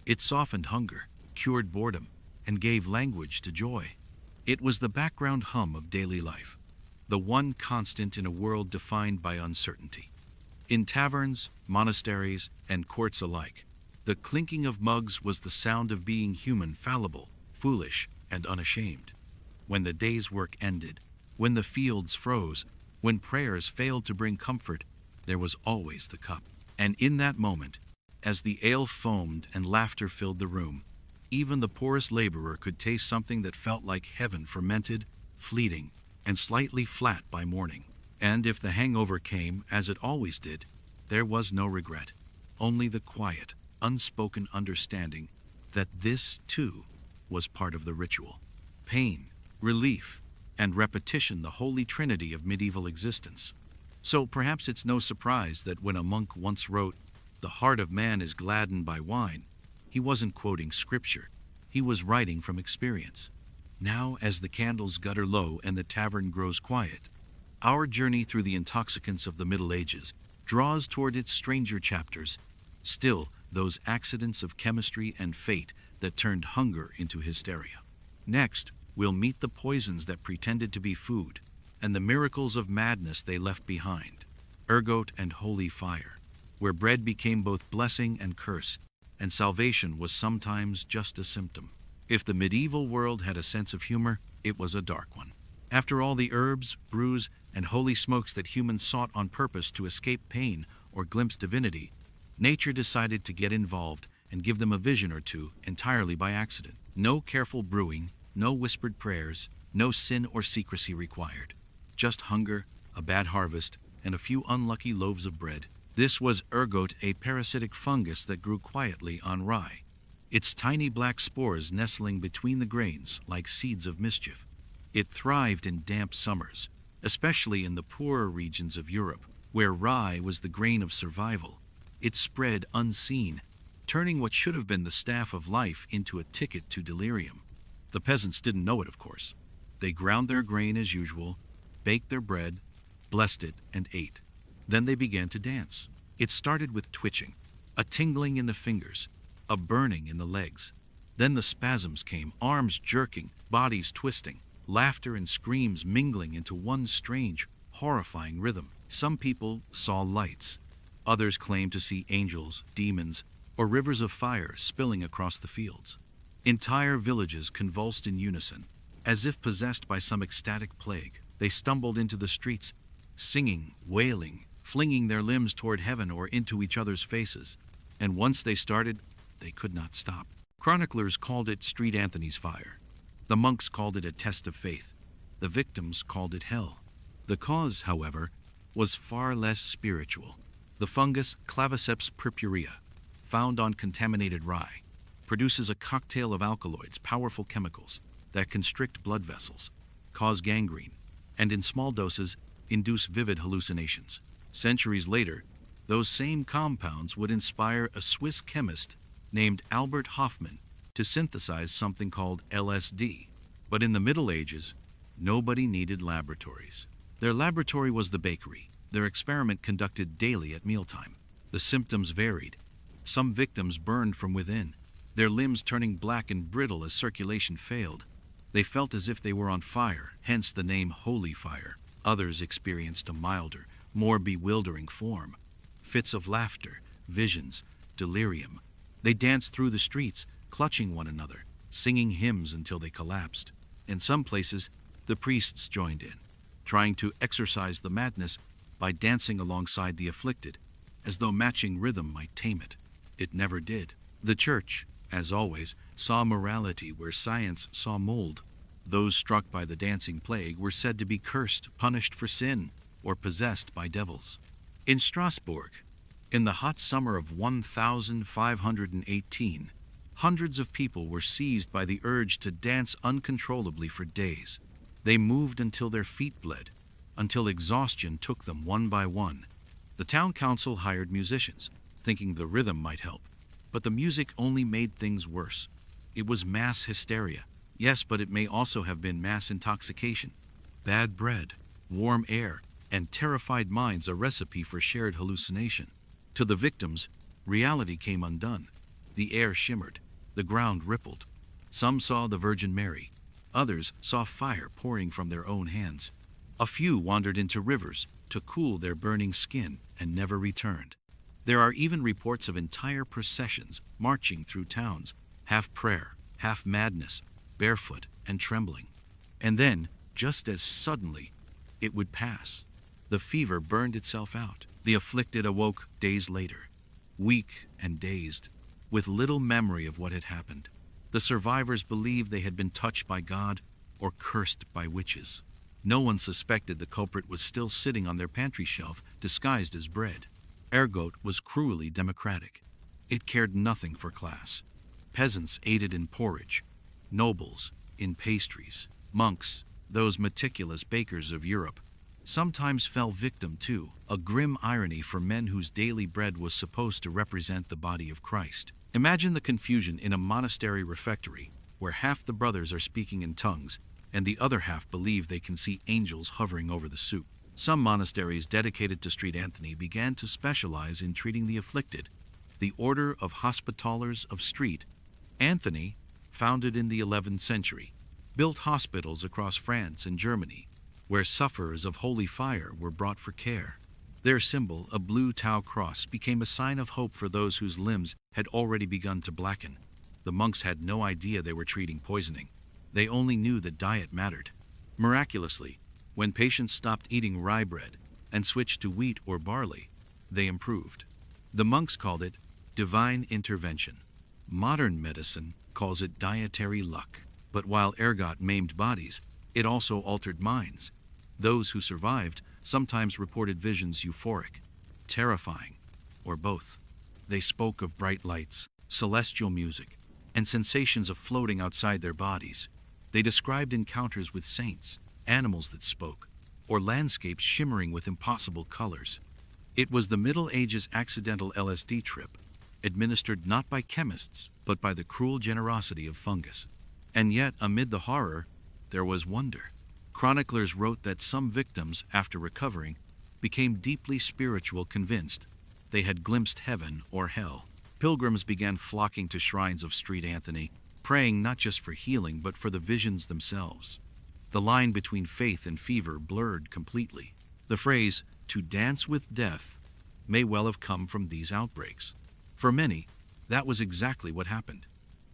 It softened hunger, cured boredom, and gave language to joy. It was the background hum of daily life, the one constant in a world defined by uncertainty. In taverns, monasteries, and courts alike, the clinking of mugs was the sound of being human, fallible, foolish, and unashamed. When the day's work ended, when the fields froze, when prayers failed to bring comfort, there was always the cup. And in that moment, as the ale foamed and laughter filled the room, even the poorest laborer could taste something that felt like heaven, fermented, fleeting, and slightly flat by morning. And if the hangover came, as it always did, there was no regret, only the quiet, unspoken understanding that this, too, was part of the ritual. Pain, relief, and repetition, the holy trinity of medieval existence. So perhaps it's no surprise that when a monk once wrote, "The heart of man is gladdened by wine," he wasn't quoting scripture, he was writing from experience. Now, as the candles gutter low and the tavern grows quiet, our journey through the intoxicants of the Middle Ages draws toward its stranger chapters, still those accidents of chemistry and fate that turned hunger into hysteria. Next, we'll meet the poisons that pretended to be food, and the miracles of madness they left behind, ergot and holy fire, where bread became both blessing and curse, and salvation was sometimes just a symptom. If the medieval world had a sense of humor, it was a dark one. After all the herbs, brews, and holy smokes that humans sought on purpose to escape pain or glimpse divinity, nature decided to get involved and give them a vision or two entirely by accident. No careful brewing, no whispered prayers, no sin or secrecy required. Just hunger, a bad harvest, and a few unlucky loaves of bread. This was ergot, a parasitic fungus that grew quietly on rye, its tiny black spores nestling between the grains like seeds of mischief. It thrived in damp summers, especially in the poorer regions of Europe, where rye was the grain of survival. It spread unseen, turning what should have been the staff of life into a ticket to delirium. The peasants didn't know it, of course. They ground their grain as usual, baked their bread, blessed it, and ate. Then they began to dance. It started with twitching, a tingling in the fingers, a burning in the legs. Then the spasms came, arms jerking, bodies twisting, laughter and screams mingling into one strange, horrifying rhythm. Some people saw lights. Others claimed to see angels, demons, or rivers of fire spilling across the fields. Entire villages convulsed in unison, as if possessed by some ecstatic plague. They stumbled into the streets, singing, wailing, flinging their limbs toward heaven or into each other's faces. And once they started, they could not stop. Chroniclers called it Street Anthony's fire. The monks called it a test of faith. The victims called it hell. The cause, however, was far less spiritual. The fungus Claviceps purpurea, found on contaminated rye, produces a cocktail of alkaloids, powerful chemicals that constrict blood vessels, cause gangrene, and in small doses induce vivid hallucinations. Centuries later, those same compounds would inspire a Swiss chemist named Albert Hofmann to synthesize something called LSD. But in the Middle Ages, nobody needed laboratories. Their laboratory was the bakery, their experiment conducted daily at mealtime. The symptoms varied. Some victims burned from within, their limbs turning black and brittle as circulation failed. They felt as if they were on fire, hence the name holy fire. Others experienced a milder, more bewildering form. Fits of laughter, visions, delirium. They danced through the streets, clutching one another, singing hymns until they collapsed. In some places, the priests joined in, trying to exorcise the madness by dancing alongside the afflicted, as though matching rhythm might tame it. It never did. The church, as always, saw morality where science saw mold. Those struck by the dancing plague were said to be cursed, punished for sin, or possessed by devils. In Strasbourg, in the hot summer of 1518, hundreds of people were seized by the urge to dance uncontrollably for days. They moved until their feet bled, until exhaustion took them one by one. The town council hired musicians, thinking the rhythm might help. But the music only made things worse. It was mass hysteria. Yes, but it may also have been mass intoxication. Bad bread, warm air, and terrified minds a recipe for shared hallucination. To the victims, reality came undone. The air shimmered, the ground rippled. Some saw the Virgin Mary. Others saw fire pouring from their own hands. A few wandered into rivers to cool their burning skin and never returned. There are even reports of entire processions marching through towns, half prayer, half madness, barefoot and trembling. And then, just as suddenly, it would pass. The fever burned itself out. The afflicted awoke days later, weak and dazed, with little memory of what had happened. The survivors believed they had been touched by God or cursed by witches. No one suspected the culprit was still sitting on their pantry shelf, disguised as bread. Ergot was cruelly democratic. It cared nothing for class. Peasants ate it in porridge, nobles in pastries, monks, those meticulous bakers of Europe, sometimes fell victim to a grim irony for men whose daily bread was supposed to represent the body of Christ. Imagine the confusion in a monastery refectory where half the brothers are speaking in tongues and the other half believe they can see angels hovering over the soup. Some monasteries dedicated to St. Anthony began to specialize in treating the afflicted. The Order of Hospitallers of St. Anthony, founded in the 11th century, built hospitals across France and Germany, where sufferers of holy fire were brought for care. Their symbol, a blue Tau cross, became a sign of hope for those whose limbs had already begun to blacken. The monks had no idea they were treating poisoning. They only knew that diet mattered. Miraculously, when patients stopped eating rye bread and switched to wheat or barley, they improved. The monks called it divine intervention. Modern medicine calls it dietary luck. But while ergot maimed bodies, it also altered minds. Those who survived sometimes reported visions euphoric, terrifying, or both. They spoke of bright lights, celestial music, and sensations of floating outside their bodies. They described encounters with saints, animals that spoke, or landscapes shimmering with impossible colors. It was the Middle Ages accidental LSD trip, administered not by chemists, but by the cruel generosity of fungus. And yet, amid the horror, there was wonder. Chroniclers wrote that some victims, after recovering, became deeply spiritual, convinced they had glimpsed heaven or hell. Pilgrims began flocking to shrines of St. Anthony, praying not just for healing but for the visions themselves. The line between faith and fever blurred completely. The phrase, "to dance with death," may well have come from these outbreaks. For many, that was exactly what happened.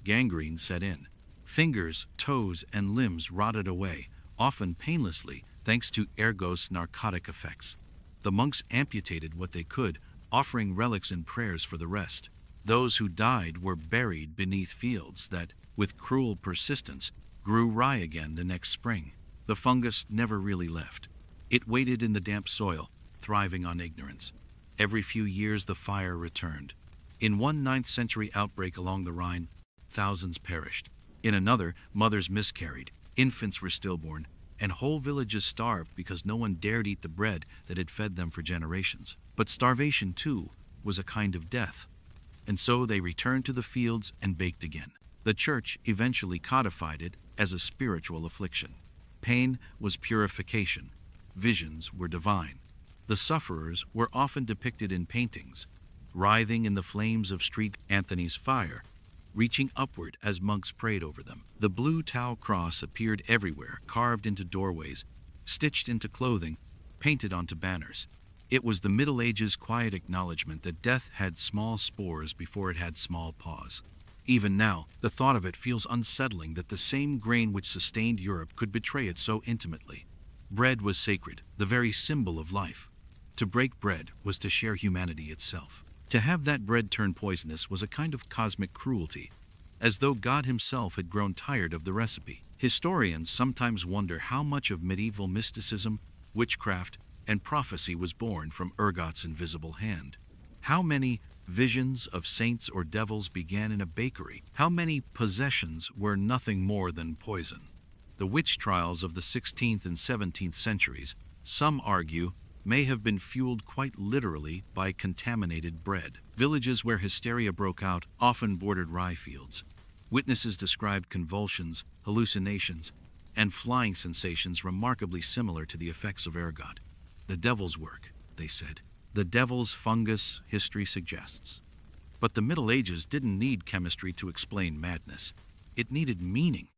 Gangrene set in. Fingers, toes, and limbs rotted away, often painlessly, thanks to ergos narcotic effects. The monks amputated what they could, offering relics and prayers for the rest. Those who died were buried beneath fields that, with cruel persistence, grew rye again the next spring. The fungus never really left. It waited in the damp soil, thriving on ignorance. Every few years the fire returned. In one 9th century outbreak along the Rhine, thousands perished. In another, mothers miscarried, infants were stillborn, and whole villages starved because no one dared eat the bread that had fed them for generations. But starvation, too, was a kind of death. And so they returned to the fields and baked again. The church eventually codified it as a spiritual affliction. Pain was purification. Visions were divine. The sufferers were often depicted in paintings, writhing in the flames of St. Anthony's fire, reaching upward as monks prayed over them. The blue tau cross appeared everywhere, carved into doorways, stitched into clothing, painted onto banners. It was the Middle Ages' quiet acknowledgement that death had small spores before it had small paws. Even now, the thought of it feels unsettling, that the same grain which sustained Europe could betray it so intimately. Bread was sacred, the very symbol of life. To break bread was to share humanity itself. To have that bread turn poisonous was a kind of cosmic cruelty, as though God himself had grown tired of the recipe. Historians sometimes wonder how much of medieval mysticism, witchcraft, and prophecy was born from ergot's invisible hand. How many visions of saints or devils began in a bakery? How many possessions were nothing more than poison? The witch trials of the 16th and 17th centuries, some argue, may have been fueled quite literally by contaminated bread. Villages where hysteria broke out often bordered rye fields. Witnesses described convulsions, hallucinations, and flying sensations remarkably similar to the effects of ergot. The devil's work, they said. The devil's fungus, history suggests. But the Middle Ages didn't need chemistry to explain madness. It needed meaning.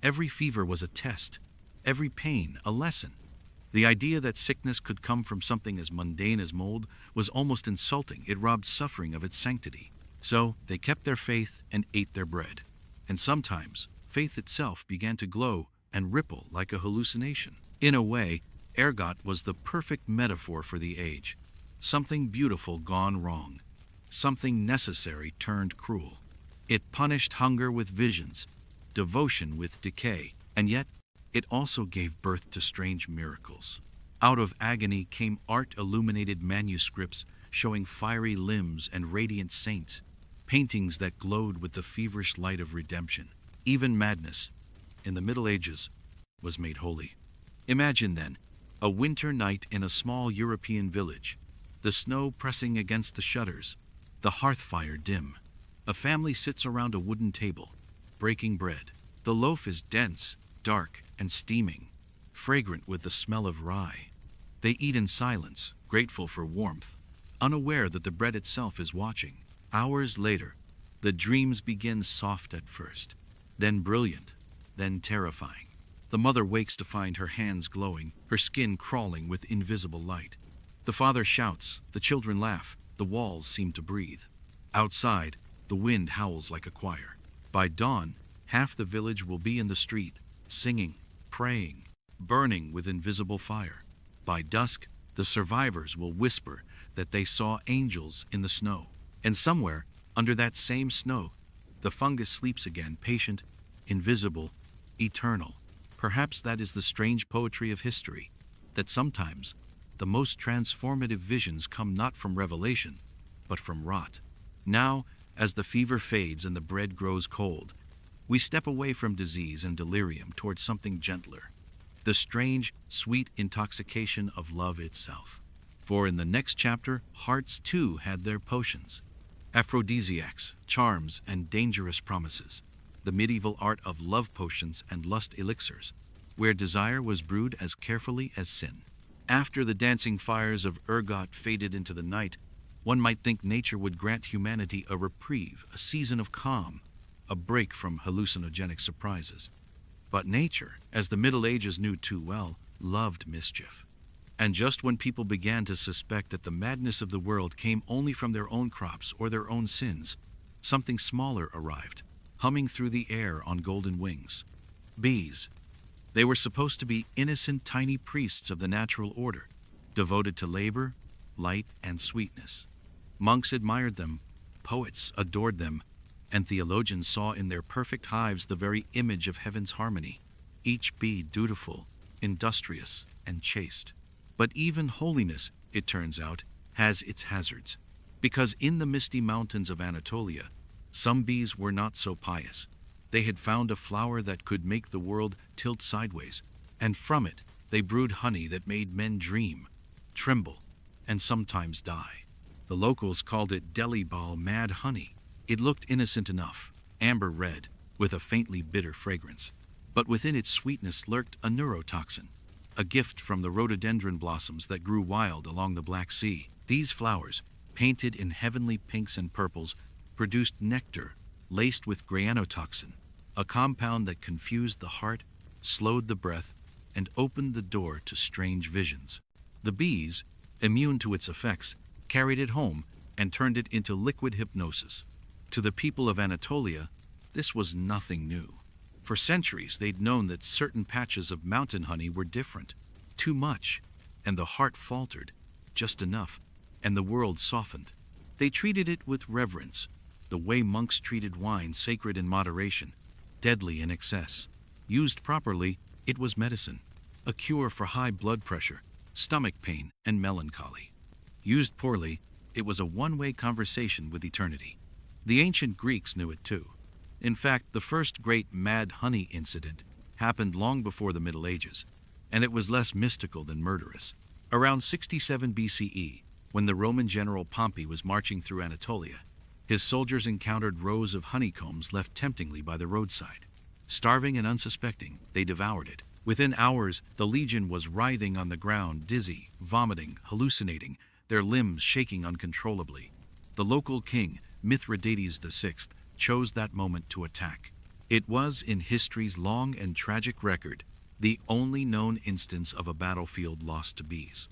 Every fever was a test, every pain a lesson. The idea that sickness could come from something as mundane as mold was almost insulting. It robbed suffering of its sanctity. So they kept their faith and ate their bread. And sometimes, faith itself began to glow and ripple like a hallucination. In a way, ergot was the perfect metaphor for the age. Something beautiful gone wrong. Something necessary turned cruel. It punished hunger with visions, devotion with decay, and yet it also gave birth to strange miracles. Out of agony came art-illuminated manuscripts showing fiery limbs and radiant saints, paintings that glowed with the feverish light of redemption. Even madness, in the Middle Ages, was made holy. Imagine then, a winter night in a small European village, the snow pressing against the shutters, the hearth fire dim. A family sits around a wooden table, breaking bread. The loaf is dense, dark, and steaming, fragrant with the smell of rye. They eat in silence, grateful for warmth, unaware that the bread itself is watching. Hours later, the dreams begin soft at first, then brilliant, then terrifying. The mother wakes to find her hands glowing, her skin crawling with invisible light. The father shouts, the children laugh, the walls seem to breathe. Outside, the wind howls like a choir. By dawn, half the village will be in the street, singing, praying, burning with invisible fire. By dusk, the survivors will whisper that they saw angels in the snow. And somewhere, under that same snow, The fungus sleeps again, patient, invisible, eternal. Perhaps that is the strange poetry of history, that sometimes the most transformative visions come not from revelation, but from rot. Now, as the fever fades and the bread grows cold, we step away from disease and delirium towards something gentler, the strange, sweet intoxication of love itself. For in the next chapter, hearts too had their potions, aphrodisiacs, charms, and dangerous promises, the medieval art of love potions and lust elixirs, where desire was brewed as carefully as sin. After the dancing fires of ergot faded into the night, one might think nature would grant humanity a reprieve, a season of calm, a break from hallucinogenic surprises. But nature, as the Middle Ages knew too well, loved mischief. And just when people began to suspect that the madness of the world came only from their own crops or their own sins, something smaller arrived, humming through the air on golden wings. Bees. They were supposed to be innocent tiny priests of the natural order, devoted to labor, light, and sweetness. Monks admired them, poets adored them, and theologians saw in their perfect hives the very image of heaven's harmony, each bee dutiful, industrious, and chaste. But even holiness, it turns out, has its hazards, because in the misty mountains of Anatolia, some bees were not so pious. They had found a flower that could make the world tilt sideways, and from it they brewed honey that made men dream, tremble, and sometimes die. The locals called it Delibal mad honey. It looked innocent enough, amber red, with a faintly bitter fragrance. But within its sweetness lurked a neurotoxin, a gift from the rhododendron blossoms that grew wild along the Black Sea. These flowers, painted in heavenly pinks and purples, produced nectar laced with granotoxin, a compound that confused the heart, slowed the breath, and opened the door to strange visions. The bees, immune to its effects, carried it home and turned it into liquid hypnosis. To the people of Anatolia, this was nothing new. For centuries, they'd known that certain patches of mountain honey were different, too much, and the heart faltered, just enough, and the world softened. They treated it with reverence, the way monks treated wine, sacred in moderation, deadly in excess. Used properly, it was medicine, a cure for high blood pressure, stomach pain, and melancholy. Used poorly, it was a one-way conversation with eternity. The ancient Greeks knew it too. In fact, the first great mad honey incident happened long before the Middle Ages, and it was less mystical than murderous. Around 67 BCE, when the Roman general Pompey was marching through Anatolia, his soldiers encountered rows of honeycombs left temptingly by the roadside. Starving and unsuspecting, they devoured it. Within hours, the legion was writhing on the ground, dizzy, vomiting, hallucinating, their limbs shaking uncontrollably. The local king, Mithridates VI, chose that moment to attack. It was, in history's long and tragic record, the only known instance of a battlefield lost to bees.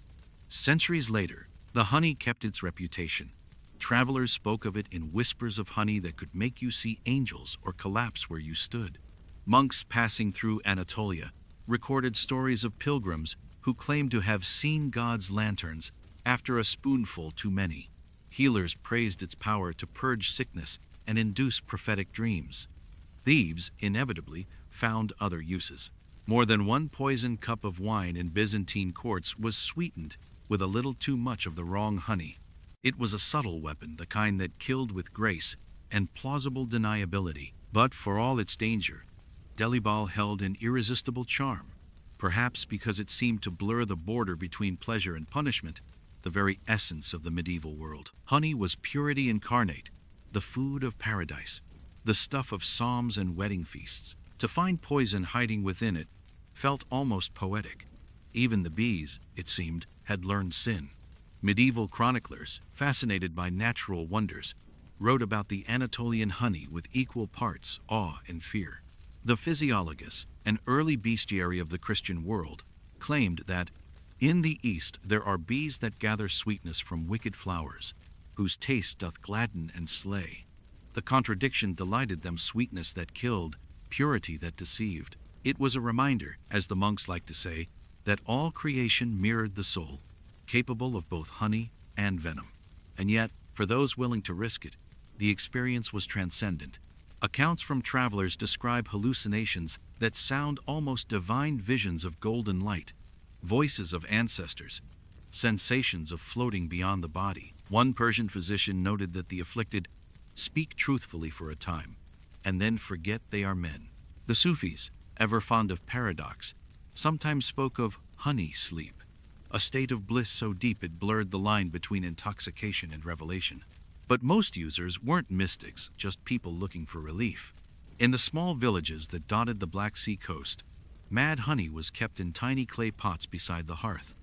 Centuries later, the honey kept its reputation. Travelers spoke of it in whispers of honey that could make you see angels or collapse where you stood. Monks passing through Anatolia recorded stories of pilgrims who claimed to have seen God's lanterns after a spoonful too many. Healers praised its power to purge sickness and induce prophetic dreams. Thieves, inevitably, found other uses. More than one poisoned cup of wine in Byzantine courts was sweetened with a little too much of the wrong honey. It was a subtle weapon, the kind that killed with grace and plausible deniability. But for all its danger, Delibal held an irresistible charm, perhaps because it seemed to blur the border between pleasure and punishment, the very essence of the medieval world. Honey was purity incarnate, the food of paradise, the stuff of psalms and wedding feasts. To find poison hiding within it felt almost poetic. Even the bees, it seemed, had learned sin. Medieval chroniclers, fascinated by natural wonders, wrote about the Anatolian honey with equal parts awe and fear. The Physiologus, an early bestiary of the Christian world, claimed that in the East there are bees that gather sweetness from wicked flowers, whose taste doth gladden and slay. The contradiction delighted them, sweetness that killed, purity that deceived. It was a reminder, as the monks liked to say, that all creation mirrored the soul, capable of both honey and venom. And yet, for those willing to risk it, the experience was transcendent. Accounts from travelers describe hallucinations that sound almost divine, visions of golden light, voices of ancestors, sensations of floating beyond the body. One Persian physician noted that the afflicted speak truthfully for a time, and then forget they are men. The Sufis, ever fond of paradox, sometimes spoke of honey sleep, a state of bliss so deep it blurred the line between intoxication and revelation. But most users weren't mystics, just people looking for relief. In the small villages that dotted the Black Sea coast, mad honey was kept in tiny clay pots beside the hearth.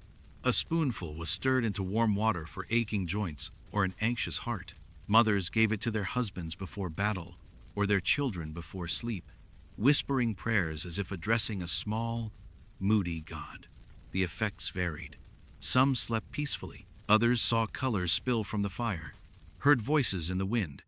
A spoonful was stirred into warm water for aching joints or an anxious heart. Mothers gave it to their husbands before battle or their children before sleep, whispering prayers as if addressing a small, moody god. The effects varied. Some slept peacefully, others saw colors spill from the fire, heard voices in the wind,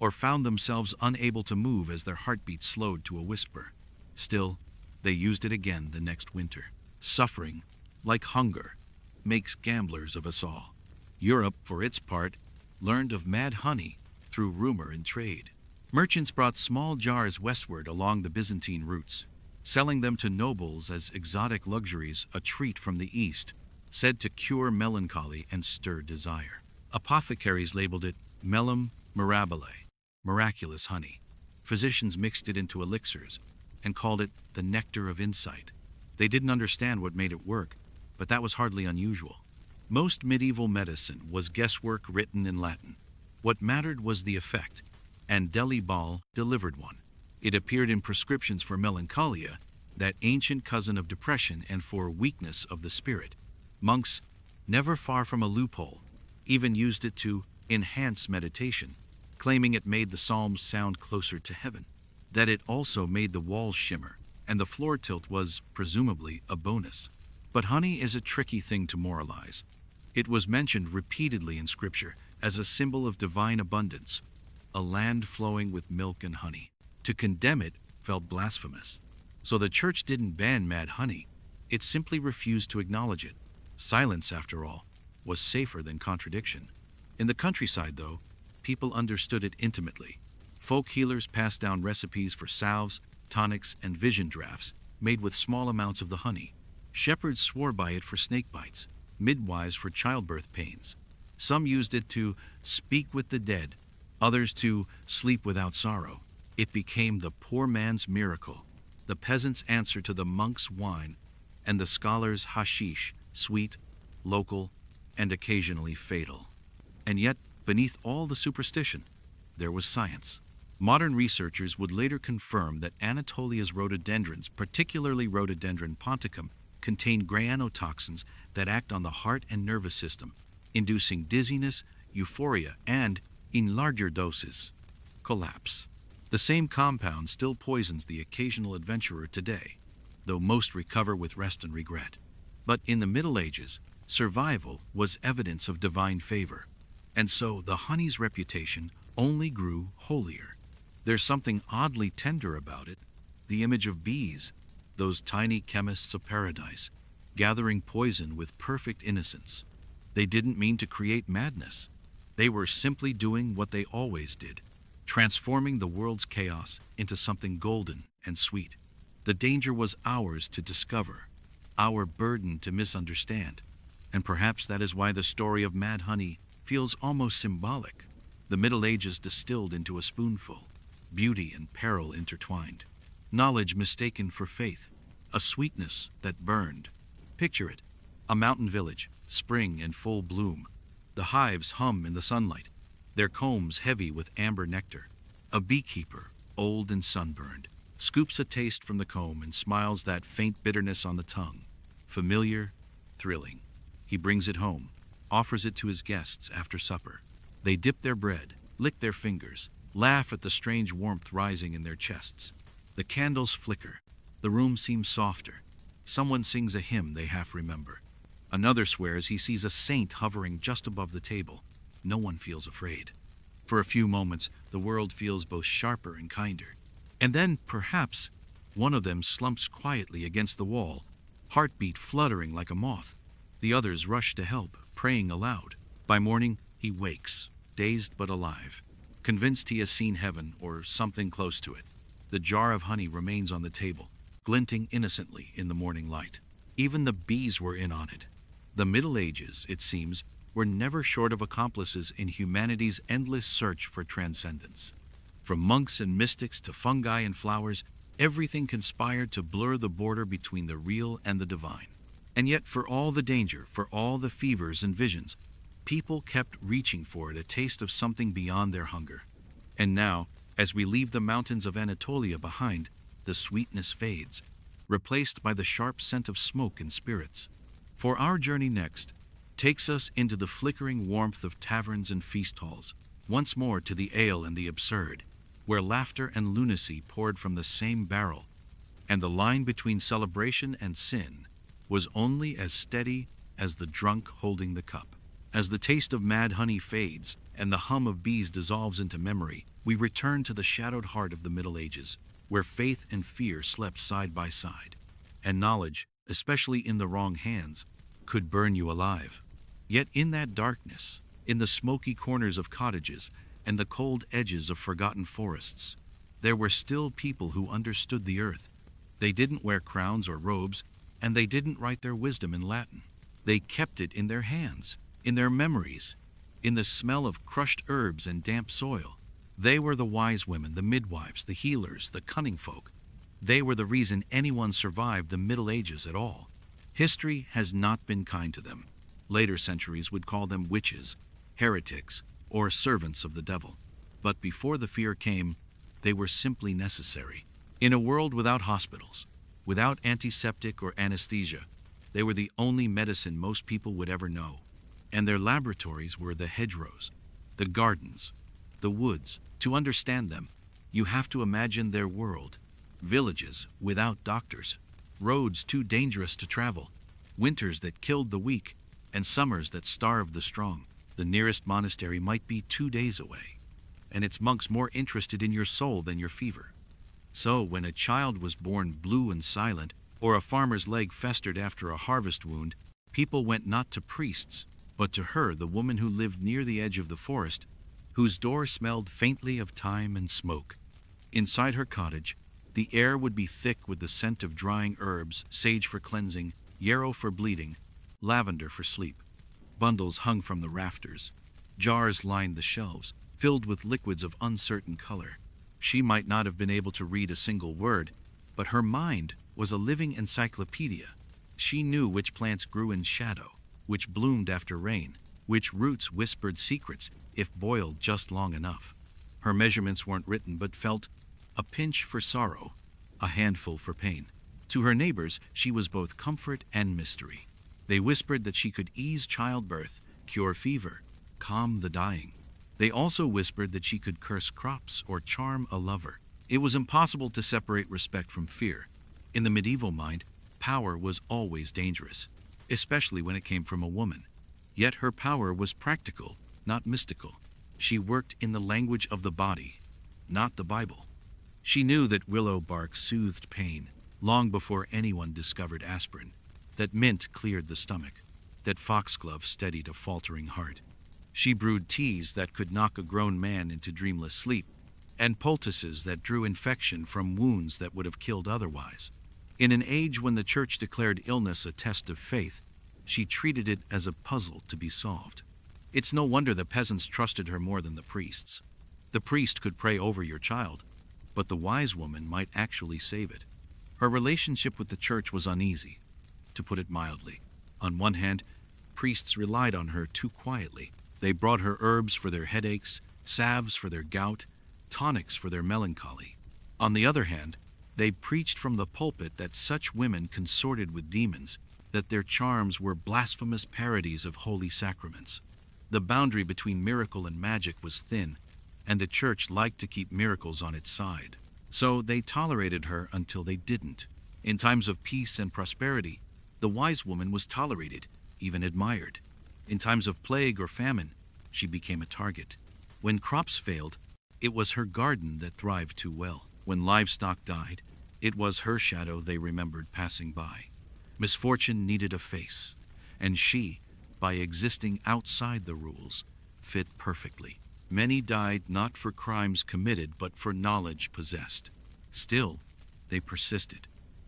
or found themselves unable to move as their heartbeat slowed to a whisper. Still, they used it again the next winter. Suffering, like hunger, makes gamblers of us all. Europe, for its part, learned of mad honey through rumor and trade. Merchants brought small jars westward along the Byzantine routes, selling them to nobles as exotic luxuries, a treat from the east, said to cure melancholy and stir desire. Apothecaries labeled it melum mirabile, miraculous honey. Physicians mixed it into elixirs and called it the nectar of insight. They didn't understand what made it work, but that was hardly unusual. Most medieval medicine was guesswork written in Latin. What mattered was the effect, and Delibal delivered one. It appeared in prescriptions for melancholia, that ancient cousin of depression, and for weakness of the spirit. Monks, never far from a loophole, even used it to enhance meditation, claiming it made the psalms sound closer to heaven. That it also made the walls shimmer, and the floor tilt was, presumably, a bonus. But honey is a tricky thing to moralize. It was mentioned repeatedly in Scripture as a symbol of divine abundance, a land flowing with milk and honey. To condemn it felt blasphemous. So the church didn't ban mad honey, it simply refused to acknowledge it. Silence, after all, was safer than contradiction. In the countryside, though, people understood it intimately. Folk healers passed down recipes for salves, tonics, and vision drafts made with small amounts of the honey. Shepherds swore by it for snake bites, midwives for childbirth pains. Some used it to speak with the dead, others to sleep without sorrow. It became the poor man's miracle, the peasant's answer to the monk's wine, and the scholar's hashish, sweet, local, and occasionally fatal. And yet, beneath all the superstition, there was science. Modern researchers would later confirm that Anatolia's rhododendrons, particularly Rhododendron ponticum, contain granotoxins that act on the heart and nervous system, inducing dizziness, euphoria, and, in larger doses, collapse. The same compound still poisons the occasional adventurer today, though most recover with rest and regret. But in the Middle Ages, survival was evidence of divine favor, and so the honey's reputation only grew holier. There's something oddly tender about it, the image of bees, those tiny chemists of paradise, gathering poison with perfect innocence. They didn't mean to create madness. They were simply doing what they always did, transforming the world's chaos into something golden and sweet. The danger was ours to discover, our burden to misunderstand, and perhaps that is why the story of mad honey feels almost symbolic. The Middle Ages distilled into a spoonful, beauty and peril intertwined, knowledge mistaken for faith, a sweetness that burned. Picture it, a mountain village, spring in full bloom. The hives hum in the sunlight, their combs heavy with amber nectar. A beekeeper, old and sunburned, scoops a taste from the comb and smiles that faint bitterness on the tongue. Familiar, thrilling. He brings it home, offers it to his guests after supper. They dip their bread, lick their fingers, laugh at the strange warmth rising in their chests. The candles flicker. The room seems softer. Someone sings a hymn they half remember. Another swears he sees a saint hovering just above the table. No one feels afraid. For a few moments, the world feels both sharper and kinder. And then, perhaps, one of them slumps quietly against the wall, heartbeat fluttering like a moth. The others rush to help, praying aloud. By morning, he wakes, dazed but alive. convinced he has seen heaven or something close to it. The jar of honey remains on the table, glinting innocently in the morning light. Even the bees were in on it. The Middle Ages, it seems, were never short of accomplices in humanity's endless search for transcendence. From monks and mystics to fungi and flowers, everything conspired to blur the border between the real and the divine. And yet, for all the danger, for all the fevers and visions, people kept reaching for it, a taste of something beyond their hunger. And now, as we leave the mountains of Anatolia behind, the sweetness fades, replaced by the sharp scent of smoke and spirits. For our journey next takes us into the flickering warmth of taverns and feast halls, once more to the ale and the absurd, where laughter and lunacy poured from the same barrel, and the line between celebration and sin was only as steady as the drunk holding the cup. As the taste of mad honey fades and the hum of bees dissolves into memory, we return to the shadowed heart of the Middle Ages, where faith and fear slept side by side, and knowledge, especially in the wrong hands, could burn you alive. Yet in that darkness, in the smoky corners of cottages and the cold edges of forgotten forests, there were still people who understood the earth. They didn't wear crowns or robes, and they didn't write their wisdom in Latin. They kept it in their hands, in their memories, in the smell of crushed herbs and damp soil. They were the wise women, the midwives, the healers, the cunning folk. They were the reason anyone survived the Middle Ages at all. History has not been kind to them. Later centuries would call them witches, heretics, or servants of the devil. But before the fear came, they were simply necessary. In a world without hospitals, without antiseptic or anesthesia, they were the only medicine most people would ever know. And their laboratories were the hedgerows, the gardens, the woods. To understand them, you have to imagine their world. Villages without doctors, roads too dangerous to travel, winters that killed the weak, and summers that starved the strong. The nearest monastery might be 2 days away, and its monks more interested in your soul than your fever. So when a child was born blue and silent, or a farmer's leg festered after a harvest wound, people went not to priests, but to her, the woman who lived near the edge of the forest, whose door smelled faintly of thyme and smoke. Inside her cottage, the air would be thick with the scent of drying herbs, sage for cleansing, yarrow for bleeding, lavender for sleep. Bundles hung from the rafters. Jars lined the shelves, filled with liquids of uncertain color. She might not have been able to read a single word, but her mind was a living encyclopedia. She knew which plants grew in shadow, which bloomed after rain, which roots whispered secrets if boiled just long enough. Her measurements weren't written but felt, a pinch for sorrow, a handful for pain. To her neighbors, she was both comfort and mystery. They whispered that she could ease childbirth, cure fever, calm the dying. They also whispered that she could curse crops or charm a lover. It was impossible to separate respect from fear. In the medieval mind, power was always dangerous, especially when it came from a woman. Yet her power was practical, not mystical. She worked in the language of the body, not the Bible. She knew that willow bark soothed pain long before anyone discovered aspirin, that mint cleared the stomach, that foxglove steadied a faltering heart. She brewed teas that could knock a grown man into dreamless sleep, and poultices that drew infection from wounds that would have killed otherwise. In an age when the church declared illness a test of faith, she treated it as a puzzle to be solved. It's no wonder the peasants trusted her more than the priests. The priest could pray over your child, but the wise woman might actually save it. Her relationship with the church was uneasy, to put it mildly. On one hand, priests relied on her too quietly. They brought her herbs for their headaches, salves for their gout, tonics for their melancholy. On the other hand, they preached from the pulpit that such women consorted with demons, that their charms were blasphemous parodies of holy sacraments. The boundary between miracle and magic was thin, and the church liked to keep miracles on its side. So they tolerated her until they didn't. In times of peace and prosperity, the wise woman was tolerated, even admired. In times of plague or famine, she became a target. When crops failed, it was her garden that thrived too well. When livestock died, it was her shadow they remembered passing by. Misfortune needed a face, and she, by existing outside the rules, fit perfectly. Many died not for crimes committed but for knowledge possessed. Still, they persisted,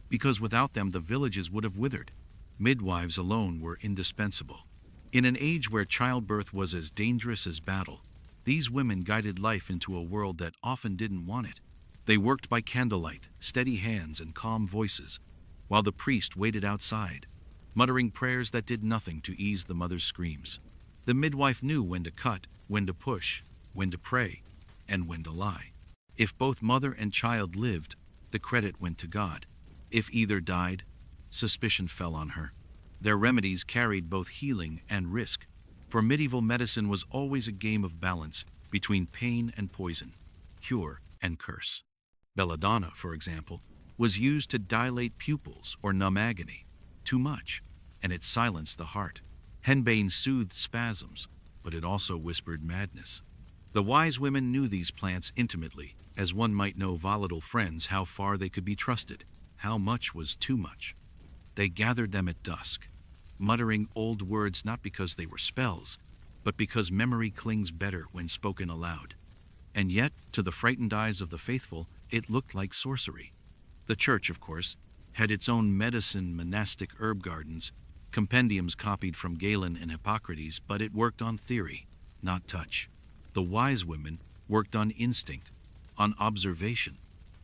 because without them the villages would have withered. Midwives alone were indispensable. In an age where childbirth was as dangerous as battle, these women guided life into a world that often didn't want it. They worked by candlelight, steady hands and calm voices, while the priest waited outside, muttering prayers that did nothing to ease the mother's screams. The midwife knew when to cut, when to push, when to pray, and when to lie. If both mother and child lived, the credit went to God. If either died, suspicion fell on her. Their remedies carried both healing and risk, for medieval medicine was always a game of balance between pain and poison, cure and curse. Belladonna, for example, was used to dilate pupils or numb agony. Too much, and it silenced the heart. Henbane soothed spasms, but it also whispered madness. The wise women knew these plants intimately, as one might know volatile friends, how far they could be trusted, how much was too much. They gathered them at dusk, muttering old words not because they were spells, but because memory clings better when spoken aloud. And yet, to the frightened eyes of the faithful, it looked like sorcery. The church, of course, had its own medicine monastic herb gardens, compendiums copied from Galen and Hippocrates, but it worked on theory, not touch. The wise women worked on instinct, on observation.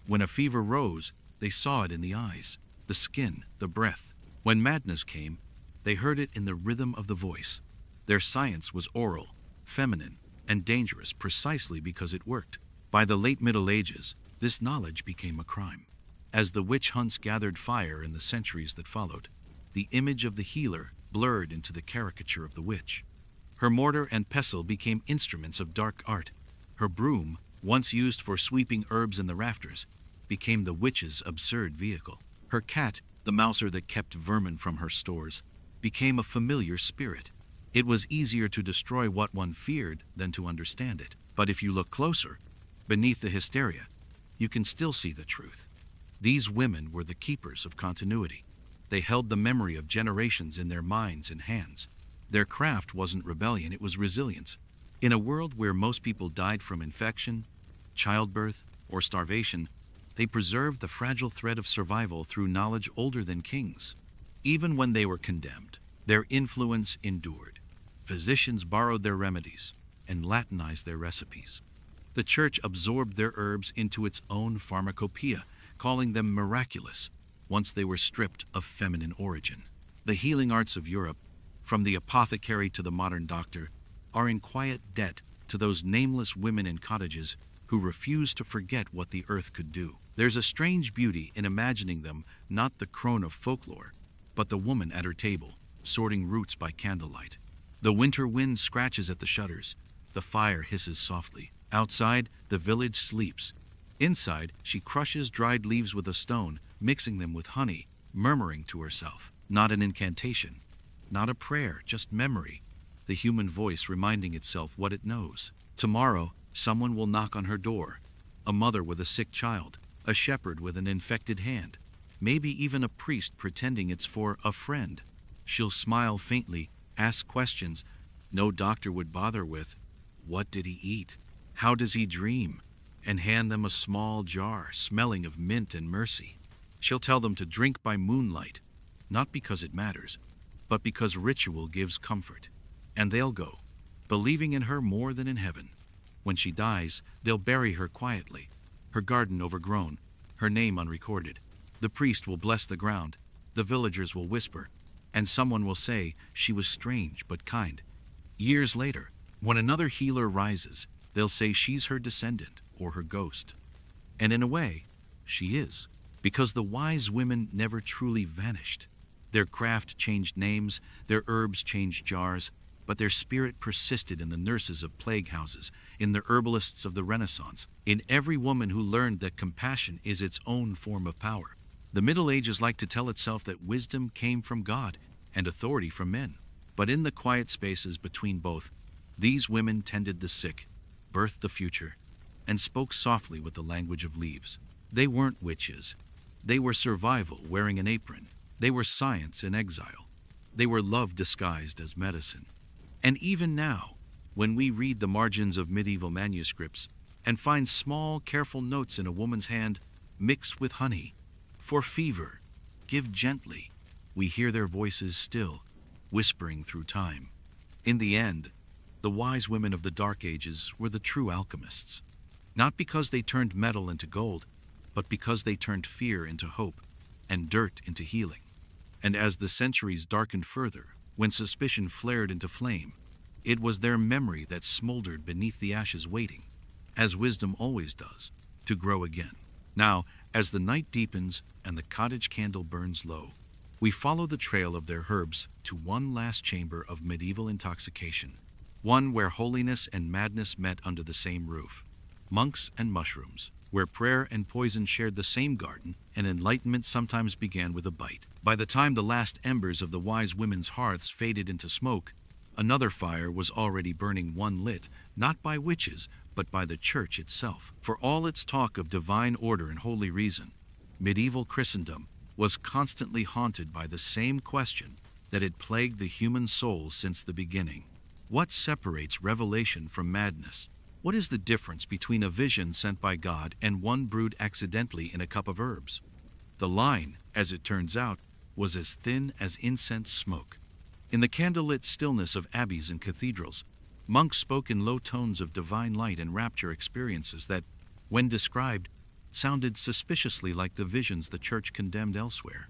When a fever rose, they saw it in the eyes, the skin, the breath. When madness came, they heard it in the rhythm of the voice. Their science was oral, feminine, and dangerous precisely because it worked. By the late Middle Ages, this knowledge became a crime. As the witch hunts gathered fire in the centuries that followed, the image of the healer blurred into the caricature of the witch. Her mortar and pestle became instruments of dark art. Her broom, once used for sweeping herbs in the rafters, became the witch's absurd vehicle. Her cat, the mouser that kept vermin from her stores, became a familiar spirit. It was easier to destroy what one feared than to understand it. But if you look closer, beneath the hysteria, you can still see the truth. These women were the keepers of continuity. They held the memory of generations in their minds and hands. Their craft wasn't rebellion, it was resilience. In a world where most people died from infection, childbirth, or starvation, they preserved the fragile thread of survival through knowledge older than kings. Even when they were condemned, their influence endured. Physicians borrowed their remedies and Latinized their recipes. The church absorbed their herbs into its own pharmacopoeia, calling them miraculous once they were stripped of feminine origin. The healing arts of Europe, from the apothecary to the modern doctor, are in quiet debt to those nameless women in cottages who refused to forget what the earth could do. There's a strange beauty in imagining them not the crone of folklore, but the woman at her table, sorting roots by candlelight. The winter wind scratches at the shutters. The fire hisses softly. Outside, the village sleeps. Inside, she crushes dried leaves with a stone, mixing them with honey, murmuring to herself. Not an incantation, not a prayer, just memory. The human voice reminding itself what it knows. Tomorrow, someone will knock on her door. A mother with a sick child, a shepherd with an infected hand, maybe even a priest pretending it's for a friend. She'll smile faintly, ask questions no doctor would bother with. What did he eat? How does he dream? And hand them a small jar smelling of mint and mercy. She'll tell them to drink by moonlight, not because it matters, but because ritual gives comfort. And they'll go, believing in her more than in heaven. When she dies, they'll bury her quietly, her garden overgrown, her name unrecorded. The priest will bless the ground, the villagers will whisper, and someone will say she was strange but kind. Years later, when another healer rises, they'll say she's her descendant or her ghost. And in a way, she is, because the wise women never truly vanished. Their craft changed names, their herbs changed jars, but their spirit persisted in the nurses of plague houses, in the herbalists of the Renaissance, in every woman who learned that compassion is its own form of power. The Middle Ages like to tell itself that wisdom came from God and authority from men. But in the quiet spaces between both, these women tended the sick, birthed the future, and spoke softly with the language of leaves. They weren't witches. They were survival wearing an apron. They were science in exile. They were love disguised as medicine. And even now, When we read the margins of medieval manuscripts and find small, careful notes in a woman's hand, mix with honey. For fever, give gently. We hear their voices still, whispering through time. In the end, the wise women of the Dark Ages were the true alchemists. Not because they turned metal into gold, but because they turned fear into hope and dirt into healing. And as the centuries darkened further, when suspicion flared into flame, it was their memory that smoldered beneath the ashes, waiting, as wisdom always does, to grow again. Now, as the night deepens and the cottage candle burns low, we follow the trail of their herbs to one last chamber of medieval intoxication, one where holiness and madness met under the same roof. Monks and mushrooms, where prayer and poison shared the same garden, and enlightenment sometimes began with a bite. By the time the last embers of the wise women's hearths faded into smoke, another fire was already burning, one lit, not by witches, but by the church itself. For all its talk of divine order and holy reason, medieval Christendom was constantly haunted by the same question that had plagued the human soul since the beginning. What separates revelation from madness? What is the difference between a vision sent by God and one brewed accidentally in a cup of herbs? The line, as it turns out, was as thin as incense smoke. In the candlelit stillness of abbeys and cathedrals, monks spoke in low tones of divine light and rapture, experiences that, when described, sounded suspiciously like the visions the church condemned elsewhere.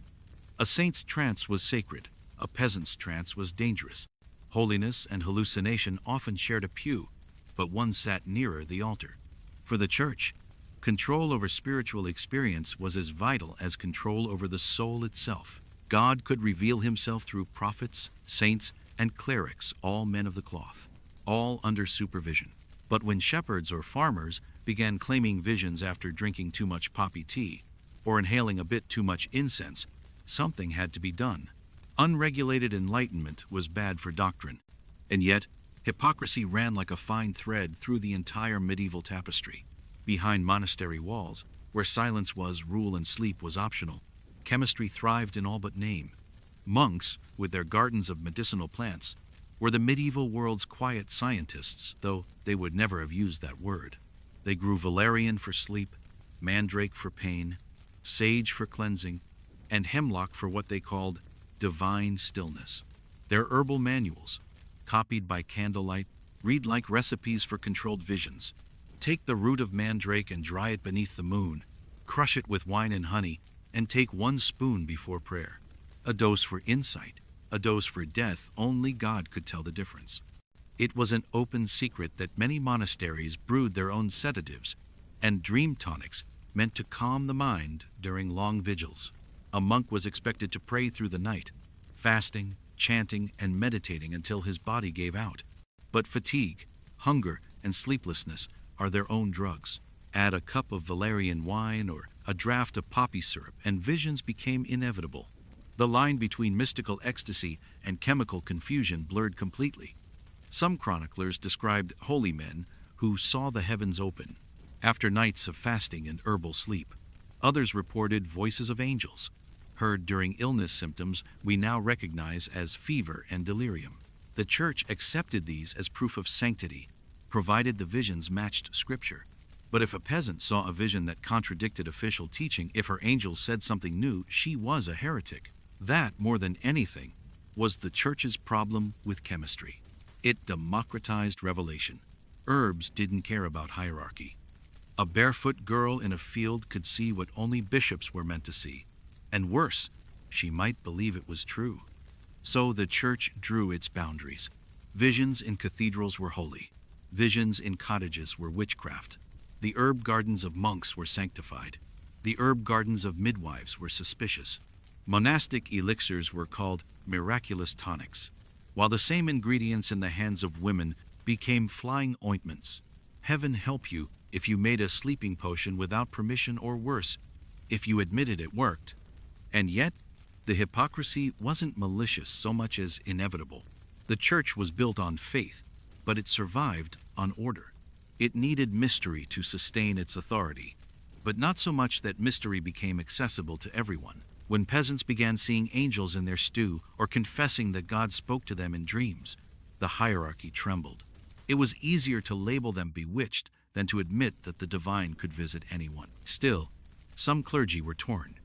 A saint's trance was sacred, a peasant's trance was dangerous. Holiness and hallucination often shared a pew, but one sat nearer the altar. For the church, control over spiritual experience was as vital as control over the soul itself. God could reveal himself through prophets, saints, and clerics, all men of the cloth, all under supervision. But when shepherds or farmers began claiming visions after drinking too much poppy tea or inhaling a bit too much incense, something had to be done. Unregulated enlightenment was bad for doctrine, and yet hypocrisy ran like a fine thread through the entire medieval tapestry. Behind monastery walls, where silence was rule and sleep was optional, chemistry thrived in all but name. Monks, with their gardens of medicinal plants, were the medieval world's quiet scientists, though they would never have used that word. They grew valerian for sleep, mandrake for pain, sage for cleansing, and hemlock for what they called divine stillness. Their herbal manuals, copied by candlelight, read like recipes for controlled visions. Take the root of mandrake and dry it beneath the moon, crush it with wine and honey, and take 1 spoon before prayer. A dose for insight, a dose for death. Only God could tell the difference. It was an open secret that many monasteries brewed their own sedatives and dream tonics meant to calm the mind during long vigils. A monk was expected to pray through the night, fasting, chanting, and meditating until his body gave out. But fatigue, hunger, and sleeplessness are their own drugs. Add a cup of valerian wine or a draught of poppy syrup, and visions became inevitable. The line between mystical ecstasy and chemical confusion blurred completely. Some chroniclers described holy men who saw the heavens open after nights of fasting and herbal sleep. Others reported voices of angels, heard during illness symptoms we now recognize as fever and delirium. The church accepted these as proof of sanctity, provided the visions matched scripture. But if a peasant saw a vision that contradicted official teaching, if her angel said something new, she was a heretic. That, more than anything, was the church's problem with chemistry. It democratized revelation. Herbs didn't care about hierarchy. A barefoot girl in a field could see what only bishops were meant to see. And worse, she might believe it was true. So the church drew its boundaries. Visions in cathedrals were holy. Visions in cottages were witchcraft. The herb gardens of monks were sanctified. The herb gardens of midwives were suspicious. Monastic elixirs were called miraculous tonics, while the same ingredients in the hands of women became flying ointments. Heaven help you if you made a sleeping potion without permission, or worse, if you admitted it worked. And yet, the hypocrisy wasn't malicious so much as inevitable. The church was built on faith, but it survived on order. It needed mystery to sustain its authority, but not so much that mystery became accessible to everyone. When peasants began seeing angels in their stew or confessing that God spoke to them in dreams, the hierarchy trembled. It was easier to label them bewitched than to admit that the divine could visit anyone. Still, some clergy were torn.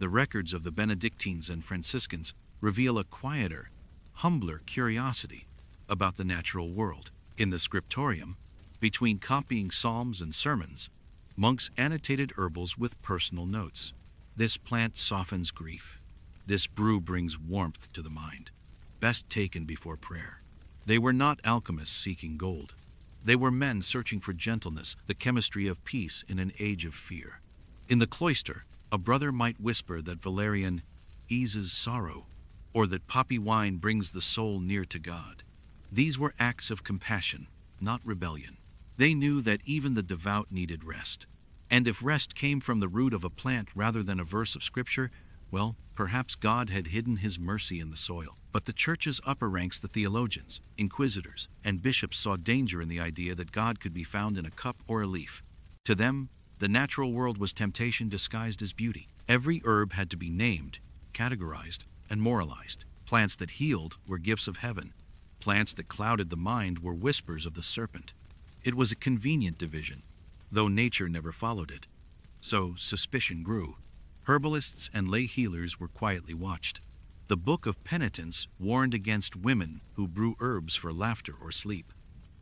The records of the Benedictines and Franciscans reveal a quieter, humbler curiosity about the natural world. In the scriptorium, between copying psalms and sermons, monks annotated herbals with personal notes. This plant softens grief. This brew brings warmth to the mind. Best taken before prayer. They were not alchemists seeking gold. They were men searching for gentleness, the chemistry of peace in an age of fear. In the cloister, a brother might whisper that valerian eases sorrow, or that poppy wine brings the soul near to God. These were acts of compassion, not rebellion. They knew that even the devout needed rest. And if rest came from the root of a plant rather than a verse of scripture, well, perhaps God had hidden his mercy in the soil. But the church's upper ranks, the theologians, inquisitors, and bishops, saw danger in the idea that God could be found in a cup or a leaf. To them, the natural world was temptation disguised as beauty. Every herb had to be named, categorized, and moralized. Plants that healed were gifts of heaven. Plants that clouded the mind were whispers of the serpent. It was a convenient division, though nature never followed it. So suspicion grew. Herbalists and lay healers were quietly watched. The Book of Penitence warned against women who brew herbs for laughter or sleep.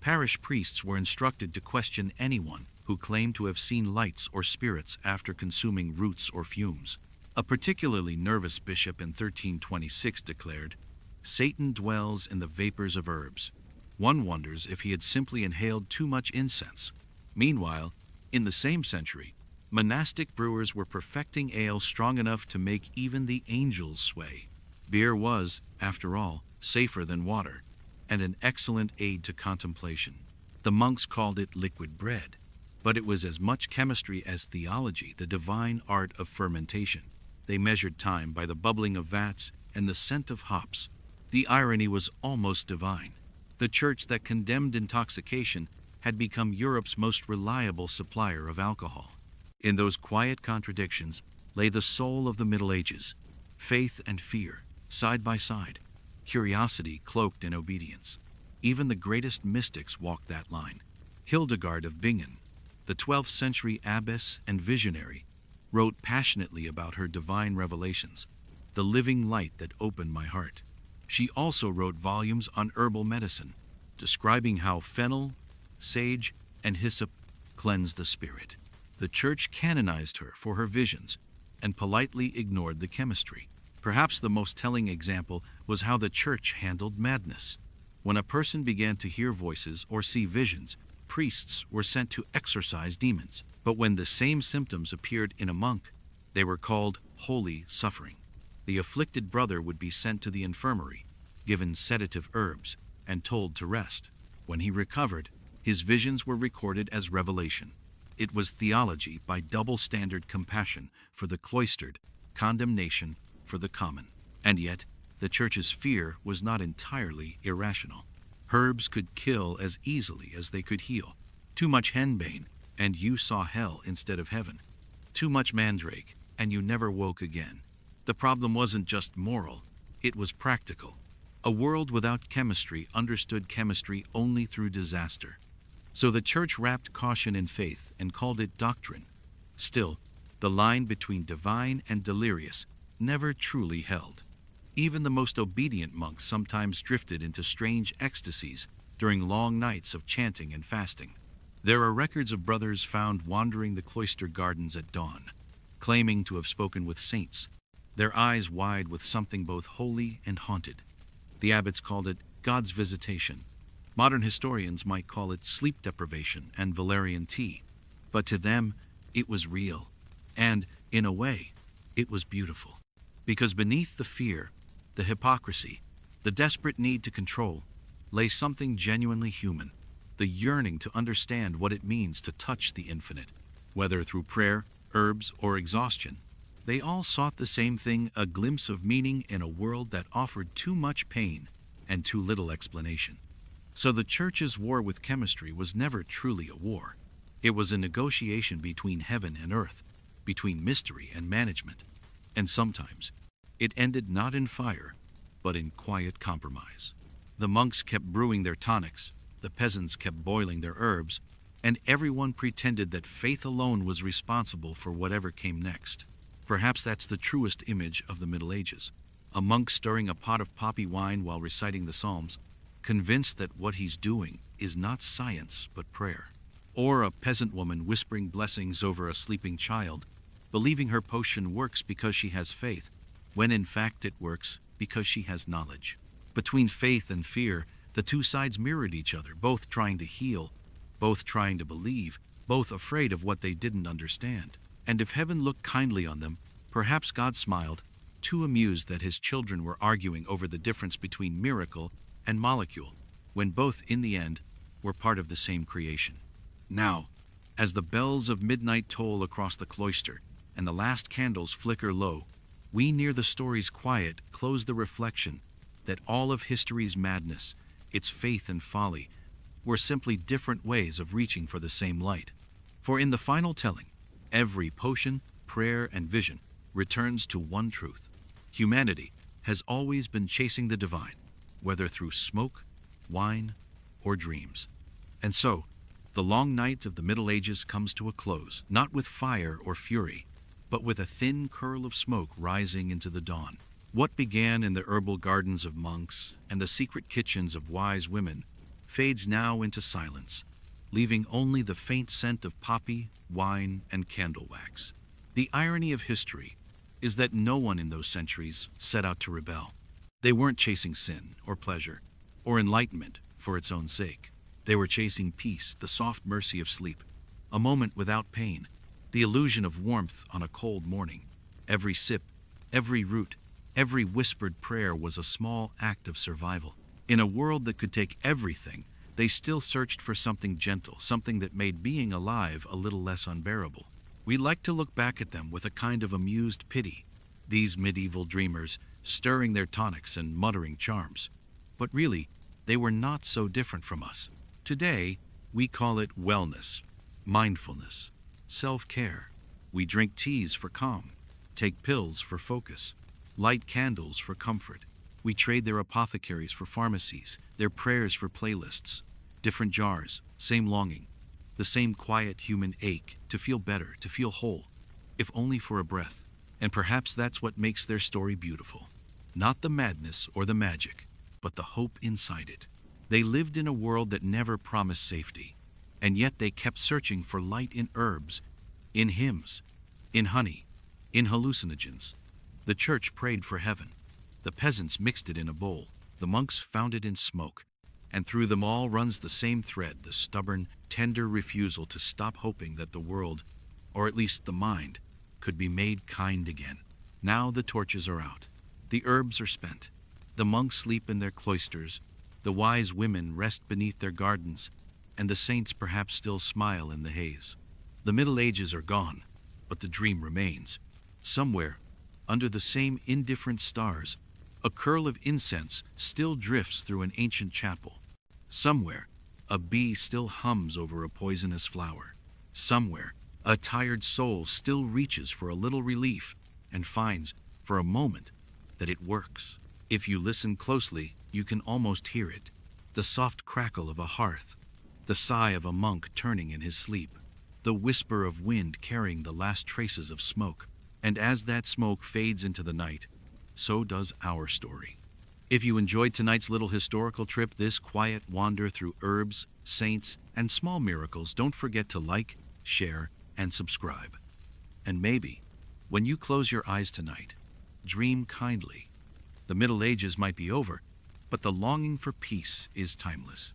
Parish priests were instructed to question anyone who claimed to have seen lights or spirits after consuming roots or fumes. A particularly nervous bishop in 1326 declared, "Satan dwells in the vapors of herbs." One wonders if he had simply inhaled too much incense. Meanwhile, in the same century, monastic brewers were perfecting ale strong enough to make even the angels sway. Beer was, after all, safer than water, and an excellent aid to contemplation. The monks called it liquid bread, but it was as much chemistry as theology, the divine art of fermentation. They measured time by the bubbling of vats and the scent of hops. The irony was almost divine. The church that condemned intoxication had become Europe's most reliable supplier of alcohol. In those quiet contradictions lay the soul of the Middle Ages, faith and fear, side by side, curiosity cloaked in obedience. Even the greatest mystics walked that line. Hildegard of Bingen, the 12th century abbess and visionary, wrote passionately about her divine revelations, the living light that opened my heart. She also wrote volumes on herbal medicine, describing how fennel, sage, and hyssop cleanse the spirit. The church canonized her for her visions and politely ignored the chemistry. Perhaps the most telling example was how the church handled madness. When a person began to hear voices or see visions, priests were sent to exorcise demons. But when the same symptoms appeared in a monk, they were called holy suffering. The afflicted brother would be sent to the infirmary, given sedative herbs, and told to rest. When he recovered, his visions were recorded as revelation. It was theology by double-standard compassion for the cloistered, condemnation for the common. And yet, the church's fear was not entirely irrational. Herbs could kill as easily as they could heal. Too much henbane, and you saw hell instead of heaven. Too much mandrake, and you never woke again. The problem wasn't just moral, it was practical. A world without chemistry understood chemistry only through disaster. So the church wrapped caution in faith and called it doctrine. Still, the line between divine and delirious never truly held. Even the most obedient monks sometimes drifted into strange ecstasies during long nights of chanting and fasting. There are records of brothers found wandering the cloister gardens at dawn, claiming to have spoken with saints, their eyes wide with something both holy and haunted. The abbots called it God's visitation. Modern historians might call it sleep deprivation and valerian tea. But to them, it was real. And, in a way, it was beautiful. Because beneath the fear, the hypocrisy, the desperate need to control, lay something genuinely human, the yearning to understand what it means to touch the infinite. Whether through prayer, herbs, or exhaustion, they all sought the same thing, a glimpse of meaning in a world that offered too much pain and too little explanation. So the church's war with chemistry was never truly a war. It was a negotiation between heaven and earth, between mystery and management. And sometimes, it ended not in fire, but in quiet compromise. The monks kept brewing their tonics, the peasants kept boiling their herbs, and everyone pretended that faith alone was responsible for whatever came next. Perhaps that's the truest image of the Middle Ages. A monk stirring a pot of poppy wine while reciting the Psalms, convinced that what he's doing is not science but prayer. Or a peasant woman whispering blessings over a sleeping child, believing her potion works because she has faith, when in fact it works because she has knowledge. Between faith and fear, the two sides mirrored each other, both trying to heal, both trying to believe, both afraid of what they didn't understand. And if heaven looked kindly on them, perhaps God smiled, too amused that his children were arguing over the difference between miracle and molecule, when both, in the end, were part of the same creation. Now, as the bells of midnight toll across the cloister and the last candles flicker low, we near the story's quiet close the reflection that all of history's madness, its faith and folly, were simply different ways of reaching for the same light. For in the final telling, every potion, prayer, and vision returns to one truth. Humanity has always been chasing the divine, whether through smoke, wine, or dreams. And so, the long night of the Middle Ages comes to a close, not with fire or fury, but with a thin curl of smoke rising into the dawn. What began in the herbal gardens of monks and the secret kitchens of wise women fades now into silence, leaving only the faint scent of poppy, wine, and candle wax. The irony of history is that no one in those centuries set out to rebel. They weren't chasing sin or pleasure or enlightenment for its own sake. They were chasing peace, the soft mercy of sleep, a moment without pain, the illusion of warmth on a cold morning. Every sip, every root, every whispered prayer was a small act of survival. In a world that could take everything, they still searched for something gentle, something that made being alive a little less unbearable. We like to look back at them with a kind of amused pity, these medieval dreamers stirring their tonics and muttering charms. But really, they were not so different from us. Today, we call it wellness, mindfulness, self-care. We drink teas for calm, take pills for focus, light candles for comfort. We trade their apothecaries for pharmacies, their prayers for playlists. Different jars, same longing, the same quiet human ache to feel better, to feel whole, if only for a breath. And perhaps that's what makes their story beautiful. Not the madness or the magic, but the hope inside it. They lived in a world that never promised safety, and yet they kept searching for light in herbs, in hymns, in honey, in hallucinogens. The church prayed for heaven. The peasants mixed it in a bowl. The monks found it in smoke. And through them all runs the same thread, the stubborn, tender refusal to stop hoping that the world, or at least the mind, could be made kind again. Now the torches are out. The herbs are spent. The monks sleep in their cloisters. The wise women rest beneath their gardens, and the saints perhaps still smile in the haze. The Middle Ages are gone, but the dream remains. Somewhere, under the same indifferent stars, a curl of incense still drifts through an ancient chapel. Somewhere, a bee still hums over a poisonous flower. Somewhere, a tired soul still reaches for a little relief and finds, for a moment, that it works. If you listen closely, you can almost hear it. The soft crackle of a hearth, the sigh of a monk turning in his sleep, the whisper of wind carrying the last traces of smoke. And as that smoke fades into the night, so does our story. If you enjoyed tonight's little historical trip, this quiet wander through herbs, saints, and small miracles, don't forget to like, share, and subscribe. And maybe, when you close your eyes tonight, dream kindly. The Middle Ages might be over, but the longing for peace is timeless.